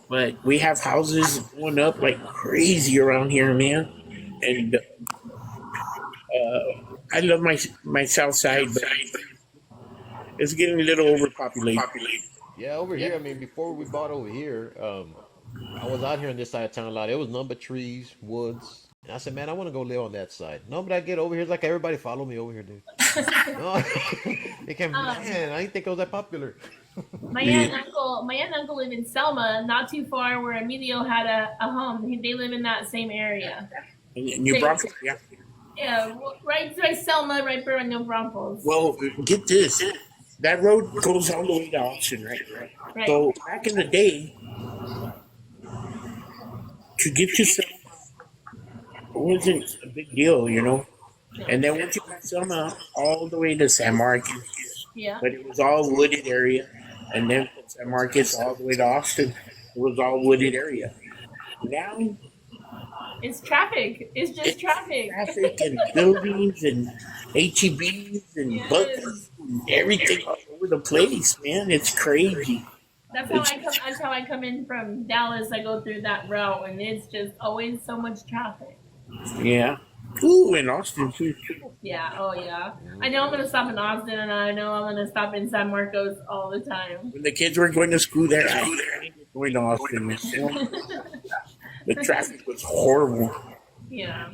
But we have houses going up like crazy around here, man. And I love my south side, but it's getting a little overpopulated. Yeah, over here. I mean, before we bought over here, I was out here on this side of town a lot. It was number trees, woods. And I said, man, I want to go live on that side. No, but I get over here, it's like everybody follow me over here, dude. No, they can't. Um, Man, I didn't think it was that popular. Yeah. my aunt and uncle live in Selma, not too far where Emilio had a home. They live in that same area. And New Braunfels, yeah. Yeah, right Selma, right there in New Braunfels. Well, get this. That road goes all the way to Austin, right? Right. So back in the day, to get to Selma wasn't a big deal, you know. And then once you pass Selma, all the way to San Marcos, Yeah. but it was all wooded area. And then from San Marcos all the way to Austin, it was all wooded area. Now It's traffic. It's just it's traffic. traffic and buildings and HEBs and Yes. buses and everything all over the place, man. It's crazy. That's how I come in from Dallas. I go through that route, and it's just always so much traffic. Yeah. Ooh, in Austin too. Yeah. Oh yeah. I know I'm gonna stop in Austin, and I know I'm gonna stop in San Marcos all the time. When the kids were going to school there, I hated going to Austin. Man. The traffic was horrible. Yeah.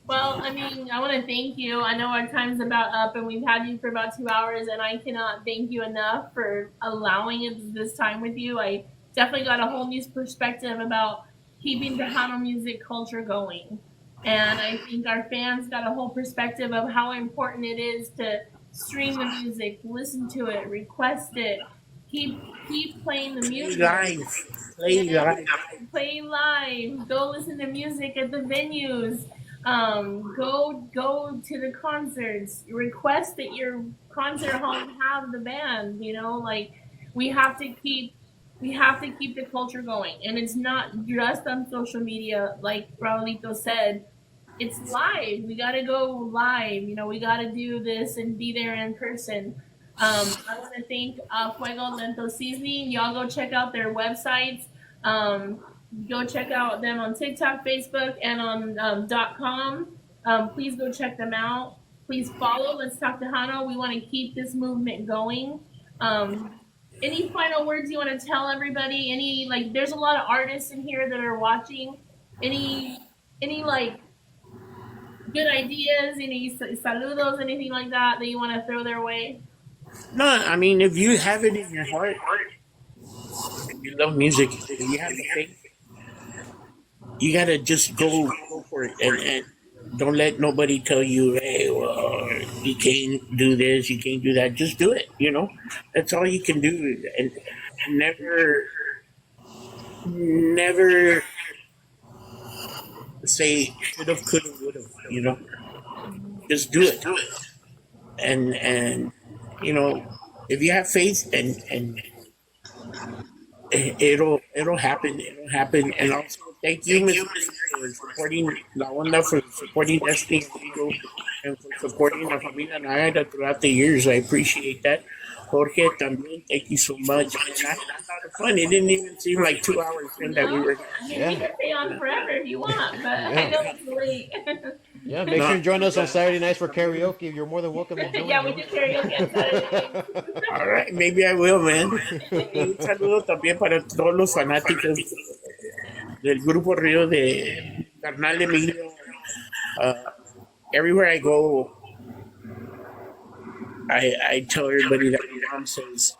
Well, I mean, I want to thank you. I know our time's about up, and we've had you for about 2 hours, and I cannot thank you enough for allowing this time with you. I definitely got a whole new perspective about keeping Tejano music culture going. And I think our fans got a whole perspective of how important it is to stream the music, listen to it, request it, keep playing the Play music. live. Play live. Play live. Go listen to music at the venues. Go to the concerts. Request that your concert hall have the band. You know, like we have to keep the culture going, and it's not just on social media. Like Raulito said, it's live. We gotta go live. You know, we gotta do this and be there in person. I want to thank Fuego Lento Seasoning. Y'all go check out their websites. Go check out them on TikTok, Facebook, and on .com. Please go check them out. Please follow Let's Talk Tejano. We want to keep this movement going. Any final words you want to tell everybody? There's a lot of artists in here that are watching. Any like good ideas? Any saludos? Anything like that you want to throw their way? No, I mean, if you have it in your heart, and you love music, if you have the faith, you gotta just go for it, and don't let nobody tell you, hey, well, you can't do this, you can't do that. Just do it. You know, that's all you can do, and never say should have, could have, would have. You know, just do it, and you know, if you have faith, and it'll happen. It'll happen. And also, thank you, Miss for supporting La Onda, for supporting Destiny Radio, and for supporting La Familia Navaira throughout the years. I appreciate that. Jorge, también, thank you so much. And I had a lot of fun. It didn't even seem like 2 hours in that we were. I mean, Yeah. we can stay on forever if you want, but I Yeah. know it's late. Yeah, make sure you join us on Saturday nights for karaoke. You're more than welcome to join. Yeah, we do karaoke on Saturday. All right, maybe I will, man. Y un saludo también para todos los fanáticos del grupo Río de Carnal Emilio. Uh, Everywhere I go, I tell everybody that my mom says,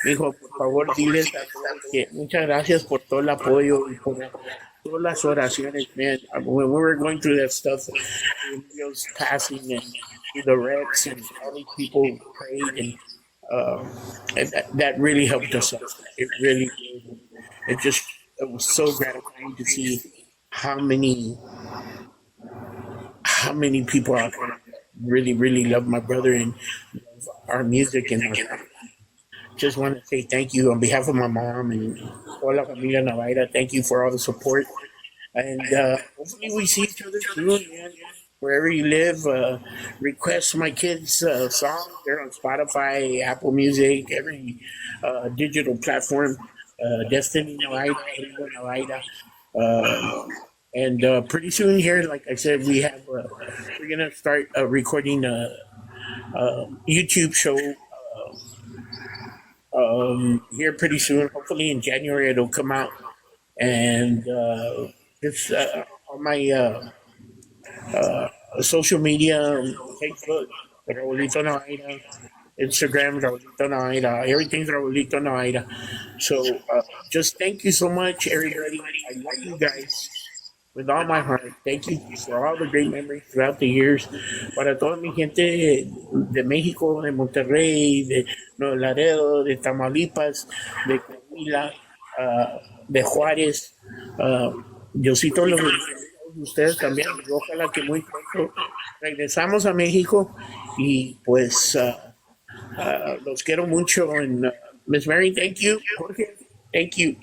mijo, por favor, diles a todos que muchas gracias por todo el apoyo y por todas las oraciones, man. When we were going through that stuff, Emilio's passing, and the Rex and all these people prayed, and that really helped us out. It really did. It was so gratifying to see how many how many people out there really really love my brother and our music and our just want to say thank you on behalf of my mom and toda la familia Navaira. Thank you for all the support. And hopefully we see each other soon, man. Wherever you live, request my kids' songs. They're on Spotify, Apple Music, every digital platform. Destiny Navaira, Ringo Navaira. And pretty soon here, like I said, we're gonna start recording a YouTube show here pretty soon. Hopefully in January it'll come out, and it's on my social media, Facebook, Raulito Navaira, Instagram, Raulito Navaira, everything's Raulito Navaira. So just thank you so much, everybody. I love you guys with all my heart. Thank you for all the great memories throughout the years. Para toda mi gente de México, de Monterrey, de Nuevo Laredo, de Tamaulipas, de Coahuila, de Juárez. Diosito los bendiga a ustedes también. Y ojalá que muy pronto regresamos a México y pues los quiero mucho. And Miss Mary, thank you. Jorge, thank you.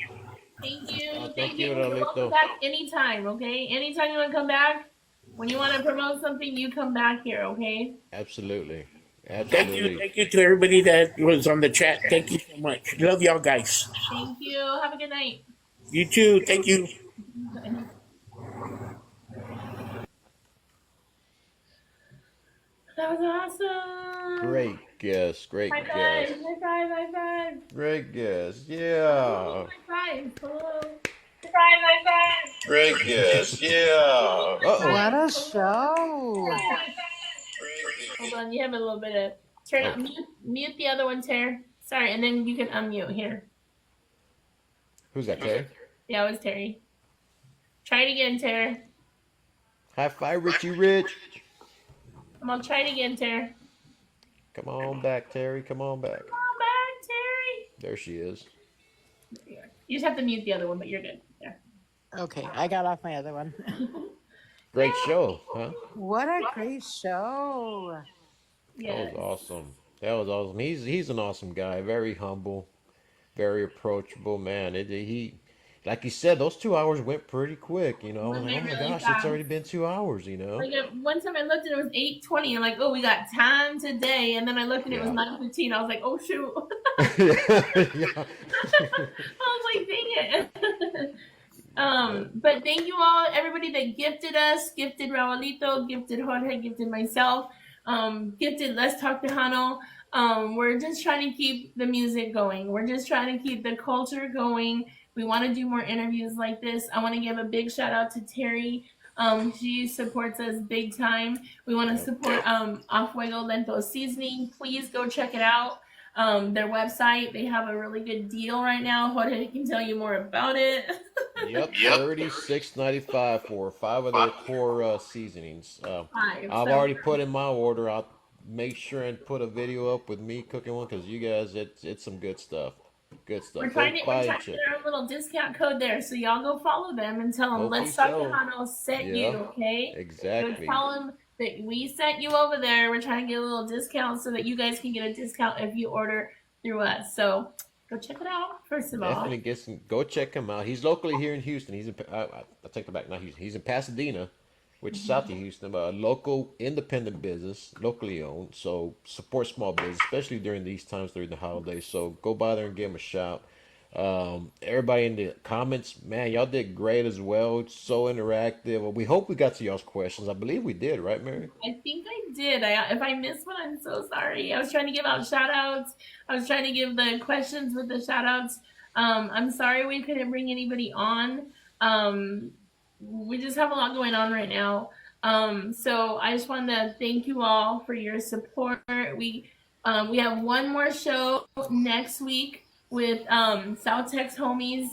Thank you. Thank Thank you, you. You're welcome Raulito. back anytime, okay? Anytime you want to come back, when you want to promote something, you come back here, okay? Absolutely. Absolutely. Thank you to everybody that was on the chat. Thank you so much. Love y'all guys. Thank you. Have a good night. You too. Thank you. That was awesome. Great guest. Great High guest. five. High five. High five. Great guest. Yeah. High five. Hello. High five. High five. Great guest. Yeah. Uh-oh. What a show! Hold on. You have a little bit of turn Oh. up. Mute the other one, Tara. Sorry, and then you can unmute here. Who's that, Terry? Yeah, it was Terry. Try it again, Tara. High five, Richie Rich. I'm gonna try it again, Tara. Come on back, Terry. Come on back. Come on back, Terry. There she is. There you are. You just have to mute the other one, but you're good. Yeah. Okay, I got off my other one. Great show, huh? What a great show! That Yes. was awesome. That was awesome. He's an awesome guy. Very humble, very approachable, man. He like you said, those 2 hours went pretty quick. You know, I was like, oh Went my really gosh, it's fast. already been 2 hours. You know. Like one time I looked and it was 8:20. I'm like, oh, we got time today. And then I looked and it was Yeah. 9:15. I was like, oh shoot. Yeah. I was like, dang it. But thank you all, everybody that gifted us, gifted Raulito, gifted Jorge, gifted myself, gifted Let's Talk Tejano. We're just trying to keep the music going. We're just trying to keep the culture going. We want to do more interviews like this. I want to give a big shout out to Terry. She supports us big time. We want to Yep. support A Fuego Lento Seasoning. Please go check it out. Their website, they have a really good deal right now. Jorge can tell you more about it. Yep, $36.95 for 5 of their core seasonings. Five. I've So already put in my order. I'll make sure and put a video up with me cooking one because you guys, it's some good stuff. Good stuff. we're Go trying to buy get and check. our little discount code there. So y'all go follow them and tell them Hopefully Let's Talk so. Tejano sent you, Yeah, okay? Go exactly. tell them that we sent you over there. We're trying to get a little discount so that you guys can get a discount if you order through us. So go check it out, first of all. Definitely get some. Go check him out. He's locally here in Houston. He's in. I take it back. Not Houston. He's in Pasadena, which is south of Houston. But a local independent business, locally owned. So support small business, especially during these times during the holidays. So go by there and give him a shout. Everybody in the comments, man, y'all did great as well. It's so interactive. Well, we hope we got to y'all's questions. I believe we did, right, Mary? I think I did. If I missed one, I'm so sorry. I was trying to give out shout outs. I was trying to give the questions with the shout outs. I'm sorry we couldn't bring anybody on. We just have a lot going on right now. So I just wanted to thank you all for your support. We have one more show next week with South Tex homies,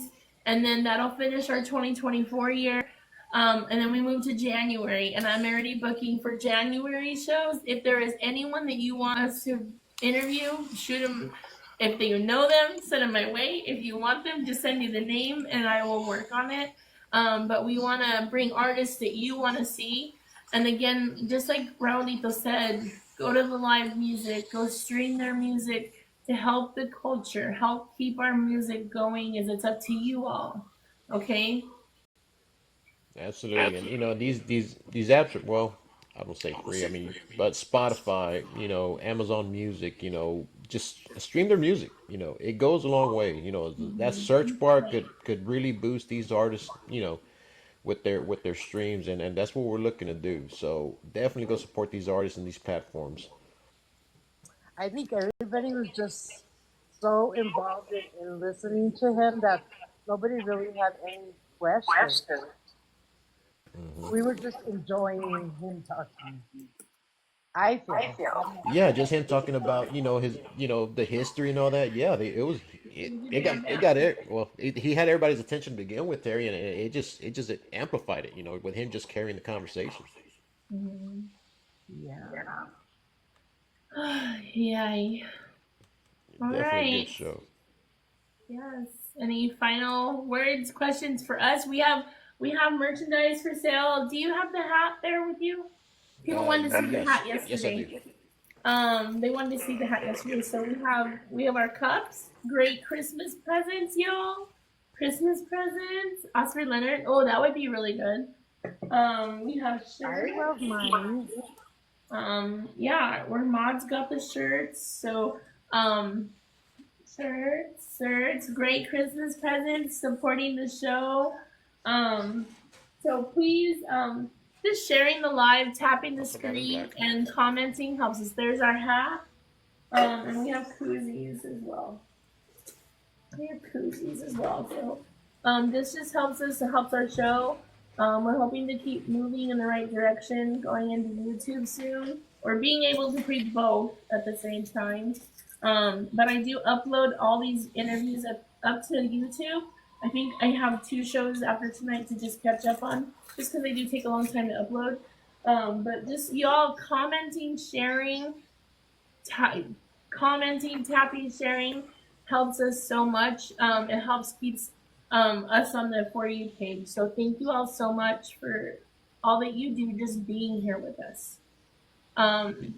and then that'll finish our 2024 year. And then we move to January, and I'm already booking for January shows. If there is anyone that you want us to interview, shoot them. If you know them, send them my way. If you want them, just send me the name, and I will work on it. But we want to bring artists that you want to see. And again, just like Raulito said, go to the live music, go stream their music to help the culture, help keep our music going. As it's up to you all, okay? Absolutely, and these apps are, well, I don't say free. I mean, but Spotify, Amazon Music, just stream their music. It goes a long way. That search bar could really boost these artists. With their streams, and that's what we're looking to do. So definitely go support these artists and these platforms. I think everybody was just so involved in listening to him that nobody really had any questions. We were just enjoying him talking. I feel. I don't know. Yeah, just him talking about his the history and all that. Yeah, it got it. Well, he had everybody's attention to begin with, Terry, and it just amplified it. With him just carrying the conversation. Yeah. Yeah. All Definitely a good right. show. Yes. Any final words, questions for us? We have merchandise for sale. Do you have the hat there with you? People wanted to see the Yes, hat yes, I do. yesterday. They wanted to see the hat yesterday, so we have our cups. Great Christmas presents, y'all. Christmas presents. Oscar Leonard. Oh, that would be really good. We have I shirts. love mine. Yeah, where mods got the shirts. So, shirts, great Christmas presents, supporting the show. Um, so please, just sharing the live, tapping the Put that in screen, black. and commenting helps us. There's our hat. And we have koozies as well. So, this just helps us. It helps our show. We're hoping to keep moving in the right direction, going into YouTube soon, or being able to preach both at the same time. But I do upload all these interviews up to YouTube. I think I have 2 shows after tonight to just catch up on, just because they do take a long time to upload. But just y'all commenting, sharing, commenting, tapping, sharing helps us so much. It helps keeps us on the For You page. So thank you all so much for all that you do, just being here with us. Um,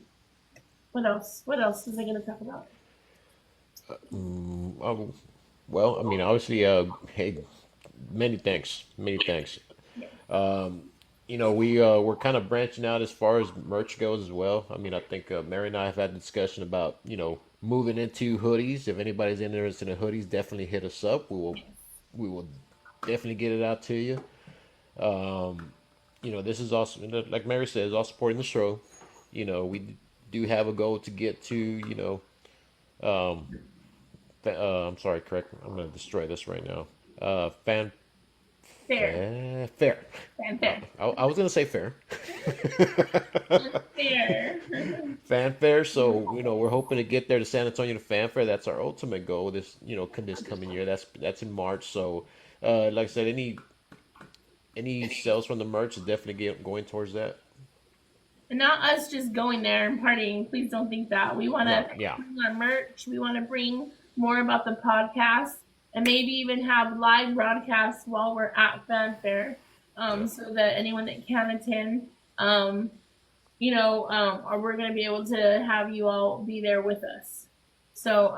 what else? What else was I going to talk about? Um, well, I mean, obviously, hey, many thanks, many thanks. Yeah. We're kind of branching out as far as merch goes as well. I mean, I think Mary and I have had a discussion about moving into hoodies. If anybody's interested in hoodies, definitely hit us up. We will definitely get it out to you. Um, this is also, like Mary says, all supporting the show. We do have a goal to get to um, I'm sorry, correct. I'm going to destroy this right now. Fan Fair. fair. Fanfare. I was gonna say fair. Fair. Fanfare. So we're hoping to get there to San Antonio to Fanfare. That's our ultimate goal. This coming year. That's in March. So, like I said, any sales from the merch is definitely going towards that. And not us just going there and partying. Please don't think that. We want to No, yeah, bring our merch. We want to bring more about the podcast and maybe even have live broadcasts while we're at Fanfare, yeah. so that anyone that can attend, or we're going to be able to have you all be there with us. So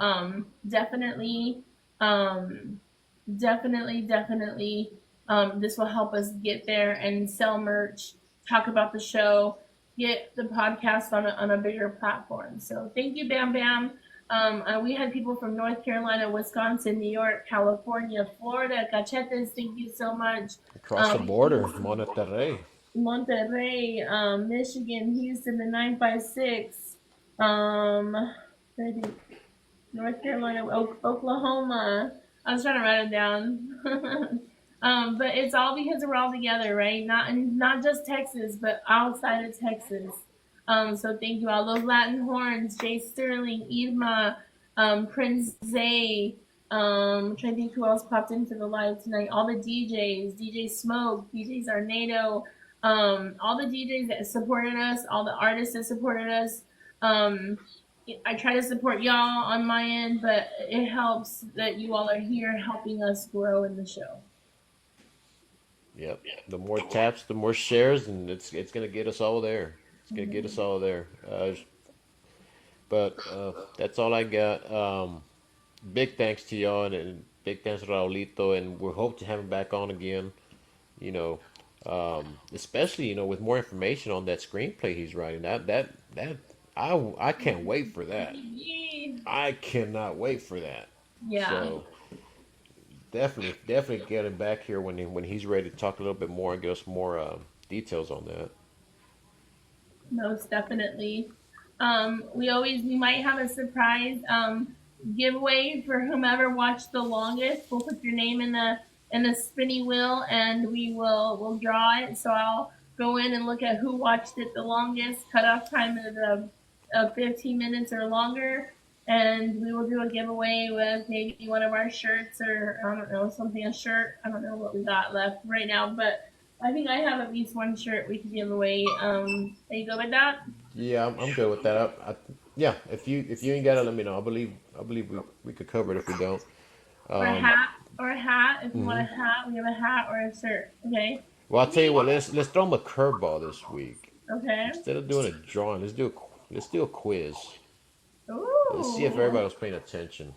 definitely, um, definitely, this will help us get there and sell merch, talk about the show, get the podcast on a bigger platform. So thank you, Bam Bam. We had people from North Carolina, Wisconsin, New York, California, Florida, Cachetes. Thank you so much. Across the border, Monterrey. Monterrey, Michigan, Houston, the 956. Where did- North Carolina, Oklahoma. I was trying to write it down. But it's all because we're all together, right? Not just Texas, but outside of Texas. So thank you all. Those Latin horns, Jay Sterling, Irma, Prince Zay, I'm trying to think who else popped into the live tonight. All the DJs, DJ Smoke, DJ Zarnado, all the DJs that supported us, all the artists that supported us. Um, I try to support y'all on my end, but it helps that you all are here helping us grow in the show. Yep. The more taps, the more shares, and it's gonna get us all there. It's gonna get us all there. But that's all I got. Big thanks to y'all, and big thanks to Raulito, and we hope to have him back on again. You know, especially with more information on that screenplay he's writing. That I can't wait for that. I cannot wait for that. Yeah, So definitely get him back here when he's ready to talk a little bit more and give us more details on that. most definitely. We might have a surprise giveaway for whomever watched the longest. We'll put your name in the spinny wheel, and we'll draw it. So I'll go in and look at who watched it the longest. Cutoff time is 15 minutes or longer, and we will do a giveaway with maybe one of our shirts, or I don't know, something, a shirt. I don't know what we got left right now, but I think I have at least one shirt we could give away. Are you good with that? Yeah, I'm good with that. Yeah, if you ain't got it, let me know. I believe we could cover it if we don't. Or a Um, hat, or a hat. If you want a mhm. hat, we have a hat or a shirt. Okay. Well, I'll tell you what. Let's throw him a curveball this week. Okay. Instead of doing a drawing, let's do a quiz. Let's see if Ooh. everybody was paying attention.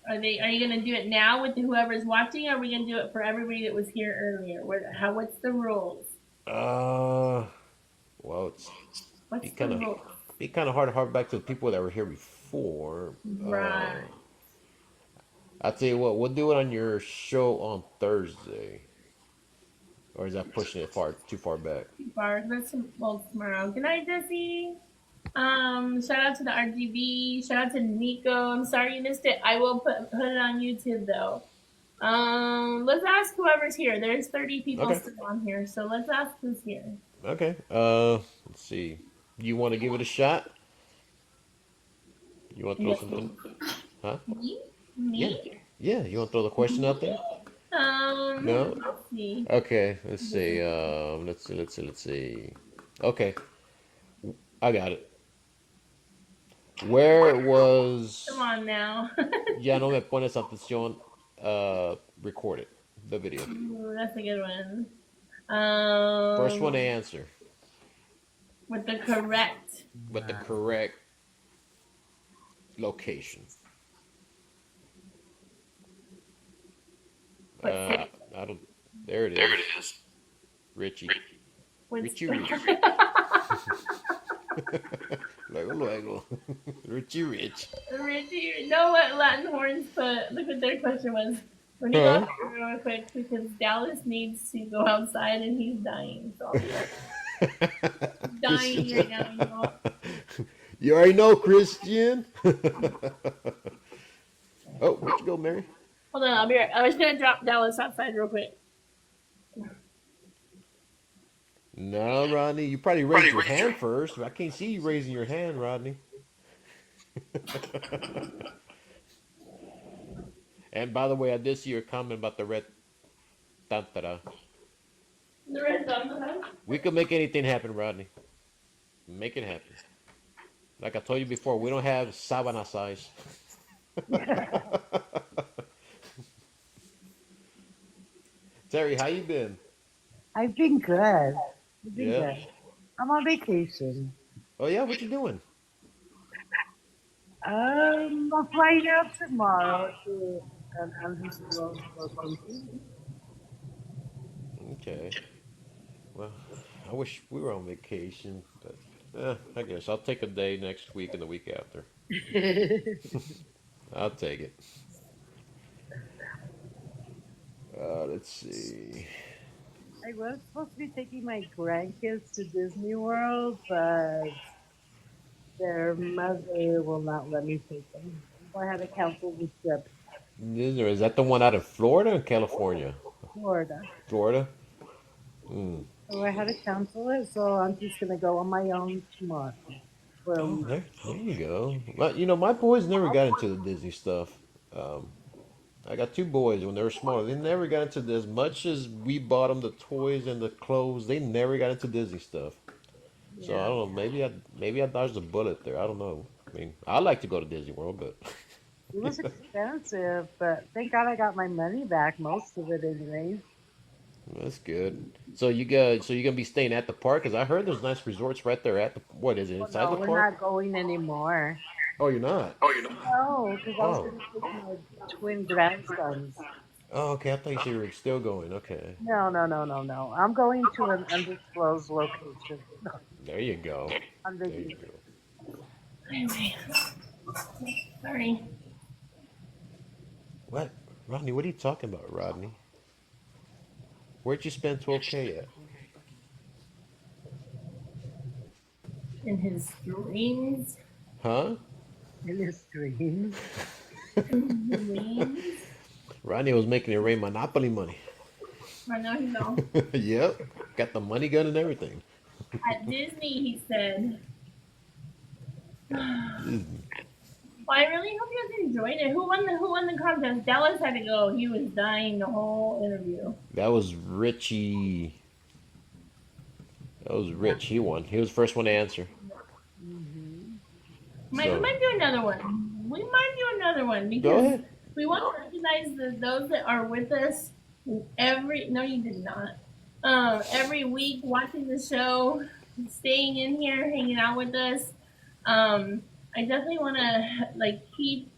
Are you gonna do it now with whoever's watching? Or are we gonna do it for everybody that was here earlier? What's the rules? Uh, well, be What's the kind of rules? be kind of hard to hark back to the people that were here before. Right. I'll tell you what. We'll do it on your show on Thursday, or is that pushing it too far back? Bars. Well, tomorrow. Good night, Jesse. Shout out to the RGB. Shout out to Nico. I'm sorry you missed it. I will put it on YouTube though. Let's ask whoever's here. There's 30 people Okay. still on here, so let's ask who's here. Okay. Let's see. You want to give it a shot? You want to throw Yeah. something? Huh? Me? Yeah. Me? Yeah. You want to throw the question out there? No. Let's see. Okay. Let's see. Let's see. Okay. I got it. Where Come was on now. Ya no me pones atención recorded? The video. Ooh, that's a good one. First one to Um, answer with the correct. with the correct location. What city? I don't. There it is. Richie. What's Richie Rich. Luego, luego. Richie Rich. Richie? You know what Latin horns put? Look what their question was. When you go Huh? real quick because Dallas needs to go outside and he's dying. So I'll be right back. Dying right now, you know. You already know, Christian. Oh, where'd you go, Mary? Hold on, I'll be right. I was gonna drop Dallas outside real quick. No, Rodney. You probably raised your hand first. I can't see you raising your hand, Rodney. And by the way, I did see your comment about the red tantara. The red thumb. We could make anything happen, Rodney. Make it happen. Like I told you before, we don't have sabana size. Terry, how you been? I've been good. I've been Yeah. good. I'm on vacation. Oh yeah, what you doing? I'm flying out tomorrow to Andalusia location. Okay. Well, I wish we were on vacation, but I guess I'll take a day next week and the week after. I'll take it. Let's see. I was supposed to be taking my grandkids to Disney World, but their mother will not let me take them. So I had to cancel the trip. Is that the one out of Florida or California? Florida. Florida? Mm. So I had to cancel it, so I'm just gonna go on my own tomorrow for a Oh, week. there you go. But my boys never got into the Disney stuff. Um, I got two boys when they were smaller. They never got into this. As much as we bought them the toys and the clothes, they never got into Disney stuff. So I Yeah. don't know. Maybe I dodged a bullet there. I don't know. I mean, I like to go to Disney World, but It was expensive, but thank God I got my money back, most of it anyways. that's good. So you're gonna be staying at the park? Cause I heard there's nice resorts right there at the. What is it Oh inside the no, we're park? not going anymore. Oh, you're not. No, because I was Oh. going to take my twin grandsons. Oh, okay. I thought you said you were still going. Okay. No, no, no, no, no. I'm going to an undisclosed location There you go. on There you vacation. go. Anyway, sorry. What, Rodney? What are you talking about, Rodney? Where'd you spend 12K at? In his dreams, Huh? In his dreams. dreams. Rodney was making it rain Monopoly money. I know he know. Yep. Got the money gun and everything. At Disney, he said. Disney. Well, I really hope you guys enjoyed it. Who won the contest? Dallas had to go. He was dying the whole interview. That was Richie. That was Yeah. Rich. He won. He was the first one to answer. Hmm. We So might do another one. We might do another one go because ahead. we want to recognize those that are with us every. No, you did not. Every week watching the show, staying in here, hanging out with us. I definitely want to keep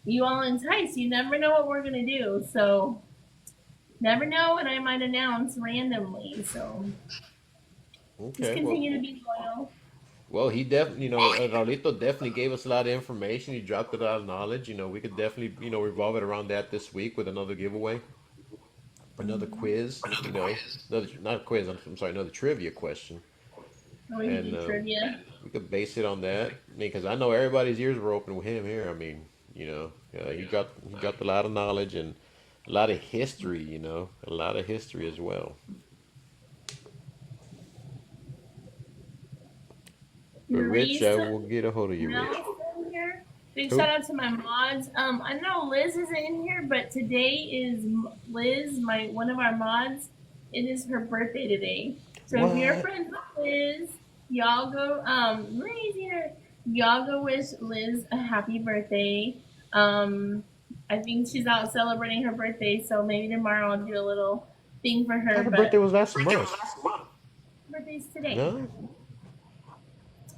you all enticed. You never know what we're gonna do, so never know what I might announce randomly. So just Okay. continue to be loyal. Well, he definitely, Raulito definitely gave us a lot of information. He dropped a lot of knowledge. We could definitely, revolve it around that this week with another giveaway, another quiz. Another not a quiz. I'm sorry, another trivia question, Or we can and do trivia. we could base it on that. I mean, because I know everybody's ears were open with him here. I mean, he dropped a lot of knowledge and a lot of history. A lot of history as well. But Rich, I Maurice, will get a hold of you, Rich. Mel's in here. Big Who? shout out to my mods. I know Liz isn't in here, but today is Liz, my one of our mods. It is her birthday today. So if you're What? friends with Liz, y'all go. Marie's here. Y'all go wish Liz a happy birthday. I think she's out celebrating her birthday, so maybe tomorrow I'll do a little thing for I her. thought her birthday But was last month. birthday's today. No?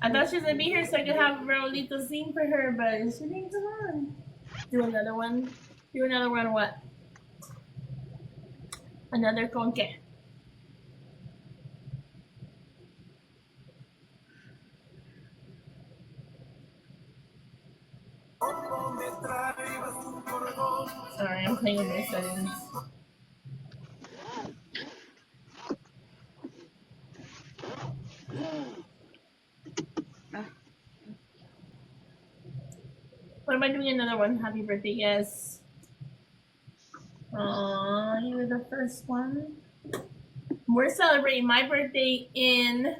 I thought she was gonna be here so I could have Raulito sing for her, but she didn't come on. Do another one. Do another one. What? Another conque. Sorry, I'm playing with my settings. What am I doing? Another one. Happy birthday. Yes. Aw, you were the first one. We're celebrating my birthday in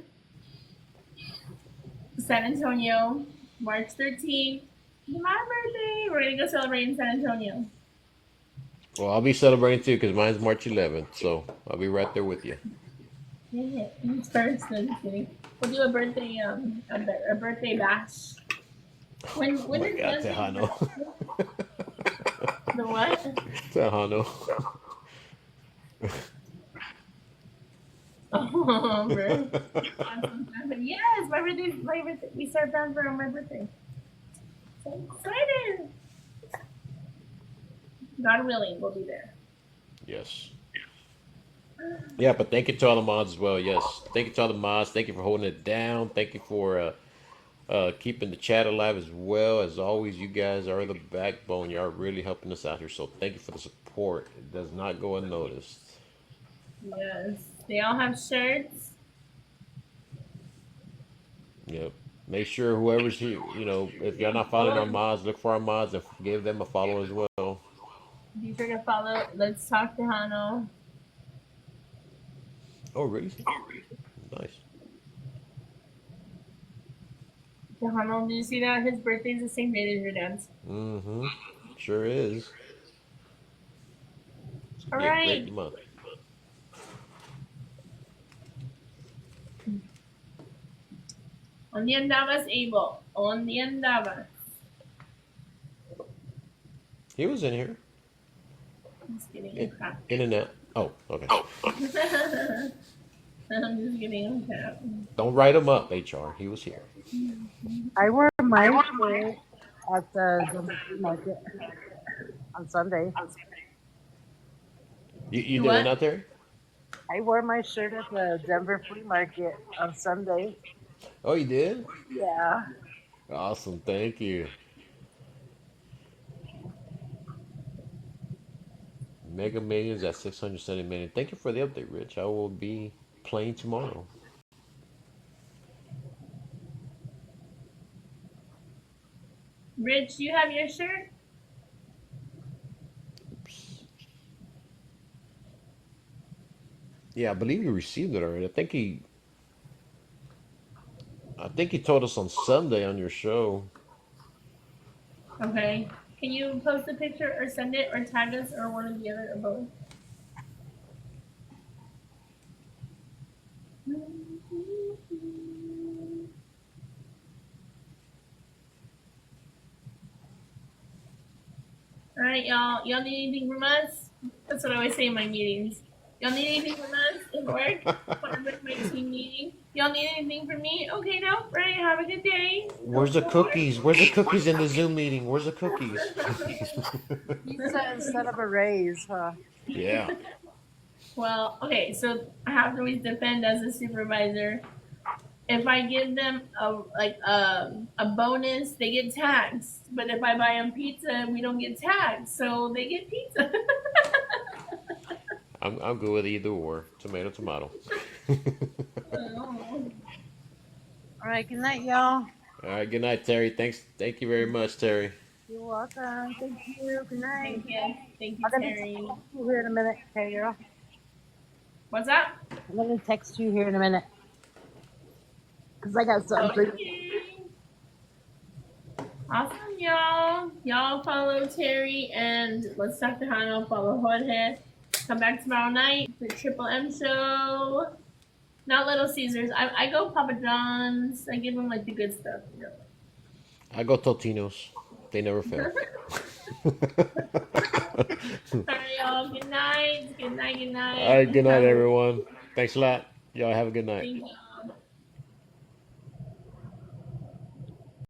San Antonio, March 13th. My birthday. We're gonna go celebrate in San Antonio. Well, I'll be celebrating too because mine's March 11th, so I'll be right there with you. Dang it. Who's first? No, just kidding. We'll do a birthday a birthday bash. When Oh my is God, Leslie's Tejano. birthday? The what? Tejano. Oh, bro. But yes, my birthday. We start down for my birthday. So excited. God willing, we'll be there. Yes. Yeah, but thank you to all the mods as well. Yes. Thank you to all the mods. Thank you for holding it down. Thank you for keeping the chat alive as well. As always, you guys are the backbone. You are really helping us out here. So thank you for the support. It does not go unnoticed. Yes. They all have shirts. Yep. Make sure whoever's here, if you're not following our mods, look for our mods and give them a follow as well. Be sure to follow. Let's talk to Hano. Oh, really? Nice. Tejano, did you see that? His birthday's the same day as your dad's. Mm-hmm. Sure is. All Yeah, great right. month. ¿Dónde andabas, Abel? ¿Dónde andabas? He was in here. I'm just kidding. In, I'm crap. internet. Oh, okay. I'm just kidding. I'm crap. Don't write him up, HR. He was here. I wore my shirt at the Denver Flea Market on Sunday. You You did it what? out there? I wore my shirt at the Denver Flea Market on Sunday. Oh, you did? Yeah. Awesome. Thank you. Mega Millions at 670 million. Thank you for the update, Rich. I will be playing tomorrow. Rich, you have your shirt? Oops. Yeah, I believe you received it already. I think he told us on Sunday on your show. Okay. Can you post a picture or send it or tag us or one or the other or both? All right, y'all. Y'all need anything from us? That's what I always say in my meetings. Y'all need anything from us at work? When I'm with my team meeting? Y'all need anything from me? Okay, no. Right. Have a good day. Where's Don't the go to work. cookies? Where's the cookies in the Zoom meeting? Where's the cookies? You said instead of a raise, huh? Yeah. Well, okay. So I have to always defend as a supervisor. If I give them a bonus, they get taxed. But if I buy them pizza, we don't get taxed, so they get pizza. I'm good with either or. Tomato, tomato. Oh. All right, good night, y'all. All right. Good night, Terry. Thanks. Thank you very much, Terry. You're welcome. Thank you. Good night. Thank you, I'm gonna text Terry. you here in a minute, okay, girl? What's up? I'm gonna text you here in a minute because I got something for you. Okay. Awesome, y'all. Y'all follow Terry and let's talk to Hano. Follow Jorge. Come back tomorrow night. The Triple M show. Not Little Caesars. I go Papa John's. I give them like the good stuff. You know. I go Totino's. They never fail. Sorry, y'all. Good night. Good night. Good All right. night. Good night, everyone. Thanks a lot. Y'all have a good night. Thank you.